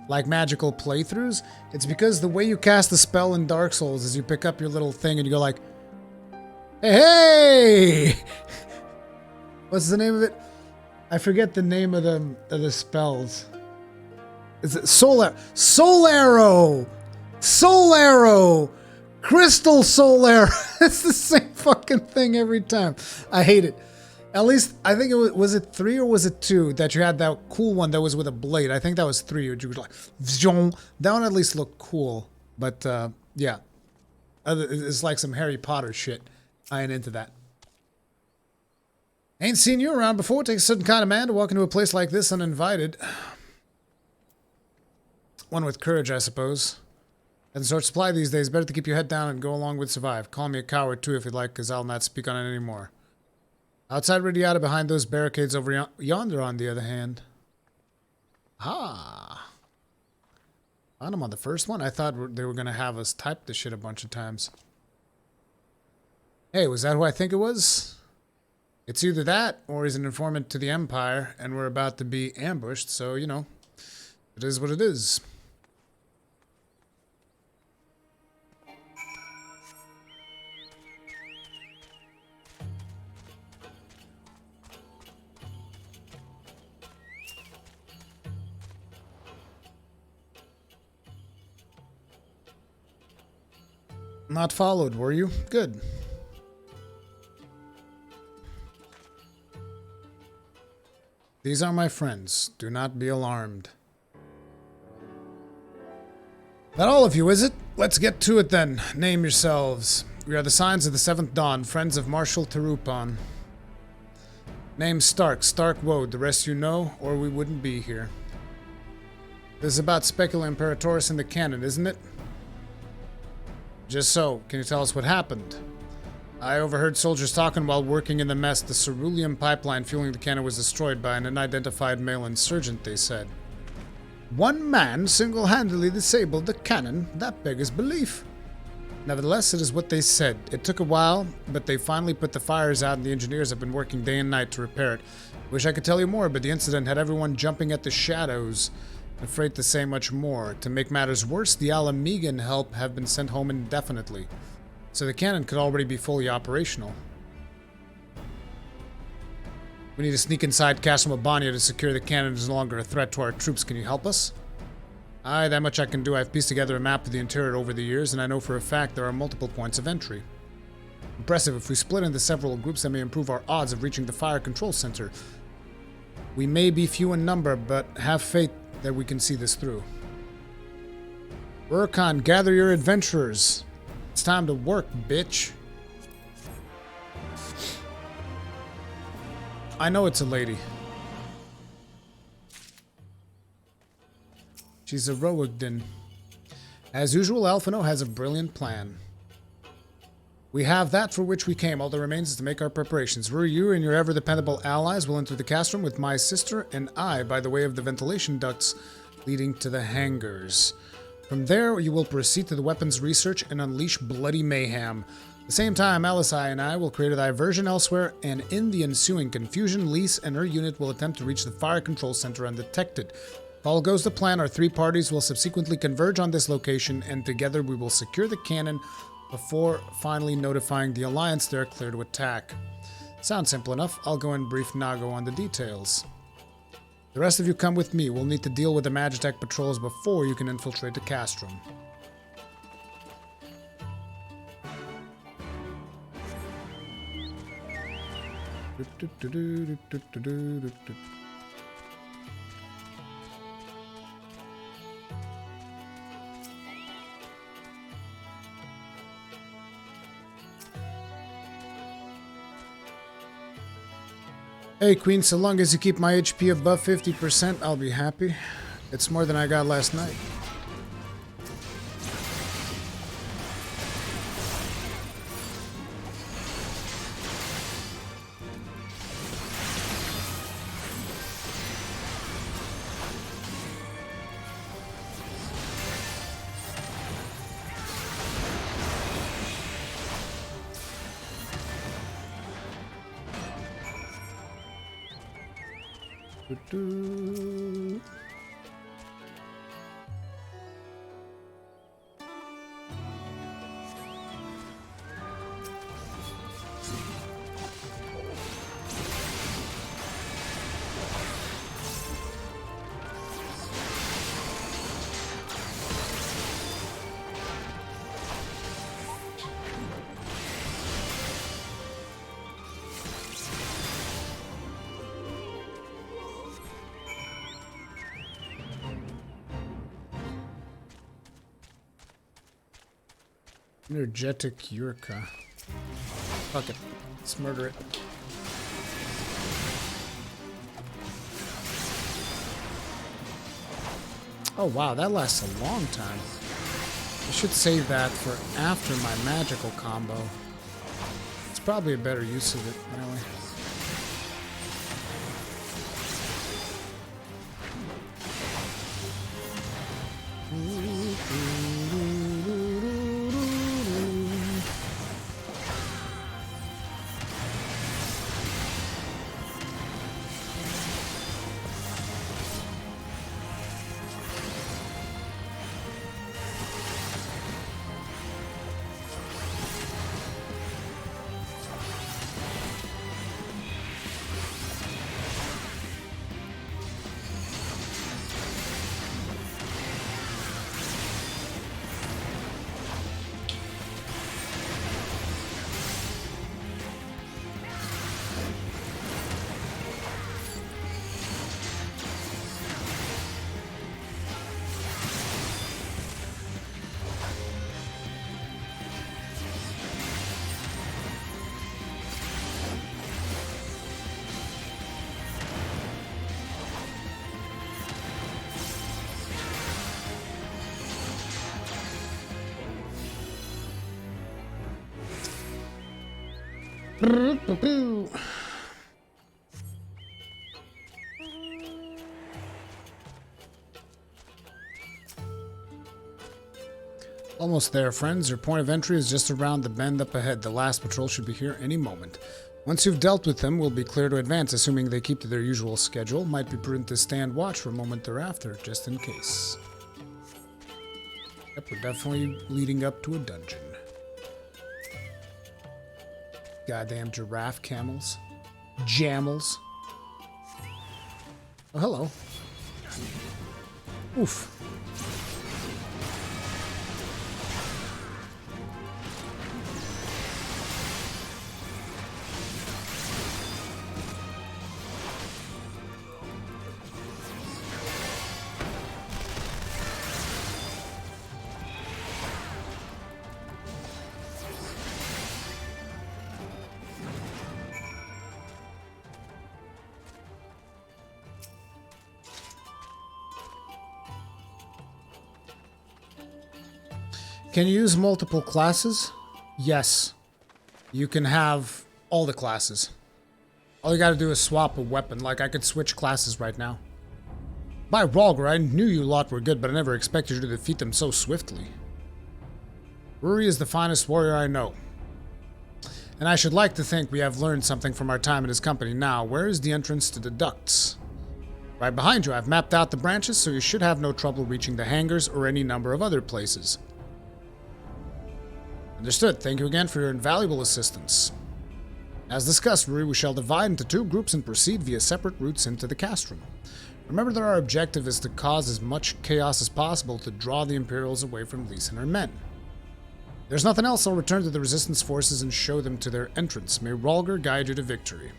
like magical playthroughs. It's because the way you cast the spell in Dark Souls is you pick up your little thing and you go like, hey! What's the name of it? I forget the name of the spells. Is it Soul Arrow? Soul Arrow! Crystal Soul Arrow! It's the same fucking thing every time. I hate it. At least, I think it was it 3 or was it 2 that you had that cool one that was with a blade? I think that was 3. You were like, that one at least looked cool. But, yeah. It's like some Harry Potter shit. I ain't into that. Ain't seen you around before. It takes a certain kind of man to walk into a place like this uninvited. One with courage, I suppose. And short supply these days. Better to keep your head down and go along with survive. Call me a coward too if you'd like, because I'll not speak on it anymore. Outside Radiata, behind those barricades over yonder, on the other hand. Ah. Found them on the first one? I thought they were going to have us type this shit a bunch of times. Hey, was that who I think it was? It's either that, or he's an informant to the Empire, and we're about to be ambushed, so, you know, it is what it is. Not followed, were you? Good. These are my friends. Do not be alarmed. Not all of you, is it? Let's get to it then. Name yourselves. We are the Signs of the Seventh Dawn, friends of Marshal Terupan. Name Stark, Stark Woad. The rest you know, or we wouldn't be here. This is about Specula, Imperatoris, and the cannon, isn't it? Just so. Can you tell us what happened? I overheard soldiers talking while working in the mess. The cerulean pipeline fueling the cannon was destroyed by an unidentified male insurgent, they said. One man single-handedly disabled the cannon? That beggars belief. Nevertheless, it is what they said. It took a while, but they finally put the fires out and the engineers have been working day and night to repair it. Wish I could tell you more, but the incident had everyone jumping at the shadows. Afraid to say much more. To make matters worse, the Alamegan help have been sent home indefinitely. So the cannon could already be fully operational. We need to sneak inside Castrum Abania to secure the cannon is no longer a threat to our troops. Can you help us? Aye, that much I can do. I've pieced together a map of the interior over the years, and I know for a fact there are multiple points of entry. Impressive. If we split into several groups, that may improve our odds of reaching the fire control center. We may be few in number, but have faith that we can see this through. Urkon, gather your adventurers. It's time to work, bitch. I know it's a lady. She's a Roegden. As usual, Alphino has a brilliant plan. We have that for which we came. All that remains is to make our preparations. You and your ever-dependable allies will enter the Castrum with my sister and I by the way of the ventilation ducts leading to the hangars. From there, you will proceed to the weapons research and unleash bloody mayhem. At the same time, Alisai and I will create a diversion elsewhere, and in the ensuing confusion, Lise and her unit will attempt to reach the fire control center undetected. If all goes to plan, our three parties will subsequently converge on this location, and together we will secure the cannon before finally notifying the Alliance they're clear to attack. Sounds simple enough. I'll go and brief Nago on the details. The rest of you come with me. We'll need to deal with the Magitech patrols before you can infiltrate the Castrum. Hey Queen, so long as you keep my HP above 50%, I'll be happy. It's more than I got last night. Energetic Yurka. Fuck it. Let's murder it. Oh wow, that lasts a long time. I should save that for after my magical combo. It's probably a better use of it, really. Almost there, friends. Your point of entry is just around the bend up ahead. The last patrol should be here any moment. Once you've dealt with them, we'll be clear to advance, assuming they keep to their usual schedule. Might be prudent to stand watch for a moment thereafter, just in case. Yep, we're definitely leading up to a dungeon. Goddamn giraffe camels. Jammels. Oh, hello. Oof. Can you use multiple classes? Yes. You can have all the classes. All you gotta do is swap a weapon. Like, I could switch classes right now. By Rhalgr, I knew you lot were good, but I never expected you to defeat them so swiftly. Ruri is the finest warrior I know. And I should like to think we have learned something from our time in his company. Now, where is the entrance to the ducts? Right behind you. I've mapped out the branches, so you should have no trouble reaching the hangars or any number of other places. Understood. Thank you again for your invaluable assistance. As discussed, Ruri, we shall divide into 2 groups and proceed via separate routes into the Castrum. Remember that our objective is to cause as much chaos as possible to draw the Imperials away from Lys and her men. If there's nothing else, I'll return to the Resistance forces and show them to their entrance. May Rhalgr guide you to victory.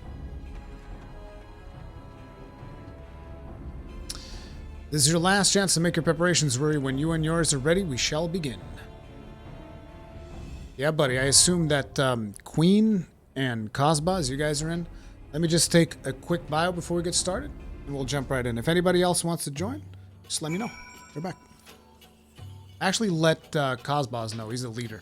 This is your last chance to make your preparations, Ruri. When you and yours are ready, we shall begin. Yeah, buddy, I assume that Queen and Cosbaz, you guys are in. Let me just take a quick bio before we get started, and we'll jump right in. If anybody else wants to join, just let me know. We're back. Actually, let Cosbaz know. He's the leader.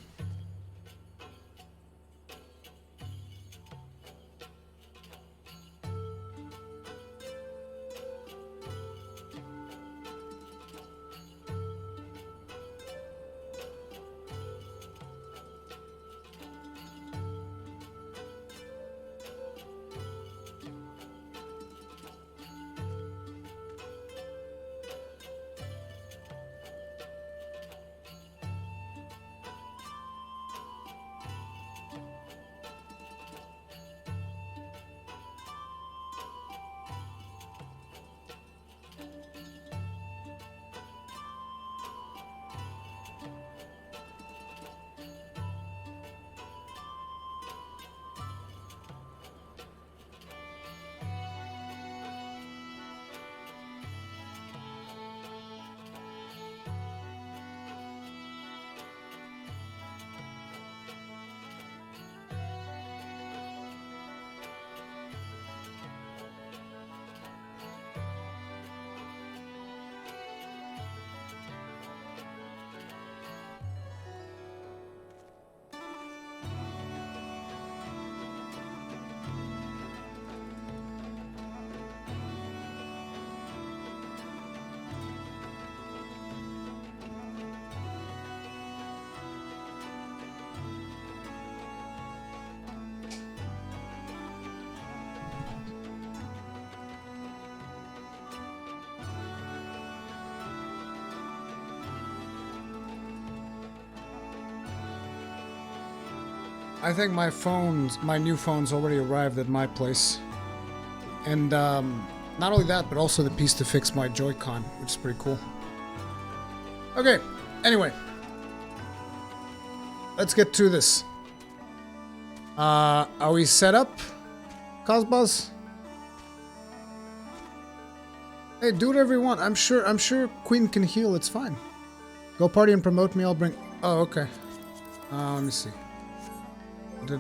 I think my new phone's already arrived at my place. And not only that, but also the piece to fix my Joy-Con, which is pretty cool. Okay, anyway. Let's get to this. Are we set up, Cosbaz? Hey, do whatever you want. I'm sure Queen can heal, it's fine. Go party and promote me, I'll bring... Oh, okay. Let me see. No.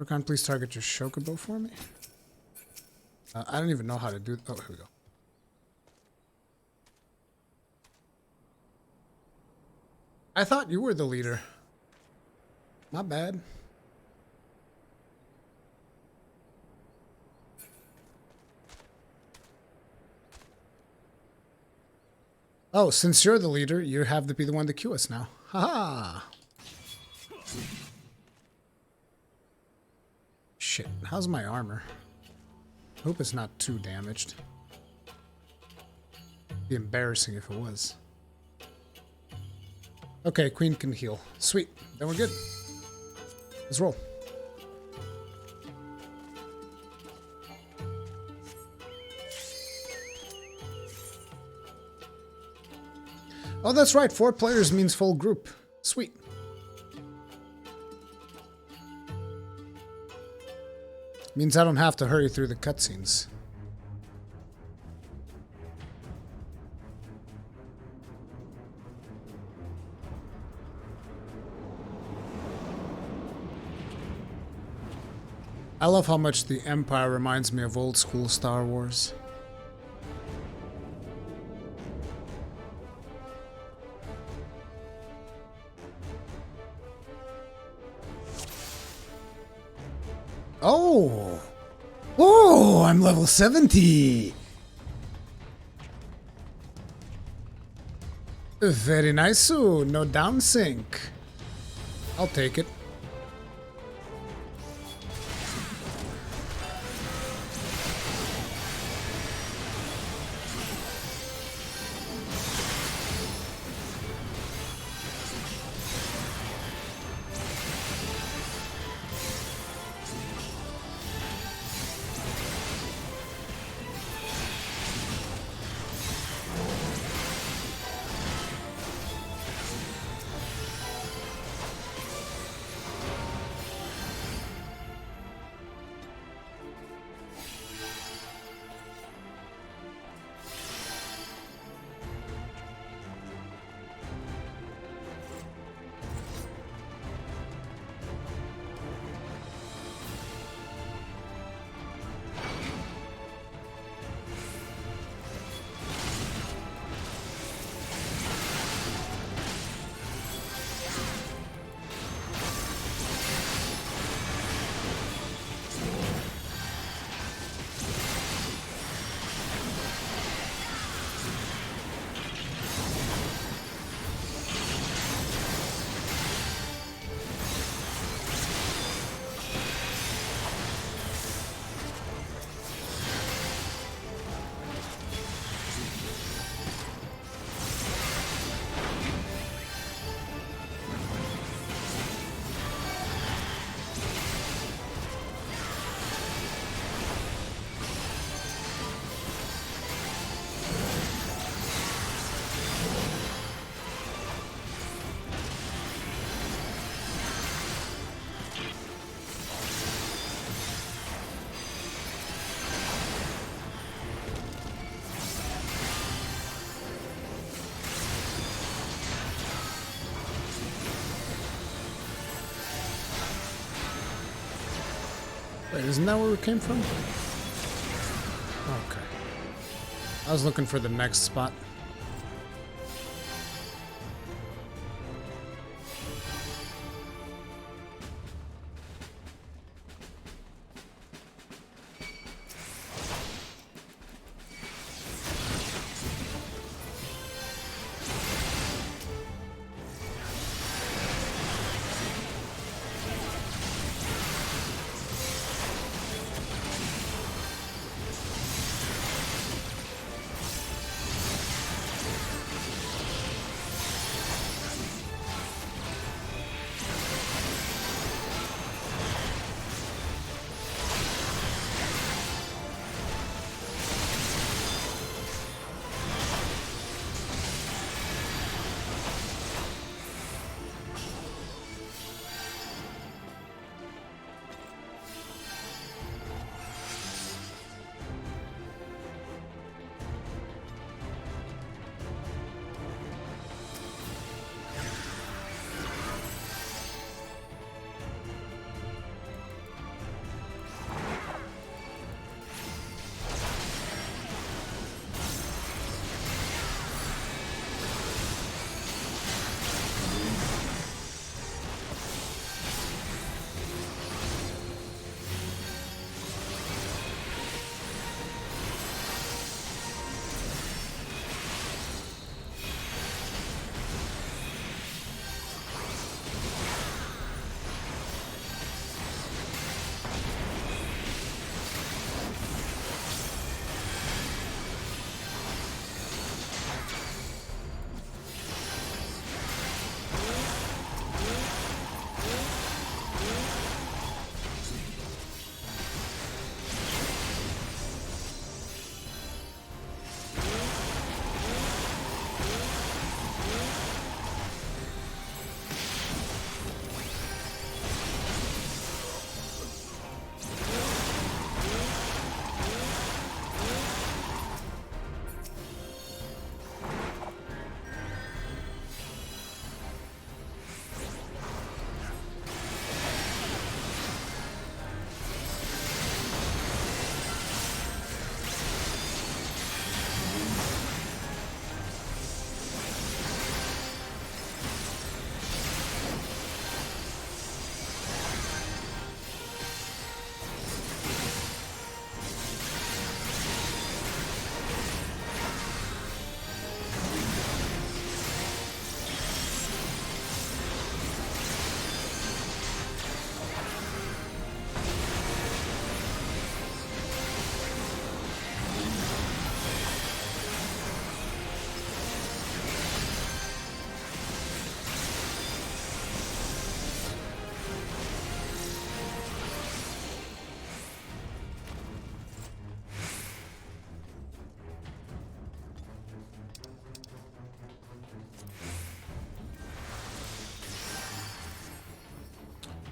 Rakan, please target your Shokubo for me. I don't even know how to do... Oh, here we go. I thought you were the leader. Not bad. Oh, since you're the leader, you have to be the one to queue us now. Haha. Shit, how's my armor? Hope it's not too damaged. It'd be embarrassing if it was. Okay, queen can heal. Sweet. Then we're good. Let's roll. Oh, that's right. 4 players means full group. Sweet. Means I don't have to hurry through the cutscenes. I love how much the Empire reminds me of old school Star Wars. Oh! Oh, I'm level 70! Very nice, no downsync. I'll take it. Wait, isn't that where we came from? Okay. I was looking for the next spot.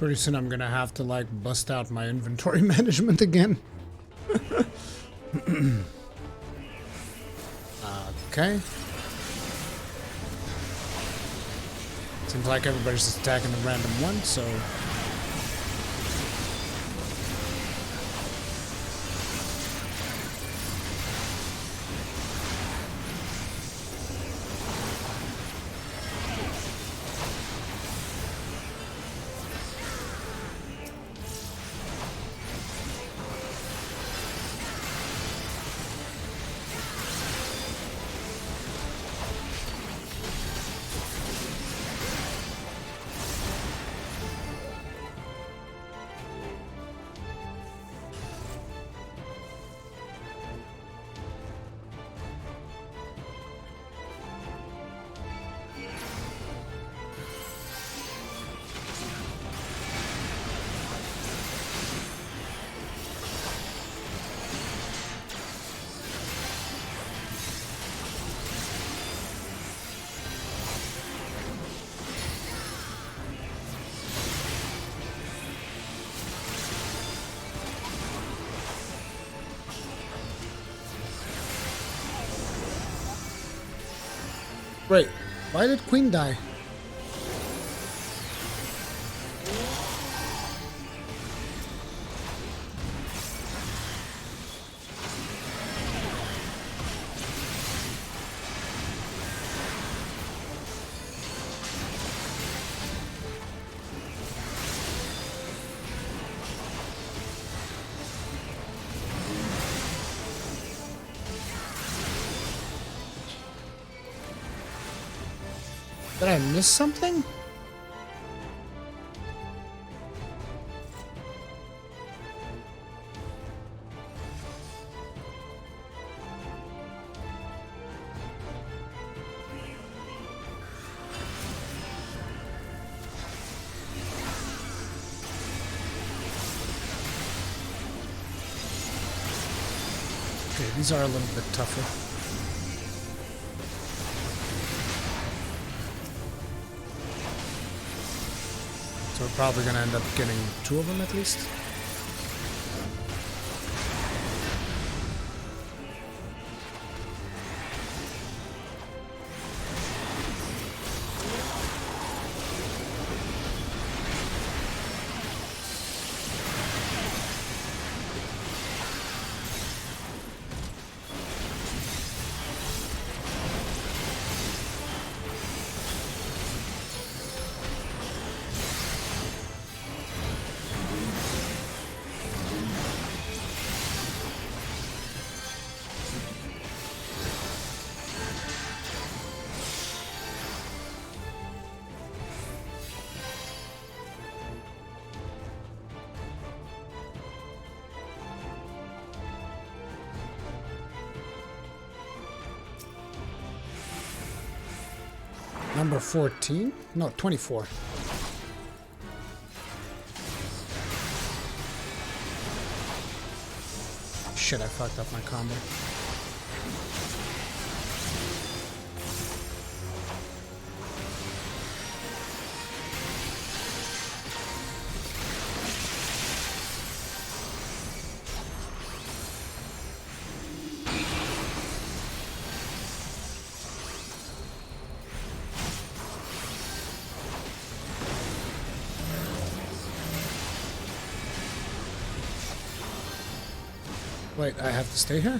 Pretty soon I'm gonna have to like bust out my inventory management again. Okay. Seems like everybody's just attacking the random one, so... Wait, why did Queen die? Did I miss something? Okay, these are a little bit tougher. So we're probably gonna end up getting 2 of them at least. Number 14? No, 24. Shit, I fucked up my combo. Wait, I have to stay here?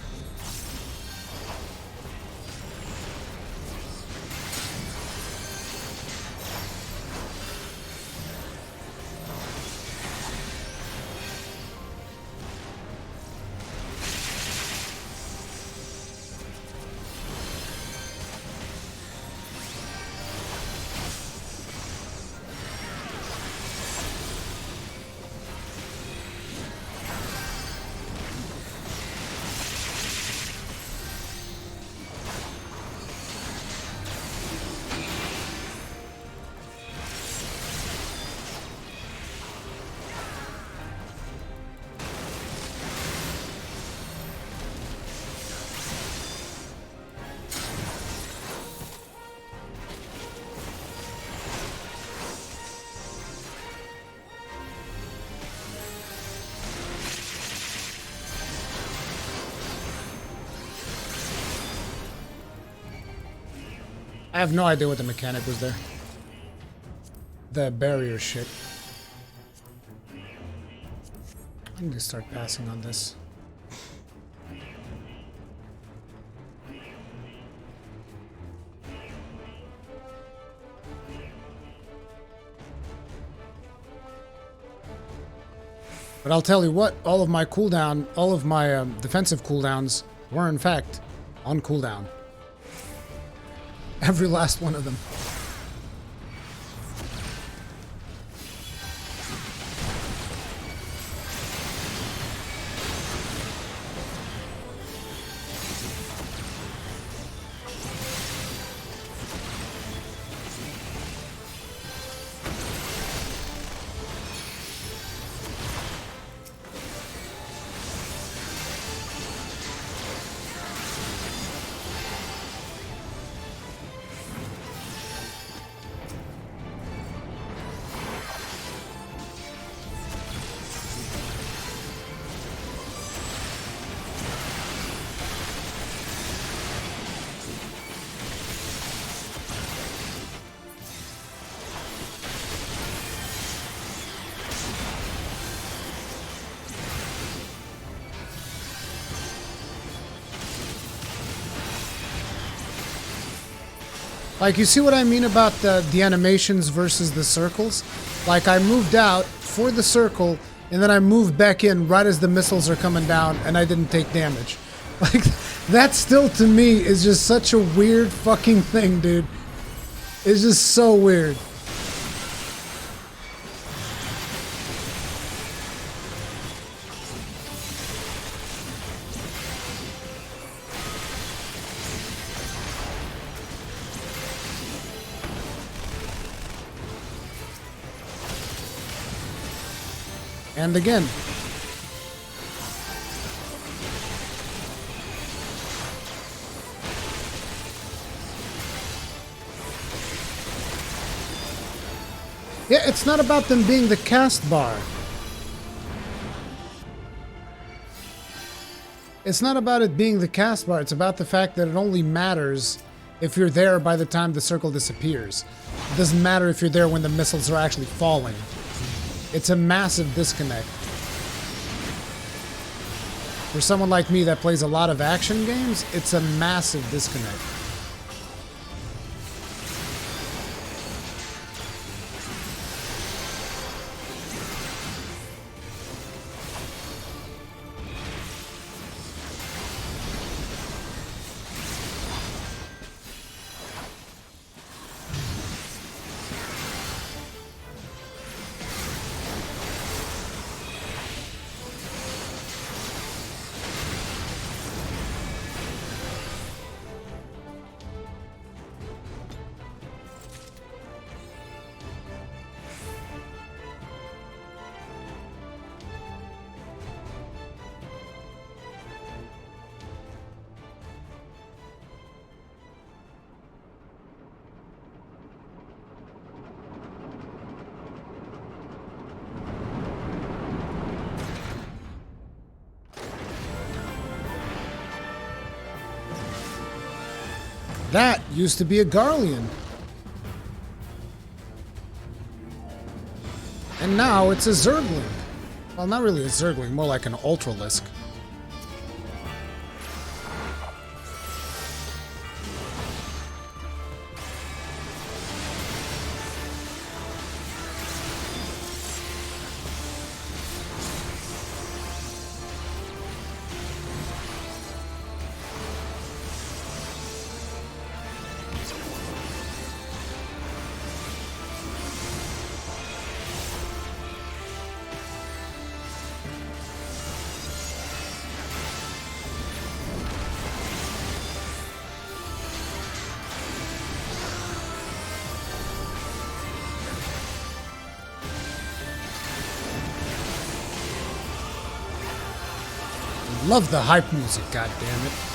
I have no idea what the mechanic was there. The barrier shit. I need to start passing on this. But I'll tell you what, all of my cooldown, all of my defensive cooldowns were in fact on cooldown. Every last one of them. Like, you see what I mean about the animations versus the circles? Like, I moved out for the circle, and then I moved back in right as the missiles are coming down, and I didn't take damage. Like, that still, to me, is just such a weird fucking thing, dude. It's just so weird. And again. Yeah, it's not about them being the cast bar. It's not about it being the cast bar. It's about the fact that it only matters if you're there by the time the circle disappears. It doesn't matter if you're there when the missiles are actually falling. It's a massive disconnect. For someone like me that plays a lot of action games, it's a massive disconnect. That used to be a Garlean. And now it's a Zergling. Well, not really a Zergling, more like an Ultralisk. Love the hype music, goddammit.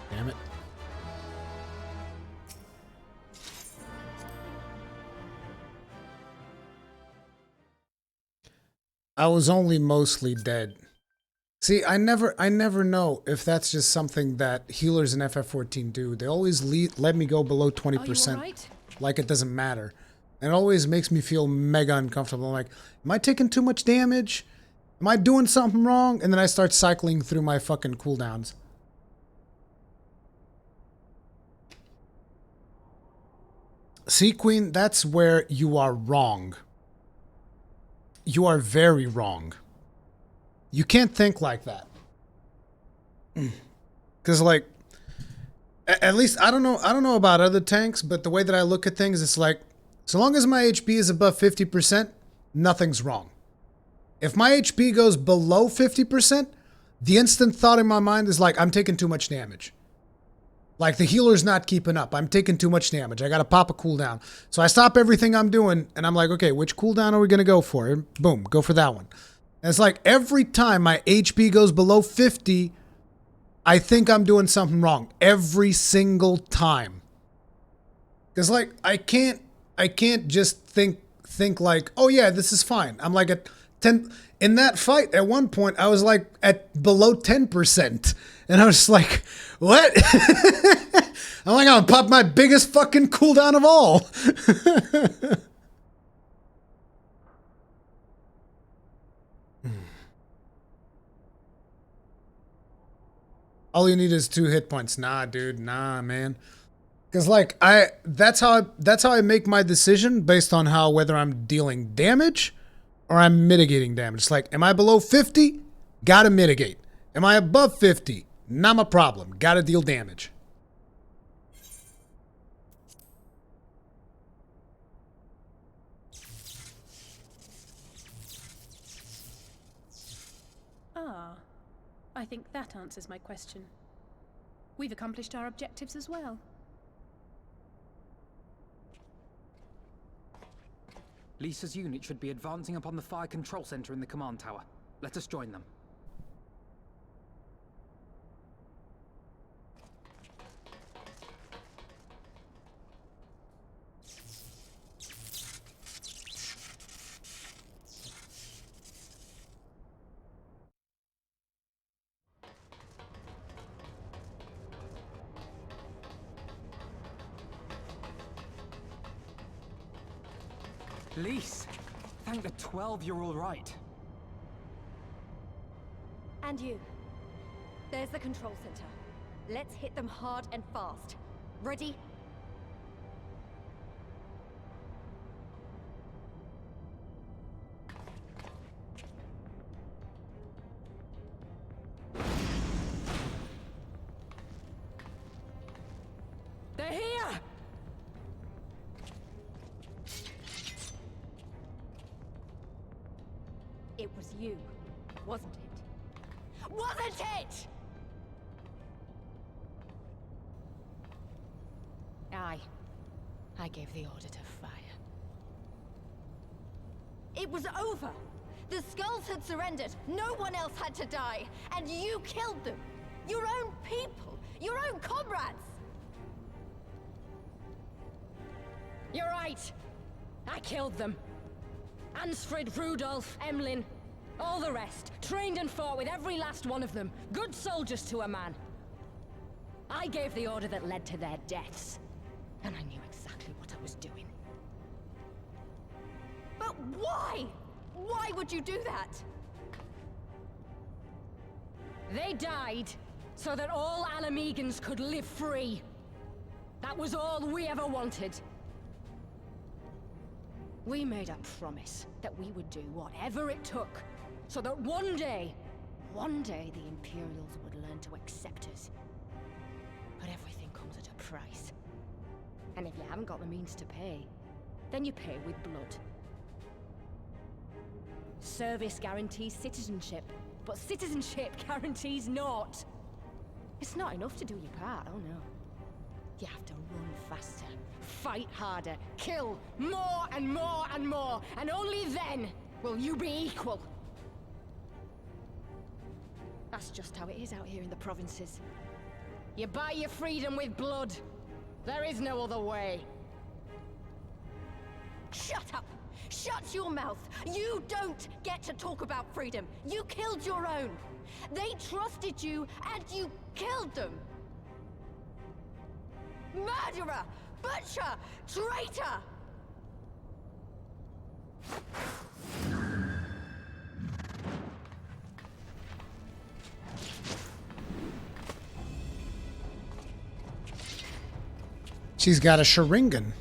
Damn it. I was only mostly dead. See, I never know if that's just something that healers in FF14 do. They always let me go below 20%, right? like it doesn't matter. And it always makes me feel mega uncomfortable. I'm like, am I taking too much damage? Am I doing something wrong? And then I start cycling through my fucking cooldowns. See, Queen, that's where you are wrong. You are very wrong. You can't think like that. Because, like, at least, I don't know about other tanks, but the way that I look at things, it's like, so long as my HP is above 50%, nothing's wrong. If my HP goes below 50%, the instant thought in my mind is like, I'm taking too much damage. Like, the healer's not keeping up. I'm taking too much damage. I gotta pop a cooldown. So I stop everything I'm doing, and I'm like, okay, which cooldown are we gonna go for? And boom, go for that one. And it's like, every time my HP goes below 50, I think I'm doing something wrong. Every single time. Because, like, I can't just think like, oh yeah, this is fine. I'm like at 10... In that fight, at one point, I was like at below 10%. And I was just like, what? I'm like, I'm gonna pop my biggest fucking cooldown of all. All you need is 2 hit points. Nah, dude. Nah, man. Because, like, that's how I make my decision based on whether I'm dealing damage or I'm mitigating damage. It's like, am I below 50? Gotta mitigate. Am I above 50? Not my problem. Gotta deal damage. Ah, I think that answers my question. We've accomplished our objectives as well. Lisa's unit should be advancing upon the fire control center in the command tower. Let us join them. Lise, thank the 12 you're all right. And you. There's the control center. Let's hit them hard and fast. Ready? They're here! It was you, wasn't it? Wasn't it? I gave the order to fire. It was over. The skulls had surrendered. No one else had to die. And you killed them. Your own people. Your own comrades. You're right. I killed them. Ansfrid, Rudolph, Emlyn, all the rest. Trained and fought with every last one of them. Good soldiers to a man. I gave the order that led to their deaths. And I knew exactly what I was doing. But why? Why would you do that? They died so that all Alamegans could live free. That was all we ever wanted. We made a promise that we would do whatever it took, so that one day the Imperials would learn to accept us. But everything comes at a price. And if you haven't got the means to pay, then you pay with blood. Service guarantees citizenship, but citizenship guarantees naught. It's not enough to do your part, oh no. You have to run faster, fight harder, kill more and more and more, and only then will you be equal. That's just how it is out here in the provinces. You buy your freedom with blood. There is no other way. Shut up! Shut your mouth! You don't get to talk about freedom! You killed your own! They trusted you, and you killed them! Murderer! Butcher! Traitor! She's got a Sharingan.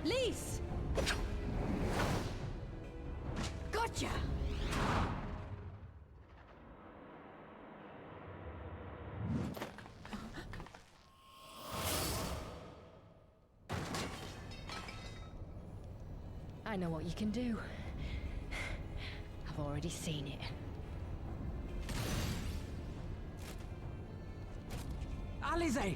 Lise! Gotcha! I know what you can do. I've already seen it. Alize!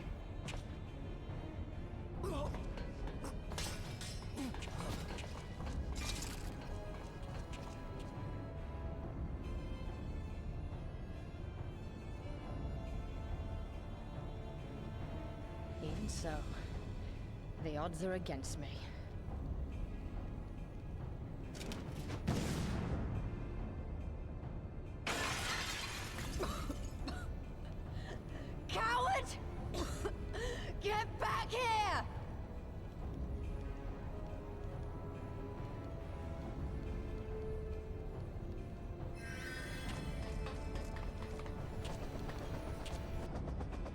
Even so, the odds are against me. Coward! Get back here!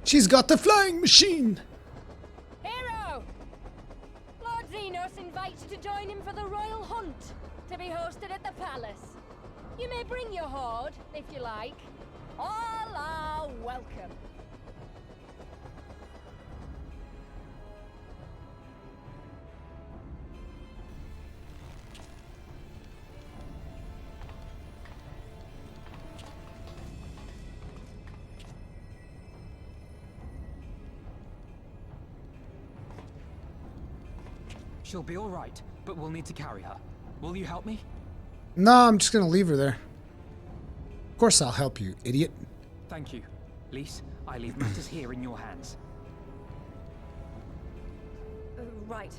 She's got the flying machine. Hero! Lord Zenos invites you to join him for the royal hunt, to be hosted at the palace. You may bring your horde, if you like. All are welcome. She'll be all right, but we'll need to carry her. Will you help me? No, I'm just gonna leave her there. Of course I'll help you, idiot. Thank you. Lise, I leave matters here in your hands. Right.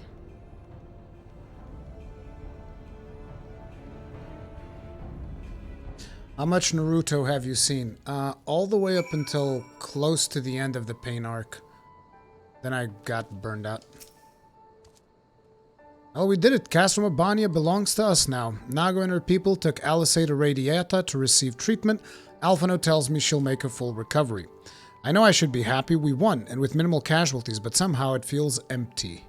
How much Naruto have you seen? All the way up until close to the end of the Pain arc. Then I got burned out. Oh, we did it. Castrum Abania belongs to us now. Nago and her people took Alice to Radiata to receive treatment. Alphino tells me she'll make a full recovery. I know I should be happy we won, and with minimal casualties, but somehow it feels empty.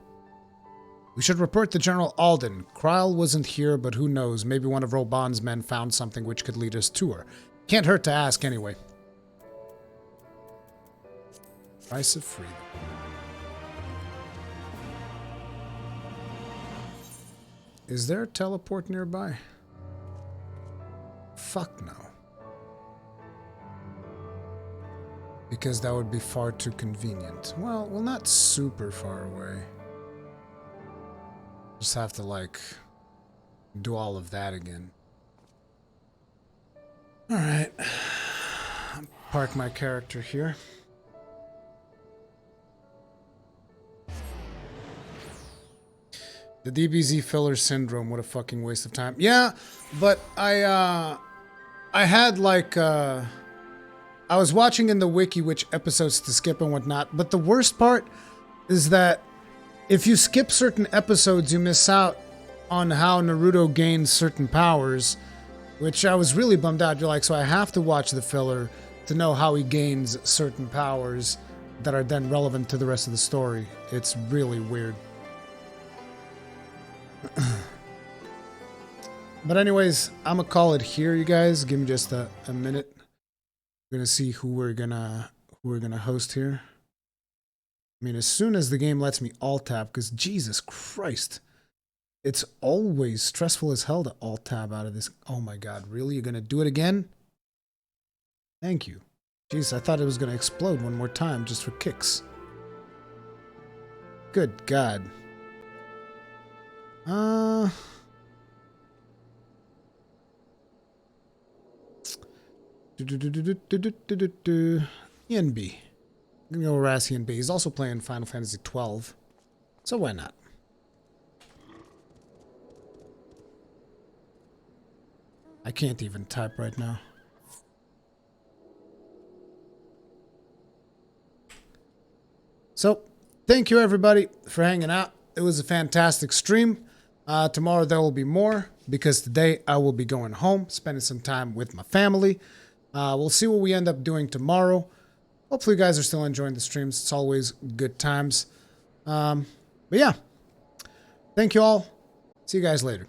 We should report to General Alden. Kryl wasn't here, but who knows, maybe one of Roban's men found something which could lead us to her. Can't hurt to ask anyway. Price of freedom. Is there a teleport nearby? Fuck no. Because that would be far too convenient. Well, not super far away. Just have to, like, do all of that again. Alright. Park my character here. The DBZ filler syndrome, what a fucking waste of time. Yeah, but I had like, I was watching in the wiki which episodes to skip and whatnot, but the worst part is that if you skip certain episodes, you miss out on how Naruto gains certain powers, which I was really bummed out. You're like, so I have to watch the filler to know how he gains certain powers that are then relevant to the rest of the story. It's really weird. But anyways, I'm gonna call it here, you guys. Give me just a minute. We're gonna see who we're gonna host here. I mean, as soon as the game lets me alt tab, because Jesus Christ, It's always stressful as hell to alt tab out of this. Oh my god, really? You're gonna do it again? Thank you. Jeez, I thought it was gonna explode one more time just for kicks. Good god. Ian B. I'm gonna go harass Ian B. He's also playing Final Fantasy XII. So why not? I can't even type right now. So, thank you everybody for hanging out. It was a fantastic stream. Tomorrow there will be more because today I will be going home, spending some time with my family. We'll see what we end up doing tomorrow. Hopefully you guys are still enjoying the streams. It's always good times. But yeah, thank you all. See you guys later.